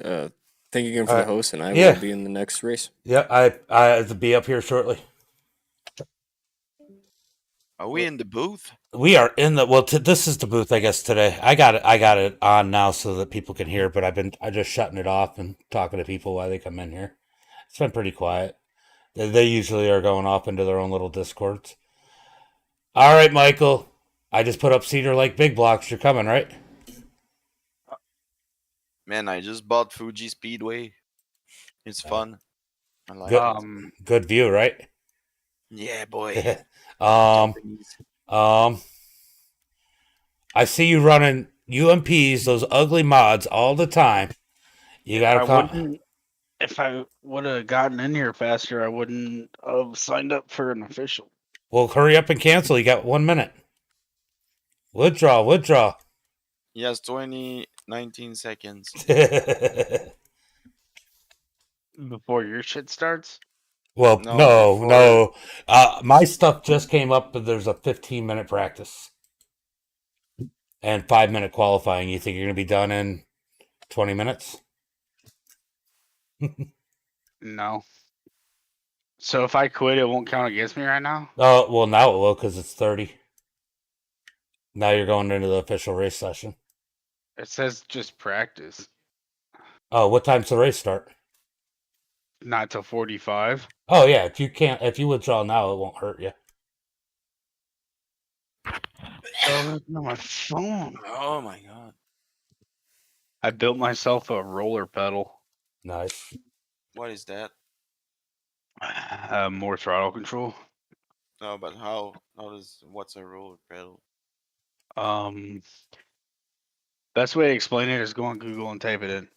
Thank you again for the host, and I Yeah. will be in the next race. Yeah, I'll be up here shortly. Are we in the booth? We are in the this is the booth, I guess, today. I got it on now so that people can hear, but I just shutting it off and talking to people while they come in here. It's been pretty quiet. They usually are going off into their own little discords. All right, Michael. I just put up Cedar Lake big blocks. You're coming, right? Man, I just bought Fuji Speedway. It's fun. I like Good, it. good view, right? Yeah, boy. I see you running UMPs, those ugly mods, all the time. You gotta come. If I would have gotten in here faster, I wouldn't have signed up for an official. Well, hurry up and cancel. You got 1 minute. Withdraw. He has 19 seconds. Before your shit starts? Well, No, no. My stuff just came up, but there's a 15-minute practice and 5-minute qualifying. You think you're gonna be done in 20 minutes? No. So if I quit, it won't count against me right now? Oh, well, now it will because it's 30. Now you're going into the official race session. It says just practice. Oh, what time's the race start? Not till 45. Oh yeah, if you withdraw now, it won't hurt you. Oh, no, my phone. Oh my god. I built myself a roller pedal. Nice. What is that? More throttle control. No, but how? What's a roller pedal? Best way to explain it is go on Google and type it in.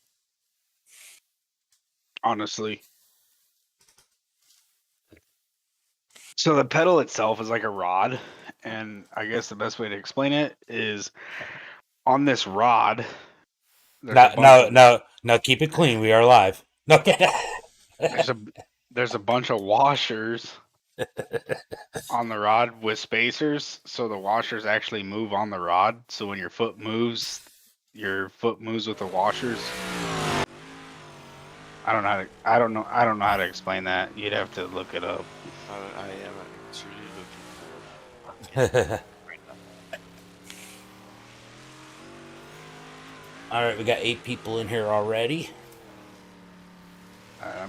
Honestly. So the pedal itself is like a rod, and I guess the best way to explain it is on this rod. No, keep it clean. We are live. No. There's a bunch of washers on the rod with spacers, so the washers actually move on the rod. So when your foot moves with the washers. I don't know how to explain that. You'd have to look it up. I am actually looking for it. All right, we got 8 people in here already.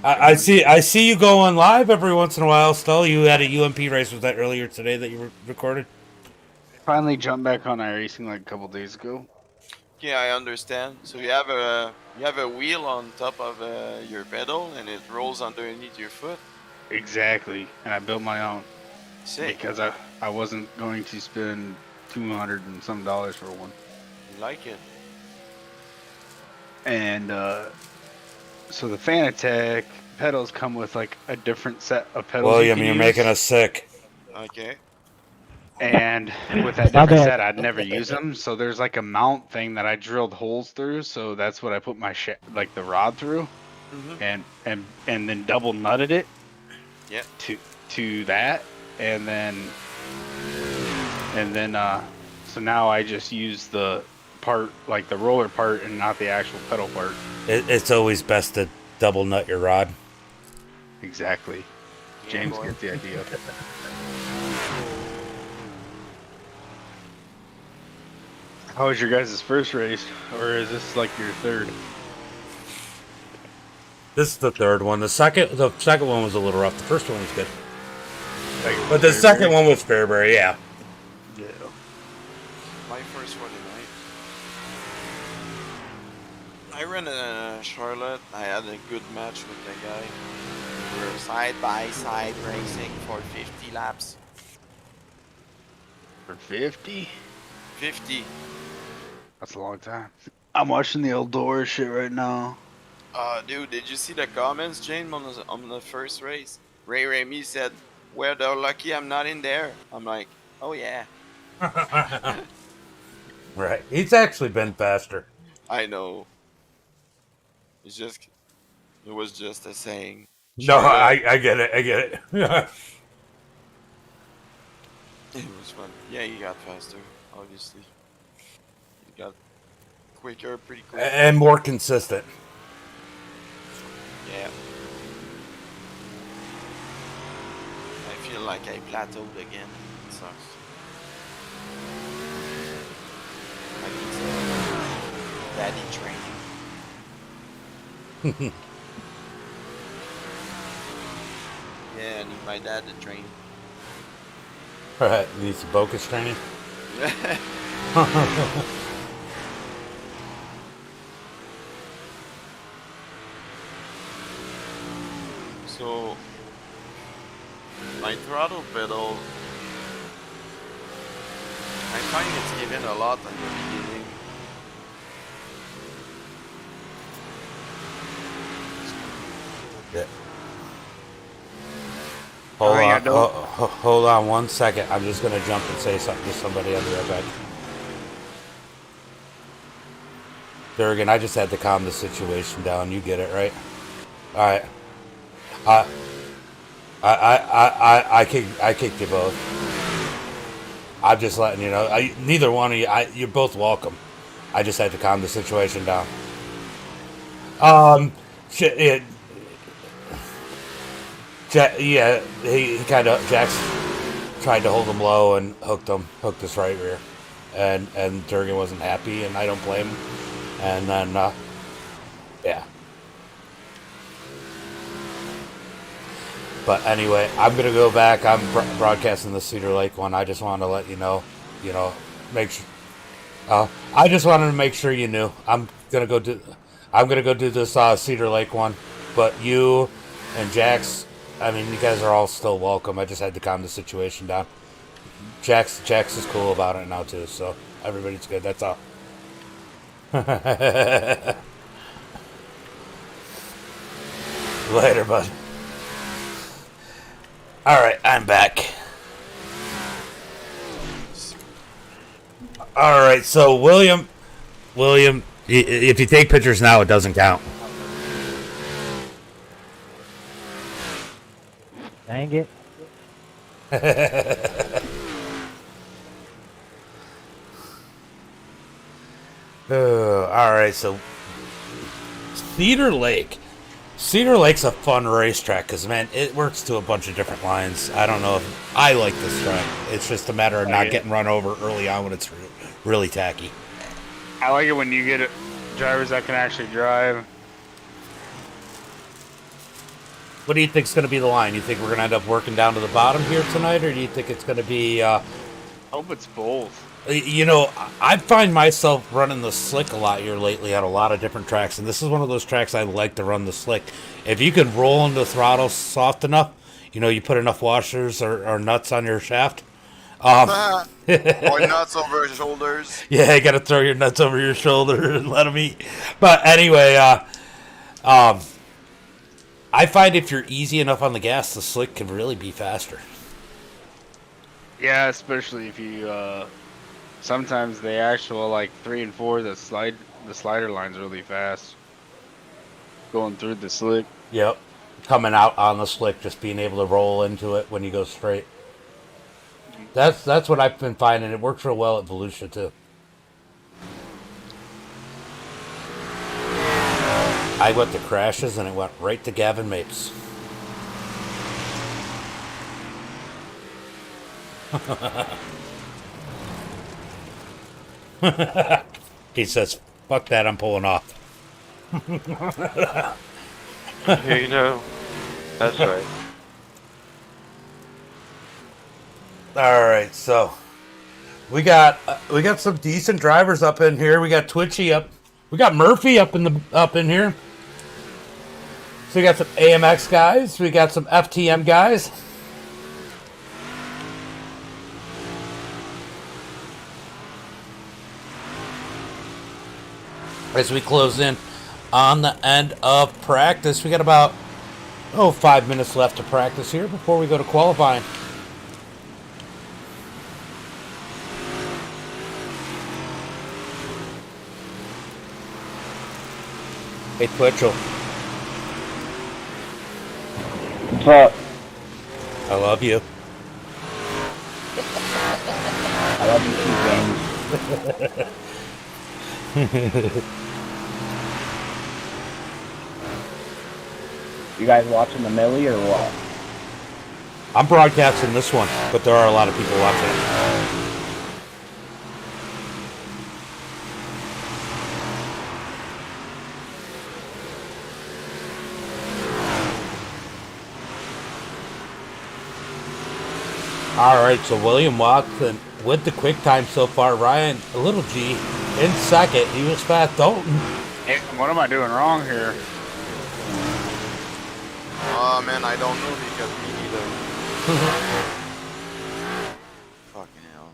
I see you going live every once in a while. Still, you had a UMP race. Was that earlier today that you recorded? Finally jumped back on iRacing like a couple days ago. Yeah, I understand. So you have a wheel on top of your pedal, and it rolls underneath your foot. Exactly, and I built my own. Sick. Because I wasn't going to spend $200 and some for one. You like it? And so the Fanatec pedals come with like a different set of pedals. William, you're making us sick. Okay. And with that different set, I'd never use them. So there's like a mount thing that I drilled holes through. So that's what I put my the rod through, and then double nutted it. Yeah. To that, and then so now I just use the part, like the roller part, and not the actual pedal part. It's always best to double nut your rod. Exactly. James gets the idea. How was your guys' first race, or is this like your third? This is the third one. The second one was a little rough. The first one was good, but the second one was Fairbury. Yeah. Yeah. My first one tonight. I ran in Charlotte. I had a good match with the guy. We were side by side racing for 50 laps. For 50? 50. That's a long time. I'm watching the Eldora shit right now. Dude, did you see the comments, James, on the first race? Ray Remy said, "Well, they're lucky I'm not in there." I'm like, oh yeah. Right. He's actually been faster. I know. It was just a saying. No, I get it. It was fun. Yeah, you got faster, obviously. You got quicker, pretty quick. And more consistent. feel like I plateaued again. It sucks. I need some daddy training. Yeah, I need my dad to train. Alright, need some Bocus training. So my throttle pedal, I find it's giving a lot in the beginning. Yeah. Hold on 1 second. I'm just gonna jump and say something to somebody. I'll be right back. Durgan, I just had to calm the situation down. You get it, right? All right. I kicked you both. I'm just letting you know. Neither one of you. You're both welcome. I just had to calm the situation down. Yeah, he kind of Jax tried to hold him low and hooked his right rear, and Durgan wasn't happy, and I don't blame him. And then yeah. But anyway, I'm gonna go back. I'm broadcasting the Cedar Lake one. I just wanted to let you know, make sure. I just wanted to make sure you knew. I'm gonna go do this Cedar Lake one. But you and Jax, I mean, you guys are all still welcome. I just had to calm the situation down. Jax is cool about it now too, so everybody's good. That's all. Later, bud. Alright, I'm back. Alright, so William, if you take pictures now, it doesn't count. Dang it. Alright, so Cedar Lake's a fun racetrack because, man, it works to a bunch of different lines. I don't know if I like this track. It's just a matter of not getting run over early on when it's really tacky. I like it when you get drivers that can actually drive. What do you think's going to be the line? You think we're going to end up working down to the bottom here tonight, or do you think it's going to be... I hope it's both. I find myself running the slick a lot here lately on a lot of different tracks, and this is one of those tracks I like to run the slick. If you can roll into the throttle soft enough, you put enough washers or nuts on your shaft. Or nuts over your shoulders. Yeah, you got to throw your nuts over your shoulder and let them eat. But anyway, I find if you're easy enough on the gas, the slick can really be faster. Yeah, especially if you... sometimes the actual 3 and 4, the slider line's really fast. Going through the slick. Yep. Coming out on the slick, just being able to roll into it when you go straight. That's what I've been finding. It works real well at Volusia too. I went to crashes and it went right to Gavin Mapes. He says, fuck that, I'm pulling off. That's right. Alright, so we got some decent drivers up in here. We got Twitchy up. We got Murphy up in here. So we got some AMX guys, we got some FTM guys. As we close in on the end of practice, we got about 5 minutes left to practice here before we go to qualifying. Hey Twitchell. What's up? I love you. I love you too, James. You guys watching the Millie or what? I'm broadcasting this one, but there are a lot of people watching it. All right, so William Watson with the quick time so far. Ryan, a little G, in second. He was fast. Dalton. Hey, what am I doing wrong here? Oh man, I don't know because me neither. Fucking hell.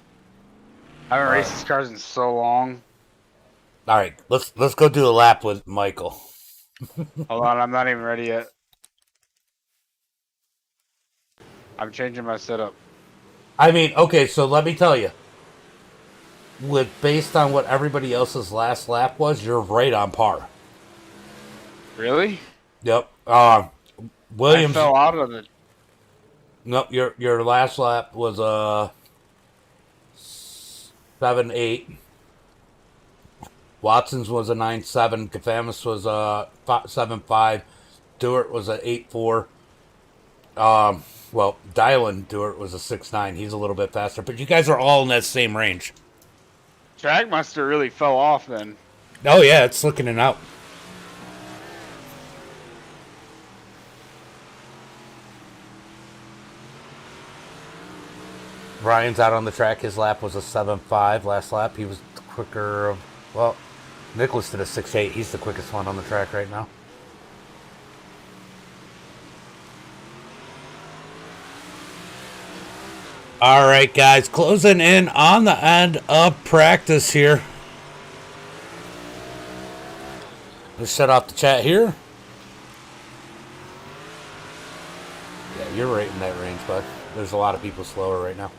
I haven't raced these cars in so long. All right, let's go do a lap with Michael. Hold on, I'm not even ready yet. I'm changing my setup. I mean, okay, so let me tell you. Based on what everybody else's last lap was, you're right on par. Really? Yep. Williams I fell out of it. Nope, your last lap was 7.8. Watson's was a 9.7. Kafamis was 7.5. Stewart was a 8.4. Well, Dylan Stewart was a 6.9. He's a little bit faster, but you guys are all in that same range. Trackmaster really fell off then. Oh yeah, it's looking it out. Ryan's out on the track. His lap was a 7.5 last lap. He was quicker. Well, Nicholas did a 6.8. He's the quickest one on the track right now. All right, guys, closing in on the end of practice here. Let's shut off the chat here. Yeah, you're right in that range, bud. There's a lot of people slower right now.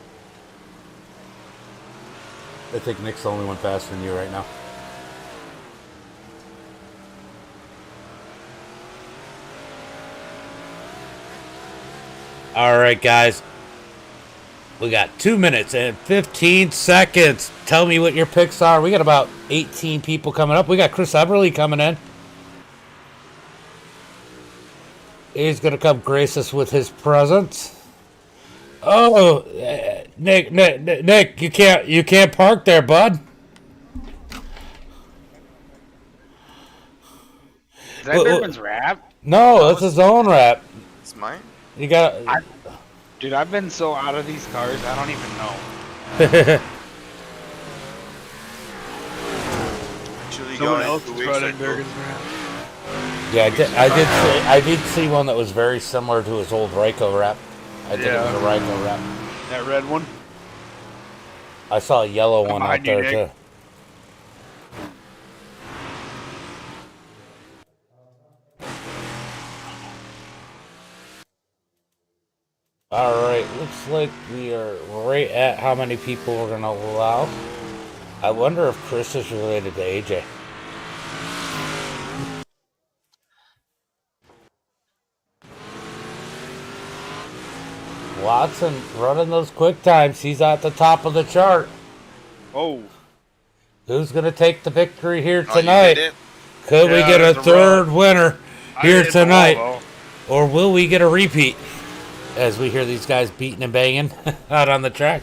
I think Nick's the only one faster than you right now. All right, guys. We got 2 minutes and 15 seconds. Tell me what your picks are. We got about 18 people coming up. We got Chris Everly coming in. He's going to come grace us with his presence. Oh, Nick, you can't park there, bud. Is that Durban's rap? No, that's his own rap. It's mine? You got. Dude, I've been so out of these cars, I don't even know. Actually, Someone else is running Durban's rap. Yeah, I did see one that was very similar to his old Ryko rap. I think it was a Ryko rap. That red one? I saw a yellow one out there too. Alright, looks like we are right at how many people we're going to allow. I wonder if Chris is related to AJ. Watson running those quick times. He's at the top of the chart. Oh. Who's going to take the victory here tonight? Could we get a third winner here tonight? Or will we get a repeat? As we hear these guys beating and banging out on the track.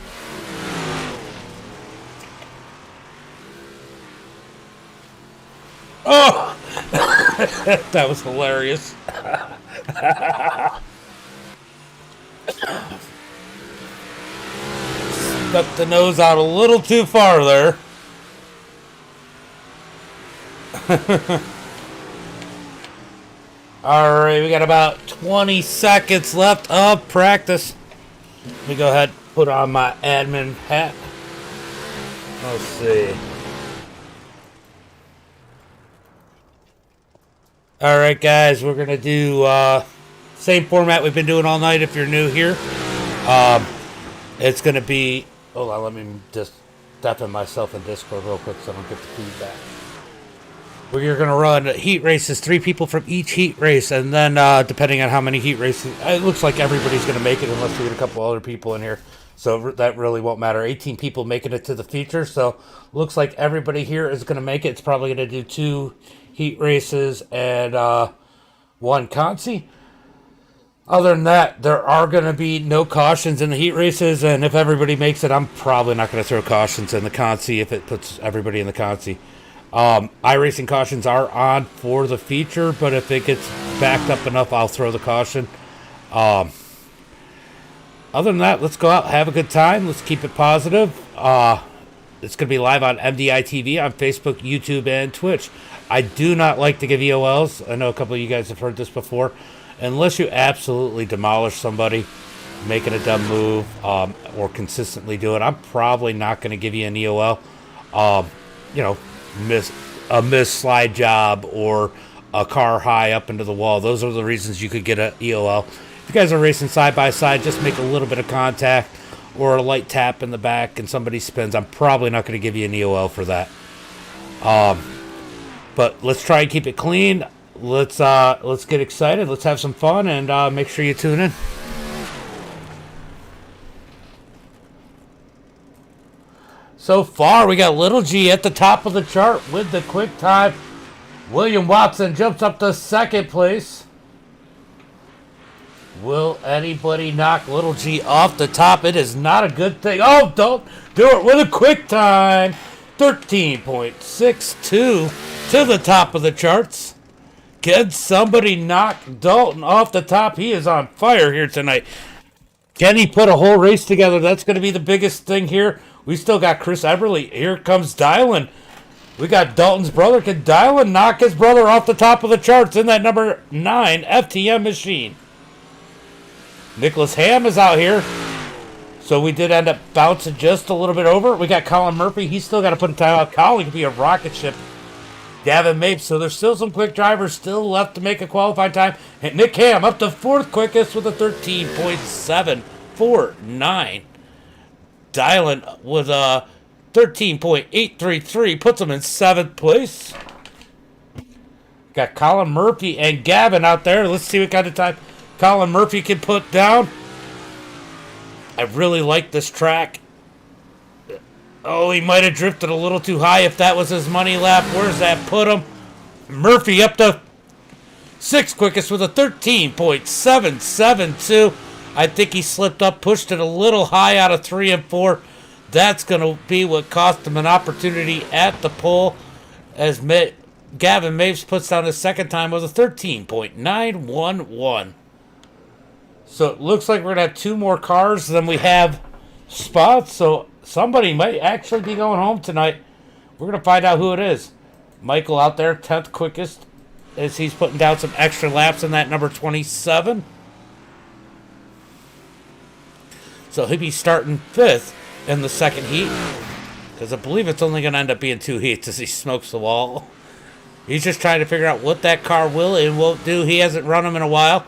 Oh! That was hilarious. Stuck the nose out a little too far there. Alright, we got about 20 seconds left of practice. Let me go ahead and put on my admin hat. Let's see. Alright guys, we're going to do same format we've been doing all night if you're new here. It's going to be... Hold on, let me just step in myself in Discord real quick so I don't get the feedback. We're going to run heat races, 3 people from each heat race, and then depending on how many heat races, it looks like everybody's going to make it unless we get a couple other people in here. So that really won't matter. 18 people making it to the feature, so looks like everybody here is going to make it. It's probably going to do 2 heat races and 1 consi. Other than that, there are going to be no cautions in the heat races, and if everybody makes it, I'm probably not going to throw cautions in the consi if it puts everybody in the consi. iRacing cautions are on for the feature, but if it gets backed up enough, I'll throw the caution. Other than that, let's go out, have a good time. Let's keep it positive. It's going to be live on MDiTV on Facebook, YouTube, and Twitch. I do not like to give EOLs. I know a couple of you guys have heard this before. Unless you absolutely demolish somebody, making a dumb move, or consistently do it, I'm probably not going to give you an EOL. Miss slide job or a car high up into the wall. Those are the reasons you could get an EOL. If you guys are racing side by side, just make a little bit of contact or a light tap in the back and somebody spins. I'm probably not going to give you an EOL for that. But let's try and keep it clean. Let's get excited. Let's have some fun, and make sure you tune in. So far, we got Little G at the top of the chart with the quick time. William Watson jumps up to second place. Will anybody knock Little G off the top? It is not a good thing. Oh, don't do it with a quick time. 13.62 to the top of the charts. Can somebody knock Dalton off the top? He is on fire here tonight. Can he put a whole race together? That's going to be the biggest thing here. We still got Chris Eberly. Here comes Dylan. We got Dalton's brother. Can Dylan knock his brother off the top of the charts in that number 9 FTM machine? Nicholas Ham is out here. So we did end up bouncing just a little bit over. We got Colin Murphy. He's still got to put a time out. Colin could be a rocket ship. Gavin Mapes. So there's still some quick drivers still left to make a qualifying time. And Nick Ham up to fourth quickest with a 13.749. Dylan with a 13.833 puts him in seventh place. Got Colin Murphy and Gavin out there. Let's see what kind of time Colin Murphy can put down. I really like this track. Oh, he might have drifted a little too high if that was his money lap. Where's that put him? Murphy up to sixth quickest with a 13.772. I think he slipped up, pushed it a little high out of 3 and 4. That's going to be what cost him an opportunity at the pole as Gavin Mapes puts down his second time with a 13.911. So it looks like we're going to have 2 more cars than we have spots. So somebody might actually be going home tonight. We're going to find out who it is. Michael out there, 10th quickest, as he's putting down some extra laps in that number 27. So he'll be starting 5th in the second heat, because I believe it's only going to end up being 2 heats as he smokes the wall. He's just trying to figure out what that car will and won't do. He hasn't run them in a while,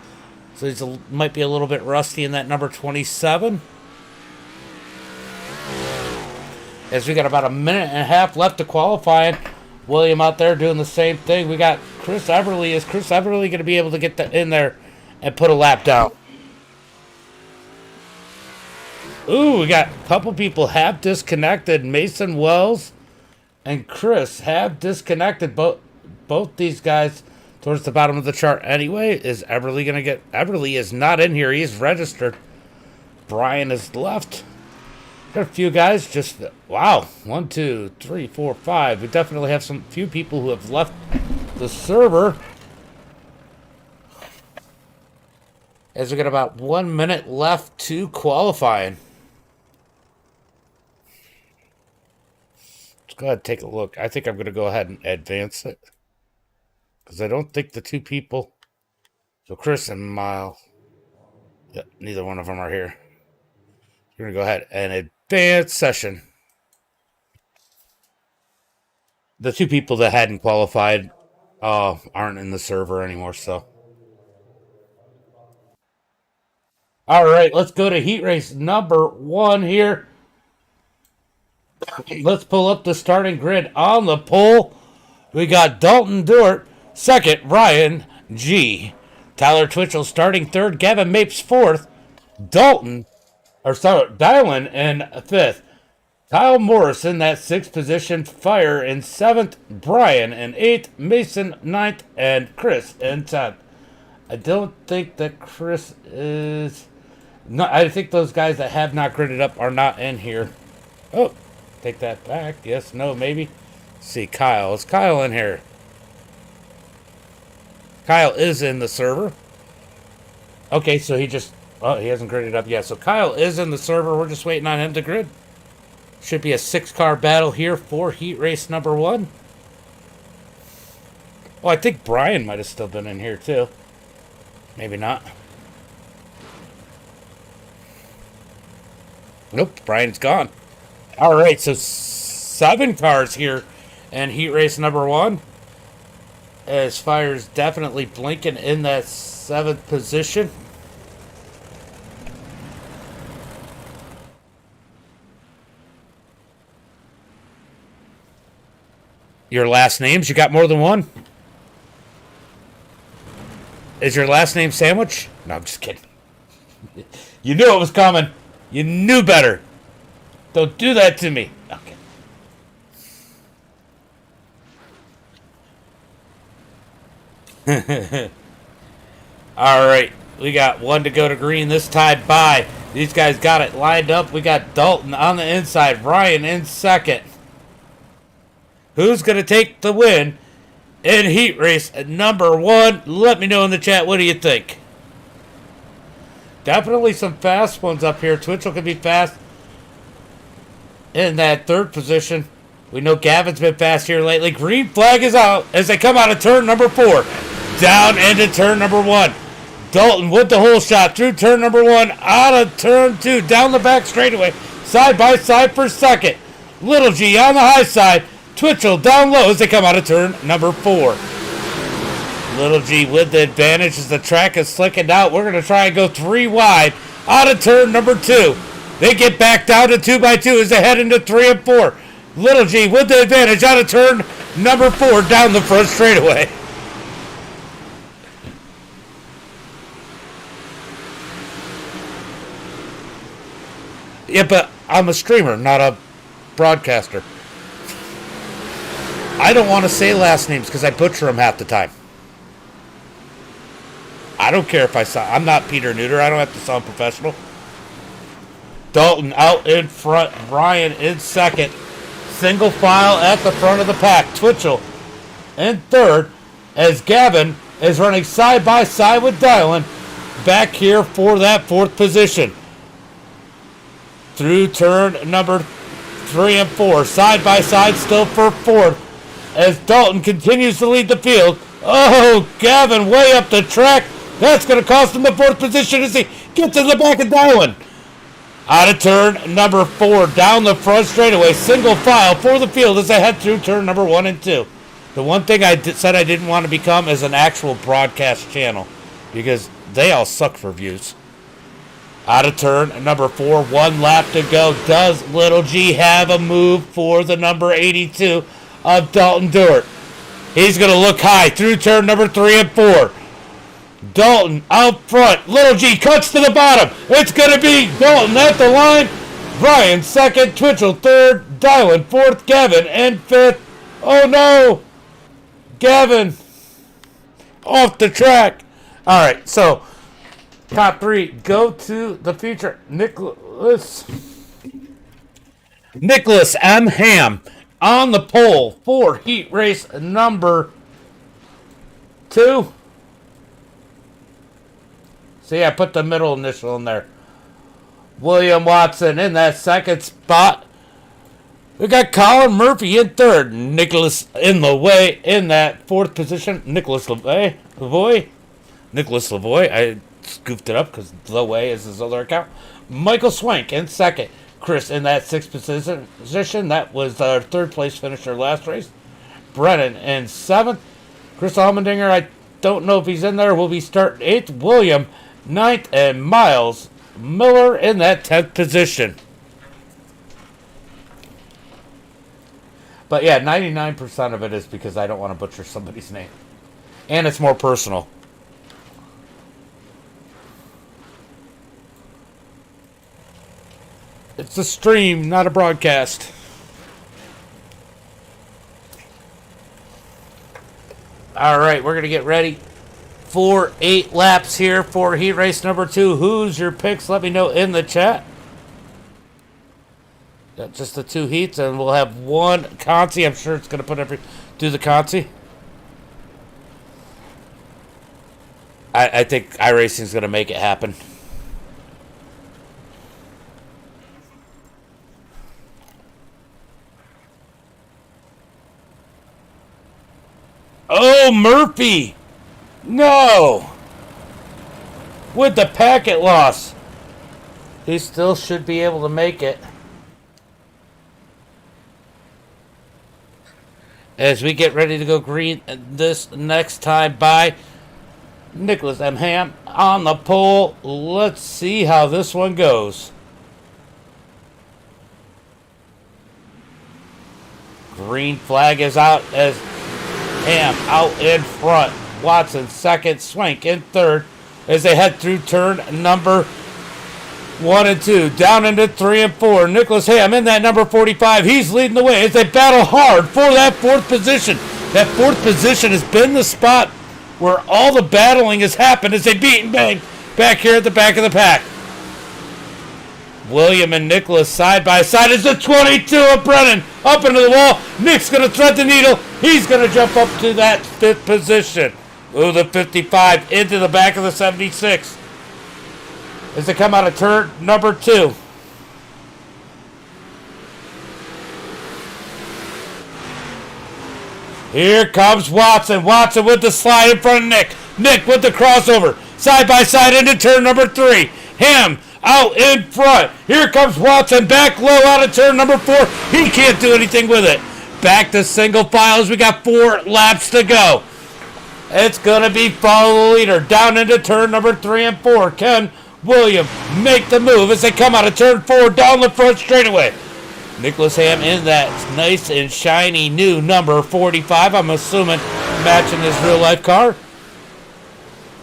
so he might be a little bit rusty in that number 27. As we got about a minute and a half left to qualifying. William out there doing the same thing. We got Chris Everly. Is Chris Everly going to be able to get in there and put a lap down? Ooh, we got a couple people have disconnected. Mason Wells and Chris have disconnected. Both these guys towards the bottom of the chart. Anyway, is Everly going to get... Everly is not in here. He's registered. Brian is left. Got a few guys just... Wow. 1, 2, 3, 4, 5. We definitely have some few people who have left the server. As we got about 1 minute left to qualifying. Let's go ahead and take a look. I think I'm going to go ahead and advance it. Because I don't think the 2 people... So Chris and Miles... Yep, neither one of them are here. We're going to go ahead and advance session. The 2 people that hadn't qualified aren't in the server anymore, so... All right, let's go to heat race number 1 here. Let's pull up the starting grid on the pole. We got Dalton Dewart, second, Ryan G. Tyler Twitchell starting third, Gavin Mapes fourth, Dylan in fifth. Kyle Morris in that 6th position, Fire in 7th, Brian in 8th, Mason 9th, and Chris in 10th. I don't think that Chris is. No, I think those guys that have not gridded up are not in here. Oh, take that back. Yes, no, maybe. Let's see, Kyle. Is Kyle in here? Kyle is in the server. Okay, so he just... Oh, he hasn't gridded up yet. So Kyle is in the server. We're just waiting on him to grid. Should be a 6-car battle here for heat race number 1. Oh, I think Brian might have still been in here too. Maybe not. Nope, Brian's gone. All right, so 7 cars here in heat race number 1. As fire's definitely blinking in that 7th position. Your last names? You got more than one? Is your last name Sandwich? No, I'm just kidding. You knew it was coming. You knew better. Don't do that to me. Okay. All right. We got 1 to go to green. This tied by. These guys got it lined up. We got Dalton on the inside. Ryan in second. Who's going to take the win in heat race number 1? Let me know in the chat. What do you think? Definitely some fast ones up here. Twitchell can be fast in that 3rd position. We know Gavin's been fast here lately. Green flag is out as they come out of turn number 4. Down into turn number 1. Dalton with the hole shot through turn number 1. Out of turn 2. Down the back straightaway. Side by side for second. Little G on the high side. Twitchell down low as they come out of turn number 4. Little G with the advantage as the track is slicking out. We're going to try and go 3 wide out of turn number 2. They get back down to 2x2 as they head into 3 and 4. Little G with the advantage out of turn number 4 down the front straightaway. Yeah, but I'm a streamer, not a broadcaster. I don't want to say last names because I butcher them half the time. I don't care if I sound... I'm not Peter Neuter. I don't have to sound professional. Dalton out in front. Ryan in second. Single file at the front of the pack. Twitchell in third as Gavin is running side by side with Dylan back here for that 4th position. Through turn number 3 and 4. Side by side still for 4th as Dalton continues to lead the field. Oh, Gavin way up the track. That's going to cost him the 4th position as he gets in the back of Dylan. Out of turn number 4, down the front straightaway, single file for the field as they head through turn number 1 and 2. The one thing I said I didn't want to become is an actual broadcast channel because they all suck for views. Out of turn number 4, 1 lap to go. Does Little G have a move for the number 82 of Dalton Dewart? He's going to look high through turn number 3 and 4. Dalton out front. Little G cuts to the bottom. It's going to be Dalton at the line. Ryan second. Twitchell third. Dylan fourth. Gavin and 5th. Oh no. Gavin off the track. All right, so top 3 go to the future. Nicholas M. Ham on the pole for heat race number 2. See, I put the middle initial in there. William Watson in that 2nd spot. We got Colin Murphy in 3rd. Nicholas in the way in that 4th position. Nicholas Lavoie. I scooped it up because Lavoie is his other account. Michael Swank in 2nd. Chris in that 6th position. That was our 3rd place finisher last race. Brennan in 7th. Chris Almendinger, I don't know if he's in there. Will be starting 8th. William 9th, and Miles Miller in that 10th position. But yeah, 99% of it is because I don't want to butcher somebody's name. And it's more personal. It's a stream, not a broadcast. Alright, we're going to get ready for 8 laps here for heat race number 2. Who's your picks? Let me know in the chat. Got just the 2 heats, and we'll have 1 Conti. I'm sure it's going to do the Conti. I think iRacing's going to make it happen. Oh, Murphy! No! With the packet loss. He still should be able to make it. As we get ready to go green this next time by Nicholas M. Ham on the pole. Let's see how this one goes. Green flag is out as Ham out in front. Watson second, Swank in third as they head through turn number 1 and 2. Down into 3 and 4. Nicholas Ham in that number 45. He's leading the way as they battle hard for that 4th position. That 4th position has been the spot where all the battling has happened as they beat and bang back here at the back of the pack. William and Nicholas side by side as the 22 of Brennan up into the wall. Nick's going to thread the needle. He's going to jump up to that 5th position. Ooh, the 55 into the back of the 76 as they come out of turn number 2. Here comes Watson. Watson with the slide in front of Nick. Nick with the crossover. Side by side into turn number 3. Ham out in front. Here comes Watson back low out of turn number 4. He can't do anything with it. Back to single file as we got 4 laps to go. It's going to be follow the leader down into turn number 3 and 4. Can William make the move as they come out of turn 4 down the front straightaway. Nicholas Ham in that nice and shiny new number 45. I'm assuming matching his real life car.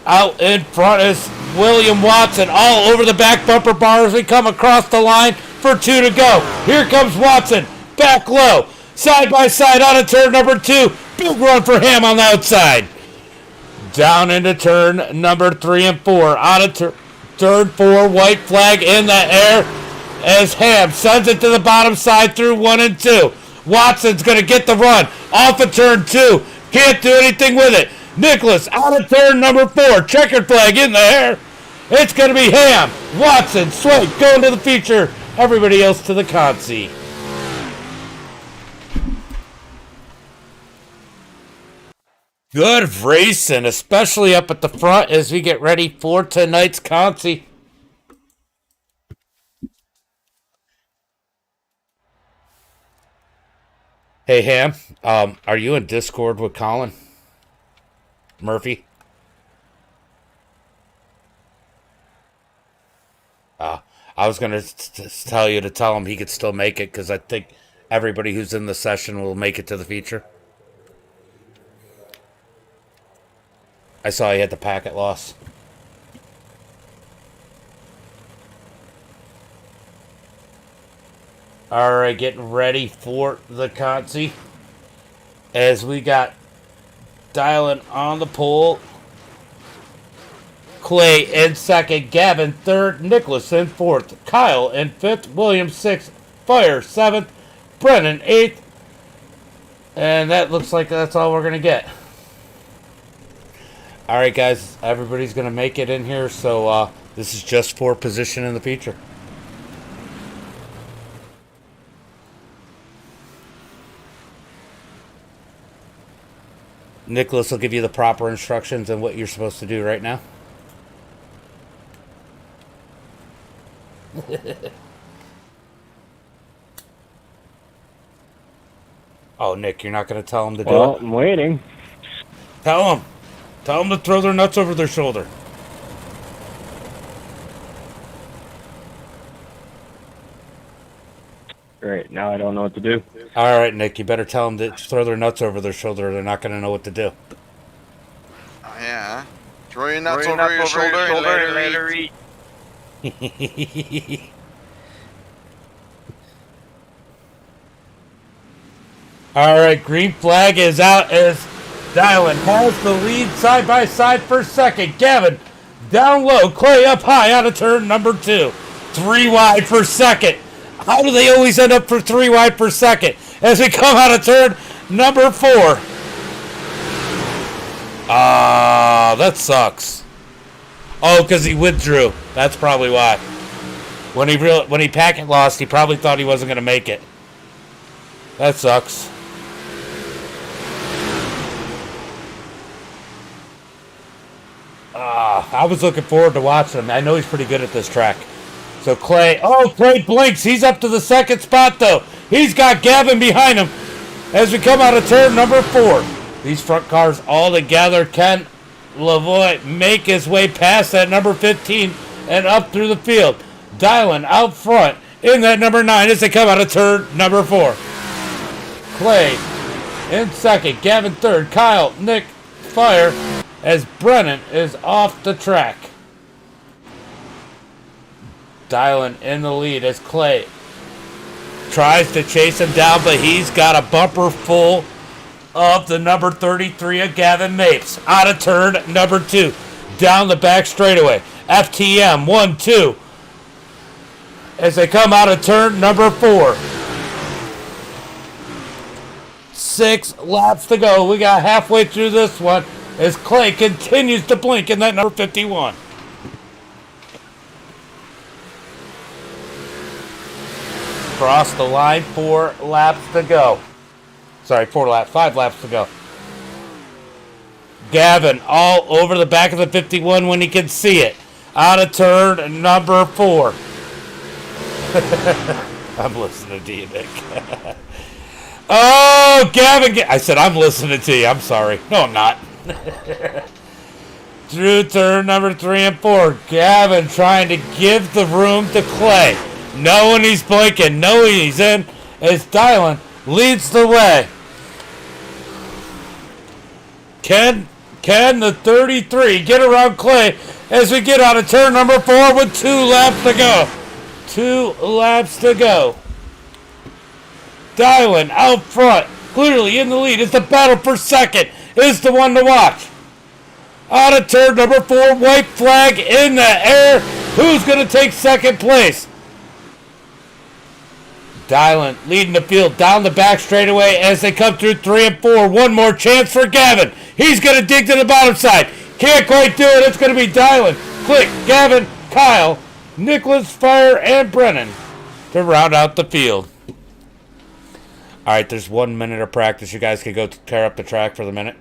Out in front is William Watson all over the back bumper bar as we come across the line for 2 to go. Here comes Watson back low. Side by side out of turn number 2. Big run for Ham on the outside. Down into turn number 3 and 4. Out of turn 4. White flag in the air as Ham sends it to the bottom side through 1 and 2. Watson's going to get the run off of turn 2. Can't do anything with it. Nicholas out of turn number 4. Checkered flag in the air. It's going to be Ham, Watson, Swank going to the feature. Everybody else to the consi. Good racing, especially up at the front as we get ready for tonight's consi. Hey Ham, are you in Discord with Colin Murphy? I was gonna tell you to tell him he could still make it because I think everybody who's in the session will make it to the feature. I saw he had the packet loss. Alright, getting ready for the consi. As we got dialing on the pole. Clay in second, Gavin third, Nicholas in fourth, Kyle in fifth, William sixth, Fire seventh, Brennan eighth. And that looks like that's all we're going to get. Alright guys, everybody's going to make it in here, so this is just for position in the feature. Nicholas will give you the proper instructions on what you're supposed to do right now. Oh, Nick, you're not going to tell him to do it? Well, I'm waiting. Tell him. Tell them to throw their nuts over their shoulder. Great, now I don't know what to do. All right, Nick, you better tell them to throw their nuts over their shoulder. They're not going to know what to do. Yeah. Throw your nuts over your shoulder and later eat. All right, green flag is out as Dylan has the lead side by side for second. Gavin down low. Clay up high out of turn number 2. 3 wide for second. How do they always end up for 3 wide per second? As we come out of turn number 4. That sucks. Oh, because he withdrew. That's probably why. When he packet lost, he probably thought he wasn't going to make it. That sucks. I was looking forward to watching him. I know he's pretty good at this track. So Clay blinks. He's up to the second spot, though. He's got Gavin behind him as we come out of turn number 4. These front cars all together. Can Lavoie make his way past that number 15 and up through the field? Dylan out front in that number 9 as they come out of turn number 4. Clay in second. Gavin third. Kyle, Nick, Fire as Brennan is off the track. Dylan in the lead as Clay tries to chase him down, but he's got a bumper full of the number 33 of Gavin Mapes. Out of turn number 2. Down the back straightaway. FTM 1-2. As they come out of turn number 4. 6 laps to go. We got halfway through this one as Clay continues to blink in that number 51. Cross the line, 4 laps to go. Sorry, 5 laps to go. Gavin all over the back of the 51 when he can see it. Out of turn number 4. I'm listening to you, Nick. Oh, Gavin. I said I'm listening to you. I'm sorry. No, I'm not. Through turn number 3 and 4. Gavin trying to give the room to Clay. Knowing he's blinking. Knowing he's in. As Dylan leads the way. Can the 33 get around Clay as we get out of turn number 4 with 2 laps to go? 2 laps to go. Dylan out front, clearly in the lead. It's the battle for second. Is the one to watch. Out of turn number 4, white flag in the air. Who's going to take second place? Dylan leading the field down the back straightaway as they come through 3 and 4. One more chance for Gavin. He's going to dig to the bottom side. Can't quite do it. It's going to be Dylan. Click, Gavin, Kyle, Nicholas, Fire, and Brennan to round out the field. All right, there's 1 minute of practice. You guys can go tear up the track for the minute.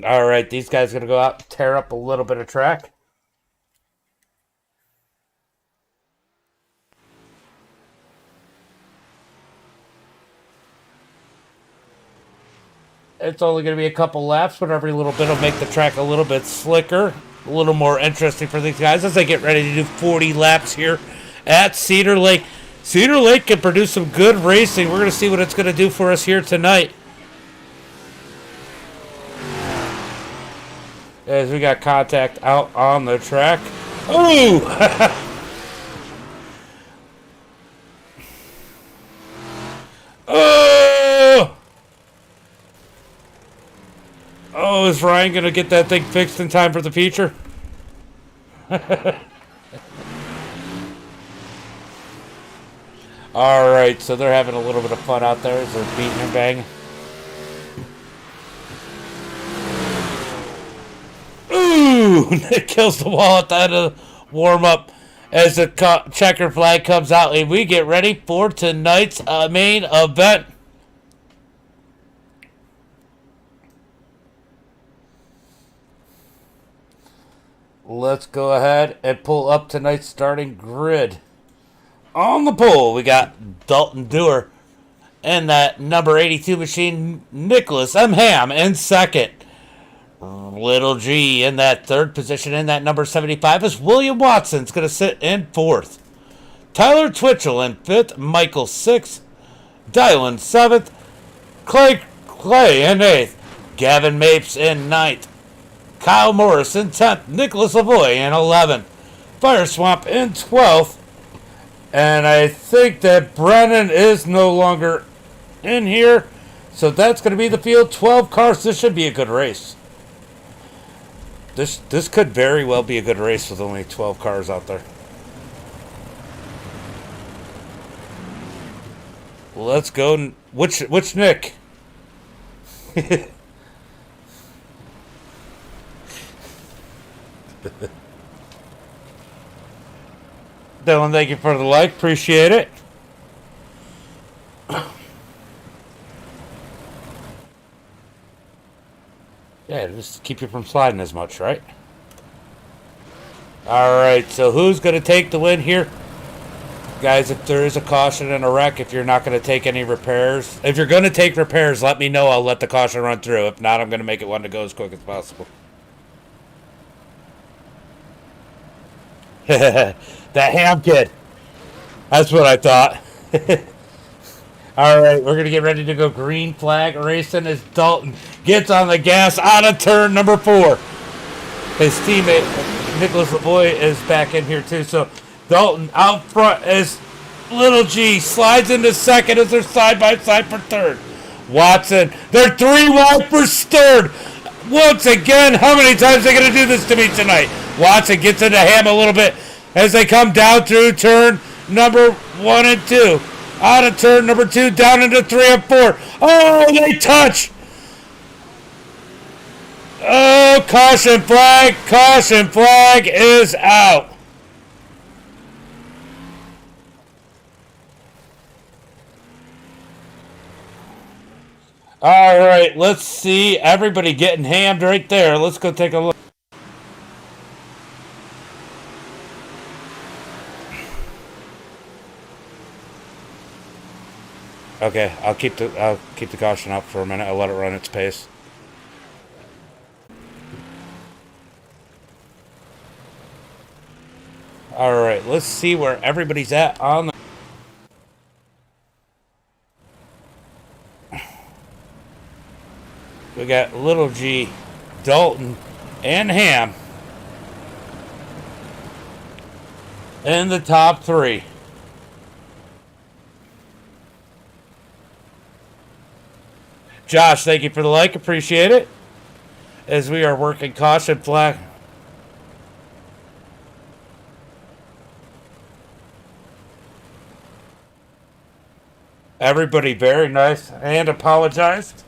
All right, these guys are going to go out and tear up a little bit of track. It's only going to be a couple laps, but every little bit will make the track a little bit slicker, a little more interesting for these guys as they get ready to do 40 laps here at Cedar Lake. Cedar Lake can produce some good racing. We're going to see what it's going to do for us here tonight. As we got contact out on the track. Ooh! Oh! Oh, is Ryan going to get that thing fixed in time for the future? Alright, so they're having a little bit of fun out there as they're beating and banging. Ooh! Nick kills the wall at the end of the warm-up as the checker flag comes out. And we get ready for tonight's main event. Let's go ahead and pull up tonight's starting grid. On the pole, we got Dalton Dewar and that number 82 machine, Nicholas M. Ham in second. Little G in that third position. In that number 75 is William Watson's going to sit in fourth. Tyler Twitchell in fifth. Michael sixth. Dylan seventh. Clay in eighth. Gavin Mapes in ninth. Kyle Morris in 10th. Nicholas Lavoie in 11th. Fire Swamp in 12th. And I think that Brennan is no longer in here. So that's going to be the field. 12 cars. This should be a good race. This could very well be a good race with only 12 cars out there. Let's go. Which Nick? Dylan, thank you for the like. Appreciate it. Yeah, just keep you from sliding as much, right? Alright, so who's going to take the win here? Guys, if there is a caution and a wreck, if you're not going to take any repairs. If you're going to take repairs, let me know. I'll let the caution run through. If not, I'm going to make it one to go as quick as possible. That ham kid. That's what I thought. Alright, we're going to get ready to go green flag racing as Dalton gets on the gas out of turn number 4. His teammate, Nicholas Lavoie, is back in here too. So Dalton out front as Little G slides into second as they're side by side for third. Watson, they're 3 wide for third. Once again, how many times are they going to do this to me tonight? Watson gets into Ham a little bit as they come down through turn number 1 and 2. Out of turn number 2, down into 3 and 4. Oh, they touch! Oh, caution flag. Caution flag is out. All right, let's see. Everybody getting hammed right there. Let's go take a look. Okay, I'll keep the caution up for a minute. I'll let it run its pace. All right, let's see where everybody's at on the. We got Little G, Dalton, and Ham in the top 3. Josh, thank you for the like. Appreciate it. As we are working caution flag. Everybody very nice and apologized.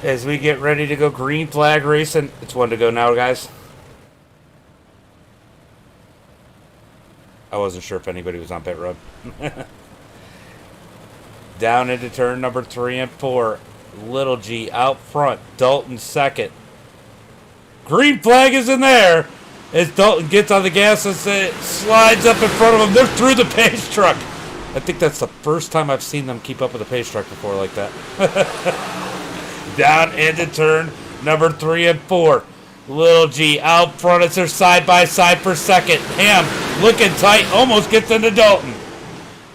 As we get ready to go green flag racing. It's 1 to go now, guys. I wasn't sure if anybody was on pit road. Down into turn number 3 and 4. Little G out front. Dalton second. Green flag is in there. As Dalton gets on the gas and slides up in front of him. They're through the pace truck. I think that's the first time I've seen them keep up with a pace truck before like that. Down into turn number 3 and 4. Little G out front as they're side by side for second. Ham looking tight, almost gets into Dalton.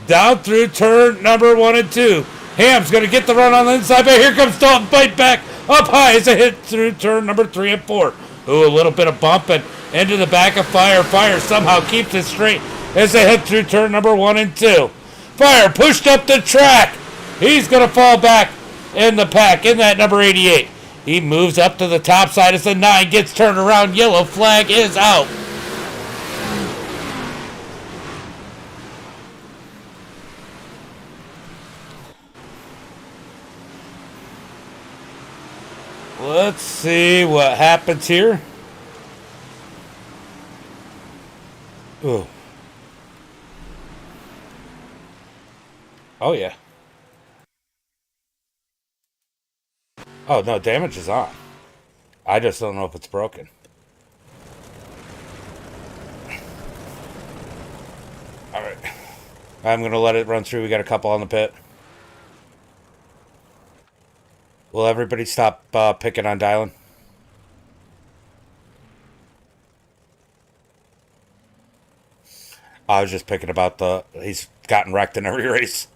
Down through turn number 1 and 2. Ham's going to get the run on the inside, but here comes Dalton. Bite back up high as they hit through turn number 3 and 4. Ooh, a little bit of bump and into the back of Fire. Fire somehow keeps it straight as they head through turn number 1 and 2. Fire pushed up the track. He's going to fall back in the pack in that number 88. He moves up to the top side as the 9 gets turned around. Yellow flag is out. Let's see what happens here. Ooh. Oh, yeah. Oh, no, damage is on. I just don't know if it's broken. Alright. I'm going to let it run through. We got a couple on the pit. Will everybody stop picking on Dylan? I was just picking about he's gotten wrecked in every race.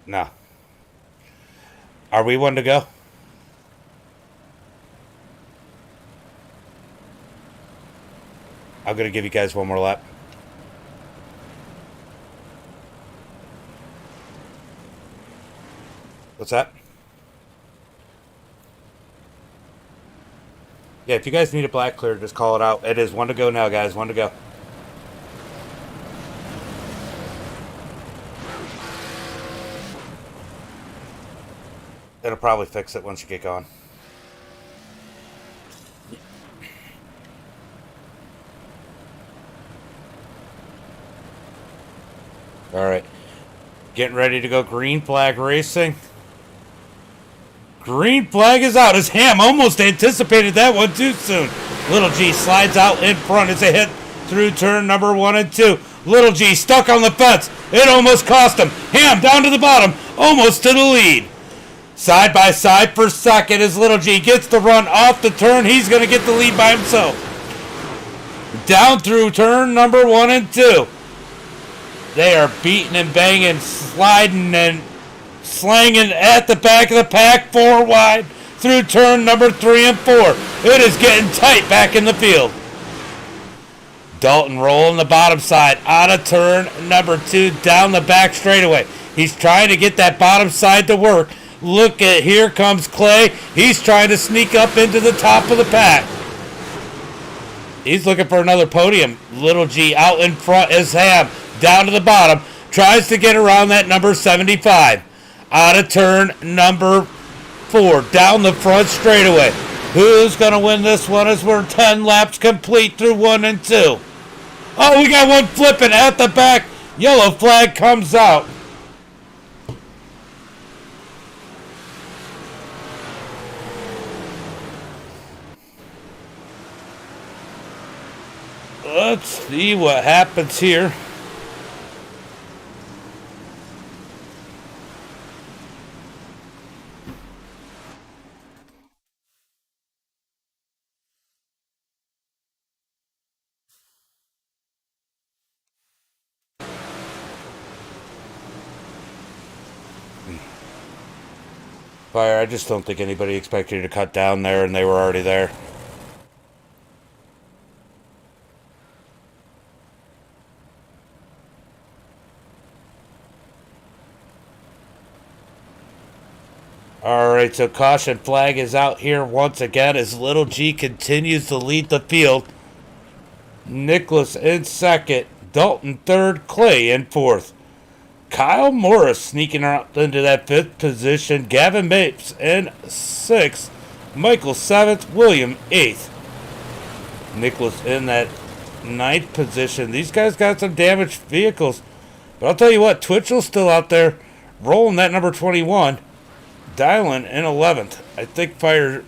No. Are we one to go? I'm going to give you guys one more lap. What's that? Yeah, if you guys need a black clear, just call it out. It is one to go now, guys. One to go. It'll probably fix it once you get going. All right. Getting ready to go green flag racing. Green flag is out. As Ham almost anticipated that one too soon. Little G slides out in front as they hit through turn number 1 and 2. Little G stuck on the fence. It almost cost him. Ham down to the bottom, almost to the lead. Side by side for second as Little G gets the run off the turn. He's going to get the lead by himself. Down through turn number 1 and 2. They are beating and banging, sliding and slanging at the back of the pack, 4 wide through turn number 3 and 4. It is getting tight back in the field. Dalton rolling the bottom side out of turn number 2 down the back straightaway. He's trying to get that bottom side to work. Look at, here comes Clay. He's trying to sneak up into the top of the pack. He's looking for another podium. Little G out in front is Ham. Down to the bottom. Tries to get around that number 75. Out of turn number 4. Down the front straightaway. Who's going to win this one as we're 10 laps complete through 1 and 2? Oh, we got one flipping at the back. Yellow flag comes out. Let's see what happens here. Fire, I just don't think anybody expected you to cut down there, and they were already there. Alright, so caution flag is out here once again as Little G continues to lead the field. Nicholas in second, Dalton third, Clay in fourth. Kyle Morris sneaking out into that 5th position. Gavin Mapes in 6th. Michael 7th. William 8th. Nicholas in that 9th position. These guys got some damaged vehicles. But I'll tell you what, Twitchell's still out there rolling that number 21. Dylan in 11th. I think fire.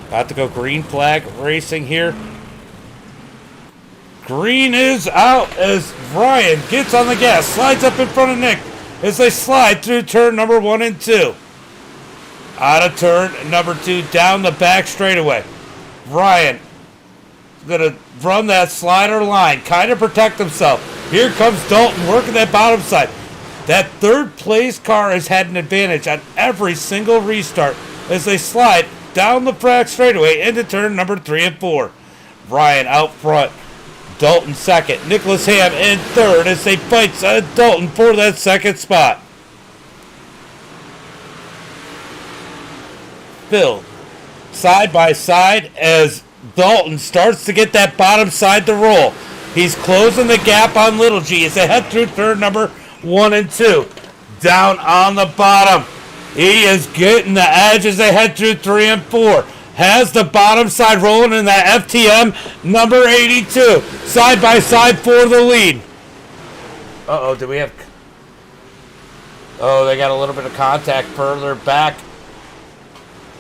About to go green flag racing here. Green is out as Ryan gets on the gas, slides up in front of Nick as they slide through turn number 1 and 2. Out of turn number 2, down the back straightaway. Ryan is going to run that slider line, kind of protect himself. Here comes Dalton working that bottom side. That 3rd place car has had an advantage on every single restart as they slide down the back straightaway into turn number 3 and 4. Ryan out front. Dalton second. Nicholas Ham in third as they fight Dalton for that second spot. Phil, side by side as Dalton starts to get that bottom side to roll. He's closing the gap on Little G as they head through turn number 1 and 2. Down on the bottom. He is getting the edge as they head through 3 and 4. Has the bottom side rolling in that FTM number 82. Side by side for the lead. Uh-oh, do we have... Oh, they got a little bit of contact further back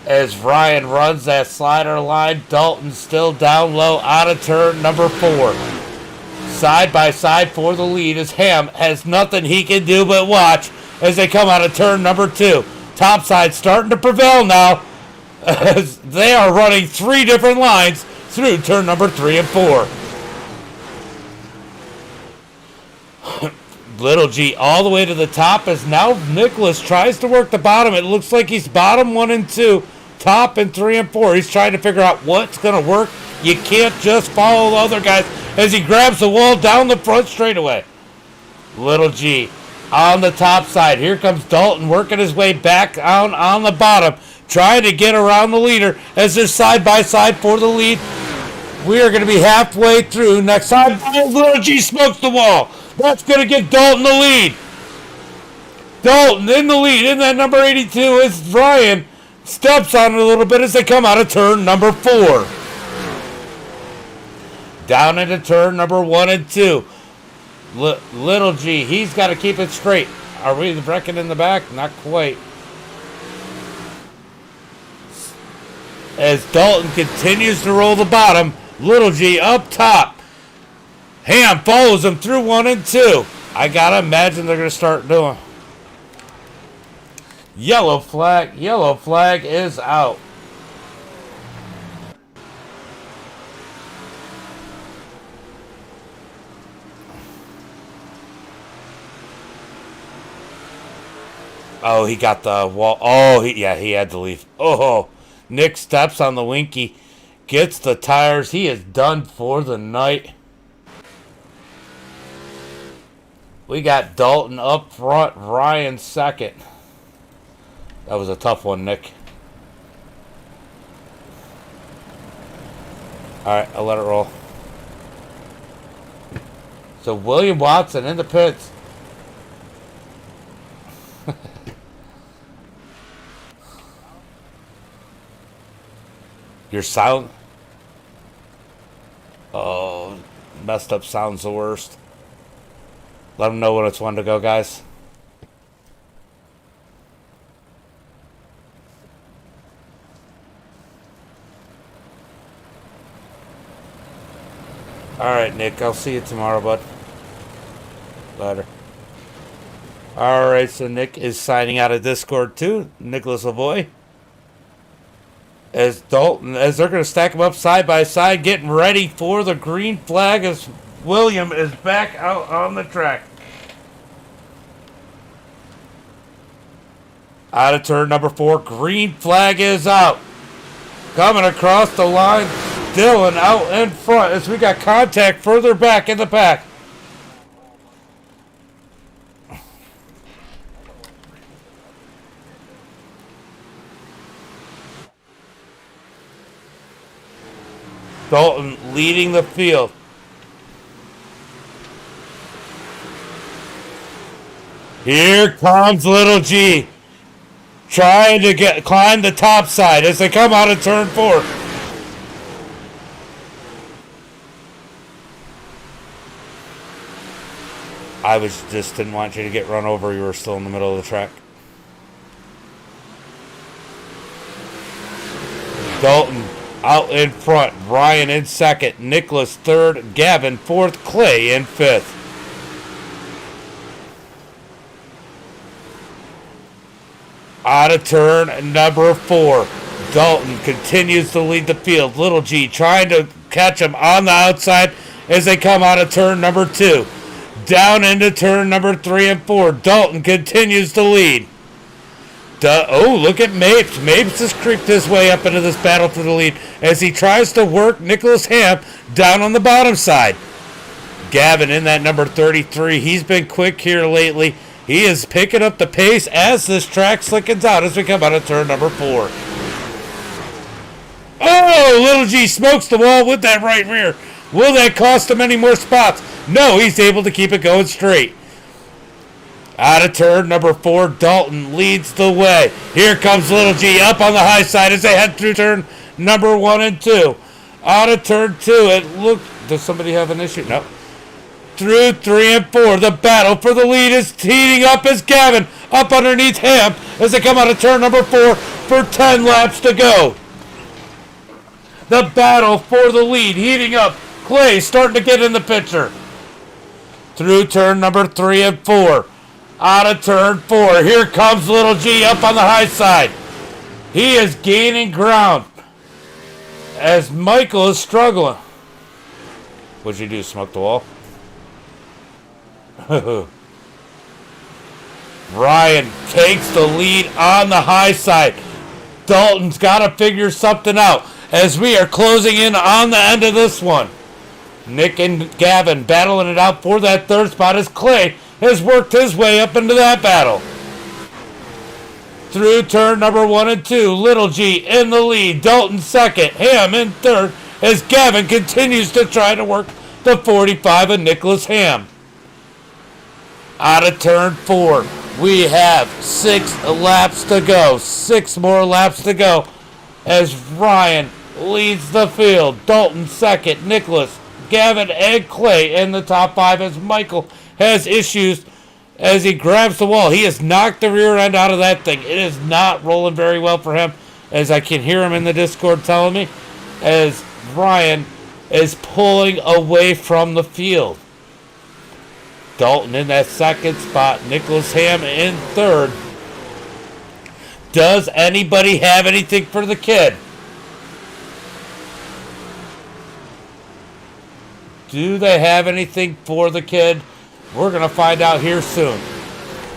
as Ryan runs that slider line. Dalton still down low out of turn number 4. Side by side for the lead as Ham has nothing he can do but watch as they come out of turn number 2. Top side starting to prevail now as they are running 3 different lines through turn number 3 and 4. Little G all the way to the top as now Nicholas tries to work the bottom. It looks like he's bottom 1 and 2, top and 3 and 4. He's trying to figure out what's going to work. You can't just follow the other guys as he grabs the wall down the front straightaway. Little G on the top side. Here comes Dalton working his way back down on the bottom, trying to get around the leader as they're side by side for the lead. We are going to be halfway through. Next time, Little G smokes the wall. That's going to give Dalton the lead. Dalton in the lead. In that number 82 is Ryan. Steps on it a little bit as they come out of turn number 4. Down into turn number 1 and 2. Little G, he's got to keep it straight. Are we wrecking in the back? Not quite. As Dalton continues to roll the bottom, Little G up top. Ham follows him through 1 and 2. I gotta imagine they're gonna start doing. Yellow flag is out. Oh, he got the wall. Oh, he had to leave. Oh, Nick steps on the Winky, gets the tires. He is done for the night. We got Dalton up front, Ryan second. That was a tough one, Nick. All right, I'll let it roll. So William Watson in the pits. You're silent. Oh, messed up sound's the worst. Let them know when it's one to go, guys. Alright, Nick. I'll see you tomorrow, bud. Later. Alright, so Nick is signing out of Discord too. Nicholas Lavoie. As Dalton, as they're going to stack them up side by side, getting ready for the green flag as William is back out on the track. Out of turn number 4, green flag is out. Coming across the line, Dylan out in front as we got contact further back in the pack. Dalton leading the field. Here comes Little G. Trying to climb the top side as they come out of turn 4. I just didn't want you to get run over. You were still in the middle of the track. Dalton out in front. Ryan in second. Nicholas third. Gavin fourth. Clay in fifth. Out of turn number 4. Dalton continues to lead the field. Little G trying to catch him on the outside as they come out of turn number 2. Down into turn number 3 and 4. Dalton continues to lead. Oh, look at Mapes. Mapes has creeped his way up into this battle for the lead as he tries to work Nicholas Ham down on the bottom side. Gavin in that number 33. He's been quick here lately. He is picking up the pace as this track slickens out as we come out of turn number 4. Oh, Little G smokes the wall with that right rear. Will that cost him any more spots? No, he's able to keep it going straight. Out of turn number 4, Dalton leads the way. Here comes Little G up on the high side as they head through turn number 1 and 2. Out of turn 2, does somebody have an issue? No. Through 3 and 4, the battle for the lead is heating up as Gavin up underneath Ham as they come out of turn number 4 for 10 laps to go. The battle for the lead heating up. Clay starting to get in the picture. Through turn number 3 and 4. Out of turn 4. Here comes Little G up on the high side. He is gaining ground as Michael is struggling. What'd you do, smoke the wall? Ryan takes the lead on the high side. Dalton's got to figure something out as we are closing in on the end of this one. Nick and Gavin battling it out for that third spot as Clay has worked his way up into that battle. Through turn number 1 and 2, Little G in the lead, Dalton second, Ham in third as Gavin continues to try to work the 45 of Nicholas Ham. Out of turn 4, we have 6 laps to go. 6 more laps to go as Ryan leads the field. Dalton second, Nicholas, Gavin, and Clay in the top 5 as Michael has issues as he grabs the wall. He has knocked the rear end out of that thing. It is not rolling very well for him, as I can hear him in the Discord telling me, as Ryan is pulling away from the field. Dalton in that second spot, Nicholas Ham in third. Does anybody have anything for the kid? Do they have anything for the kid? We're going to find out here soon.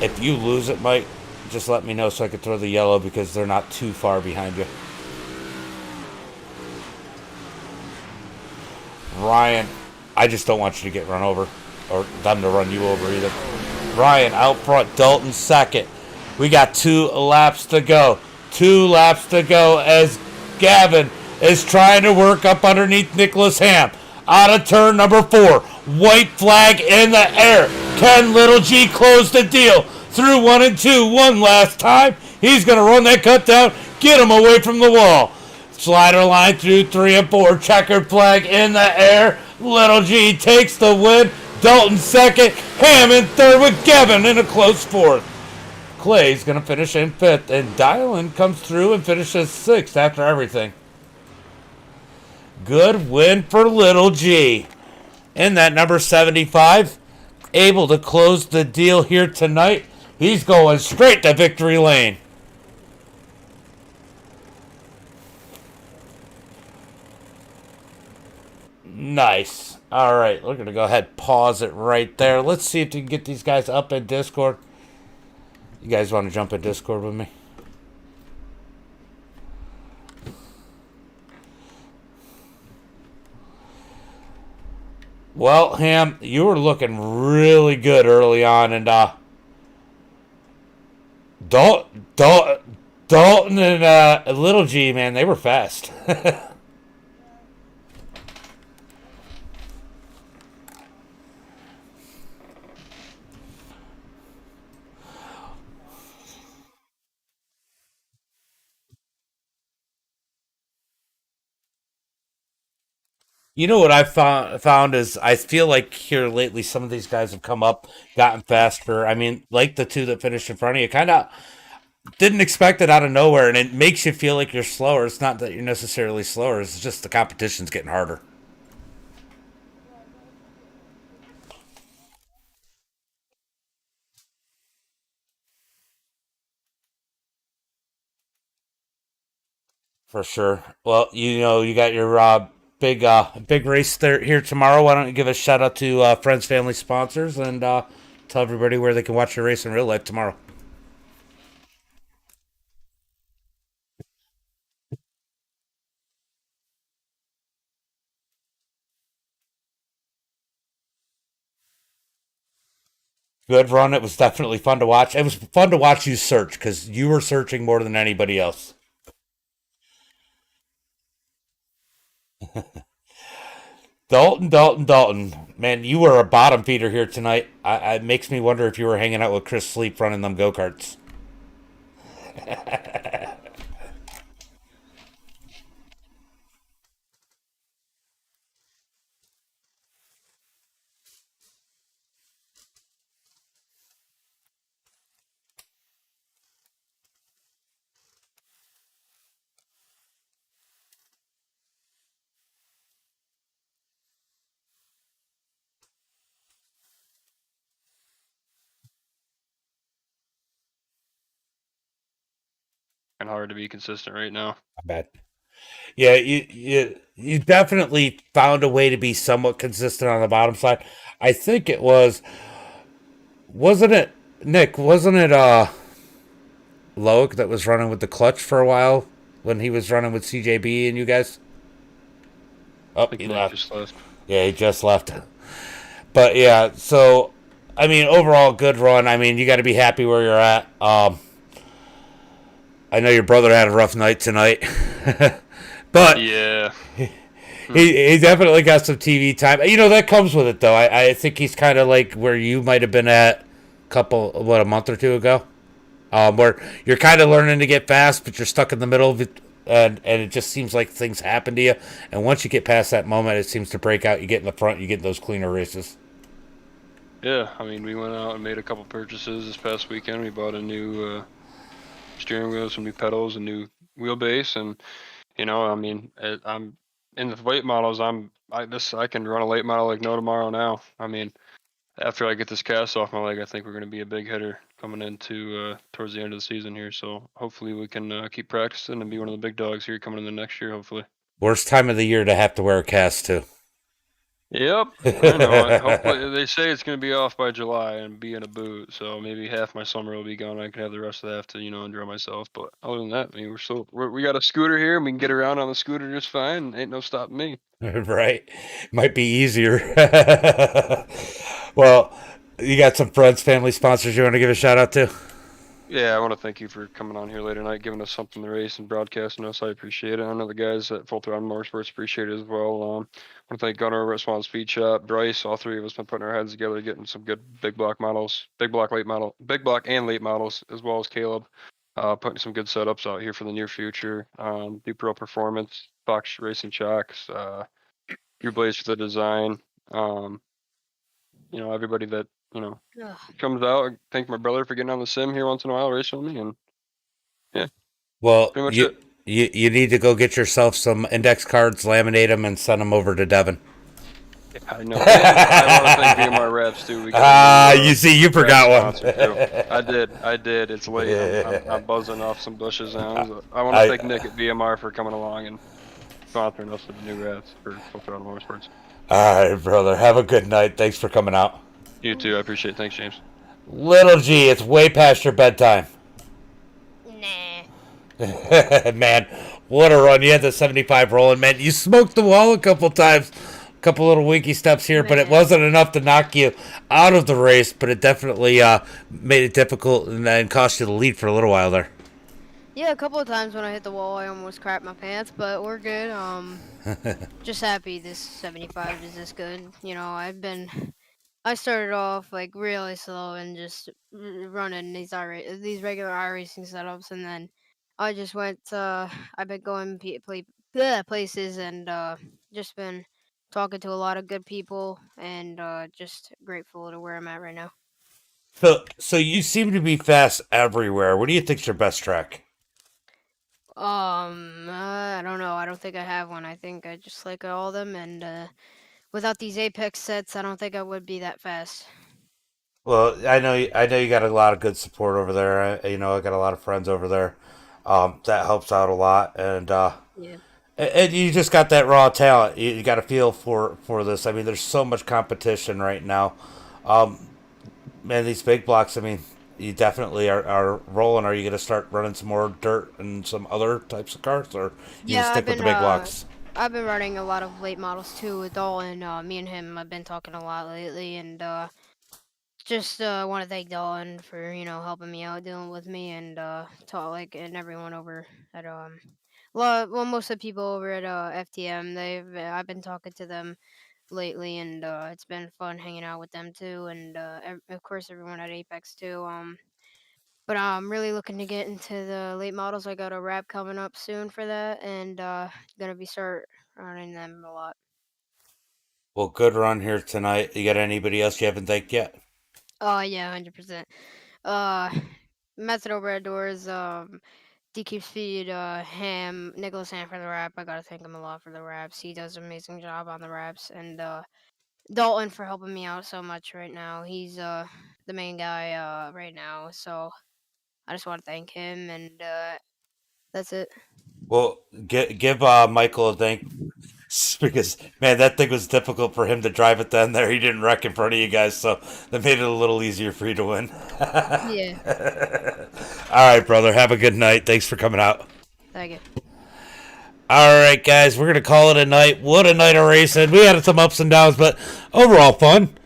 If you lose it, Mike, just let me know so I can throw the yellow because they're not too far behind you. Ryan, I just don't want you to get run over or them to run you over either. Ryan out front, Dalton second. We got 2 laps to go. 2 laps to go as Gavin is trying to work up underneath Nicholas Ham. Out of turn number 4. White flag in the air. Can Little G close the deal? Through 1 and 2 one last time. He's going to run that cut down. Get him away from the wall. Slider line through 3 and 4. Checkered flag in the air. Little G takes the win. Dalton second. Ham in third with Gavin in a close fourth. Clay's going to finish in 5th. And Dylan comes through and finishes 6th after everything. Good win for Little G. And that number 75, able to close the deal here tonight. He's going straight to victory lane. Nice. All right, we're going to go ahead and pause it right there. Let's see if we can get these guys up in Discord. You guys want to jump in Discord with me? Well, Ham, you were looking really good early on, and Dalton and Little G, man, they were fast. You know what I found is I feel like here lately some of these guys have come up, gotten faster. I mean, like the 2 that finished in front of you, kind of didn't expect it out of nowhere, and it makes you feel like you're slower. It's not that you're necessarily slower. It's just the competition's getting harder. For sure. Well, you know, you got your big race there here tomorrow. Why don't you give a shout out to friends, family, sponsors, and tell everybody where they can watch your race in real life tomorrow. Good run. It was definitely fun to watch. It was fun to watch you search because you were searching more than anybody else. Dalton. Man, you were a bottom feeder here tonight. It makes me wonder if you were hanging out with Chris Sleep running them go-karts. And hard to be consistent right now. I bet. Yeah, you definitely found a way to be somewhat consistent on the bottom side. I think it wasn't it Nick, wasn't it Loic that was running with the clutch for a while when he was running with CJB and you guys? I Oh, think he Nick left. just left. Yeah, he just left. But yeah, so I mean, overall good run. I mean, you got to be happy where you're at. I know your brother had a rough night tonight, but Yeah. he definitely got some TV time. You know that comes with it though. I think he's kind of like where you might have been at a month or two ago, where you're kind of learning to get fast, but you're stuck in the middle of it. And it just seems like things happen to you. And once you get past that moment, it seems to break out. You get in the front, you get those cleaner races. Yeah, I mean, we went out and made a couple purchases this past weekend. We bought a new steering wheel, some new pedals, a new wheelbase, and I mean, I'm in the late models. I can run a late model like no tomorrow now. I mean, after I get this cast off my leg, I think we're going to be a big hitter coming into towards the end of the season here. So hopefully we can keep practicing and be one of the big dogs here coming in the next year. Hopefully. Worst time of the year to have to wear a cast too. Yep, I know. Hopefully, they say it's going to be off by July and be in a boot, so maybe half my summer will be gone. I can have the rest of that to enjoy myself. But other than that, I mean, we got a scooter here, and we can get around on the scooter just fine. Ain't no stopping me. Right? Might be easier. Well, you got some friends, family, sponsors you want to give a shout out to? Yeah, I want to thank you for coming on here late at night, giving us something to race and broadcasting us. I appreciate it. I know the guys at Full Throttle Motorsports appreciate it as well. I want to thank Gunnar over at Small Speed Shop, Bryce. All three of us been putting our heads together, getting some good big block models, big block and late models, as well as Caleb, putting some good setups out here for the near future. Deep Pro Performance, Fox Racing Shocks, Drew Blaze for the design. Everybody that Ugh. comes out. I thank my brother for getting on the sim here once in a while, racing with me, and yeah, Well, pretty much it. you need to go get yourself some index cards, laminate them, and send them over to Devin. Yeah, I know. And I want to thank VMR Wraps too. We got a new, You see, you wrap forgot one. sponsor too. I did. It's late. I'm buzzing off some bushes now. So I want to I- thank Nick at VMR for coming along and sponsoring us with the new wraps for Full Throttle Motorsports. All right, brother. Have a good night. Thanks for coming out. You too. I appreciate it. Thanks, James. Little G, it's way past your bedtime. Nah. Man, what a run. You had the 75 rolling, man. You smoked the wall a couple times. A couple little winky steps here, but it Man. wasn't enough to knock you out of the race, but it definitely made it difficult and cost you the lead for a little while there. Yeah, a couple of times when I hit the wall, I almost crapped my pants, but we're good. Just happy this 75 is this good. I started off like really slow and just running these regular iRacing setups, and then I just went. I've been going places and just been talking to a lot of good people, and just grateful to where I'm at right now. So you seem to be fast everywhere. What do you think's your best track? I don't know. I don't think I have one. I think I just like all of them, and without these Apex sets, I don't think I would be that fast. Well, I know you got a lot of good support over there. I got a lot of friends over there. That helps out a lot, Yeah. and you just got that raw talent. You got a feel for this. I mean, there's so much competition right now. Man, these big blocks. I mean, you definitely are rolling. Are you going to start running some more dirt and some other types of cars, or you Yeah, just stick with the big blocks? I've been running a lot of late models too with Dalton. Me and him have been talking a lot lately, and just want to thank Dalton for helping me out, dealing with me, and and everyone over at most of the people over at FTM. I've been talking to them lately, and it's been fun hanging out with them too, and of course everyone at Apex too. But I'm really looking to get into the late models. I got a wrap coming up soon for that, and gonna be start running them a lot. Well, good run here tonight. You got anybody else you haven't thanked yet? Oh yeah, 100%. Uh, Method over at doors. DQ Speed, Nicholas Ham for the wrap. I gotta thank him a lot for the wraps. He does an amazing job on the wraps, and Dalton for helping me out so much right now. He's the main guy right now, so I just want to thank him, and that's it. Well, give Michael a thank Because man, that thing was difficult for him to drive it then. There, he didn't wreck in front of you guys, so that made it a little easier for you to win. Yeah. All right, brother. Have a good night. Thanks for coming out. Thank you. All right, guys. We're gonna call it a night. What a night of racing. We had some ups and downs, but overall fun.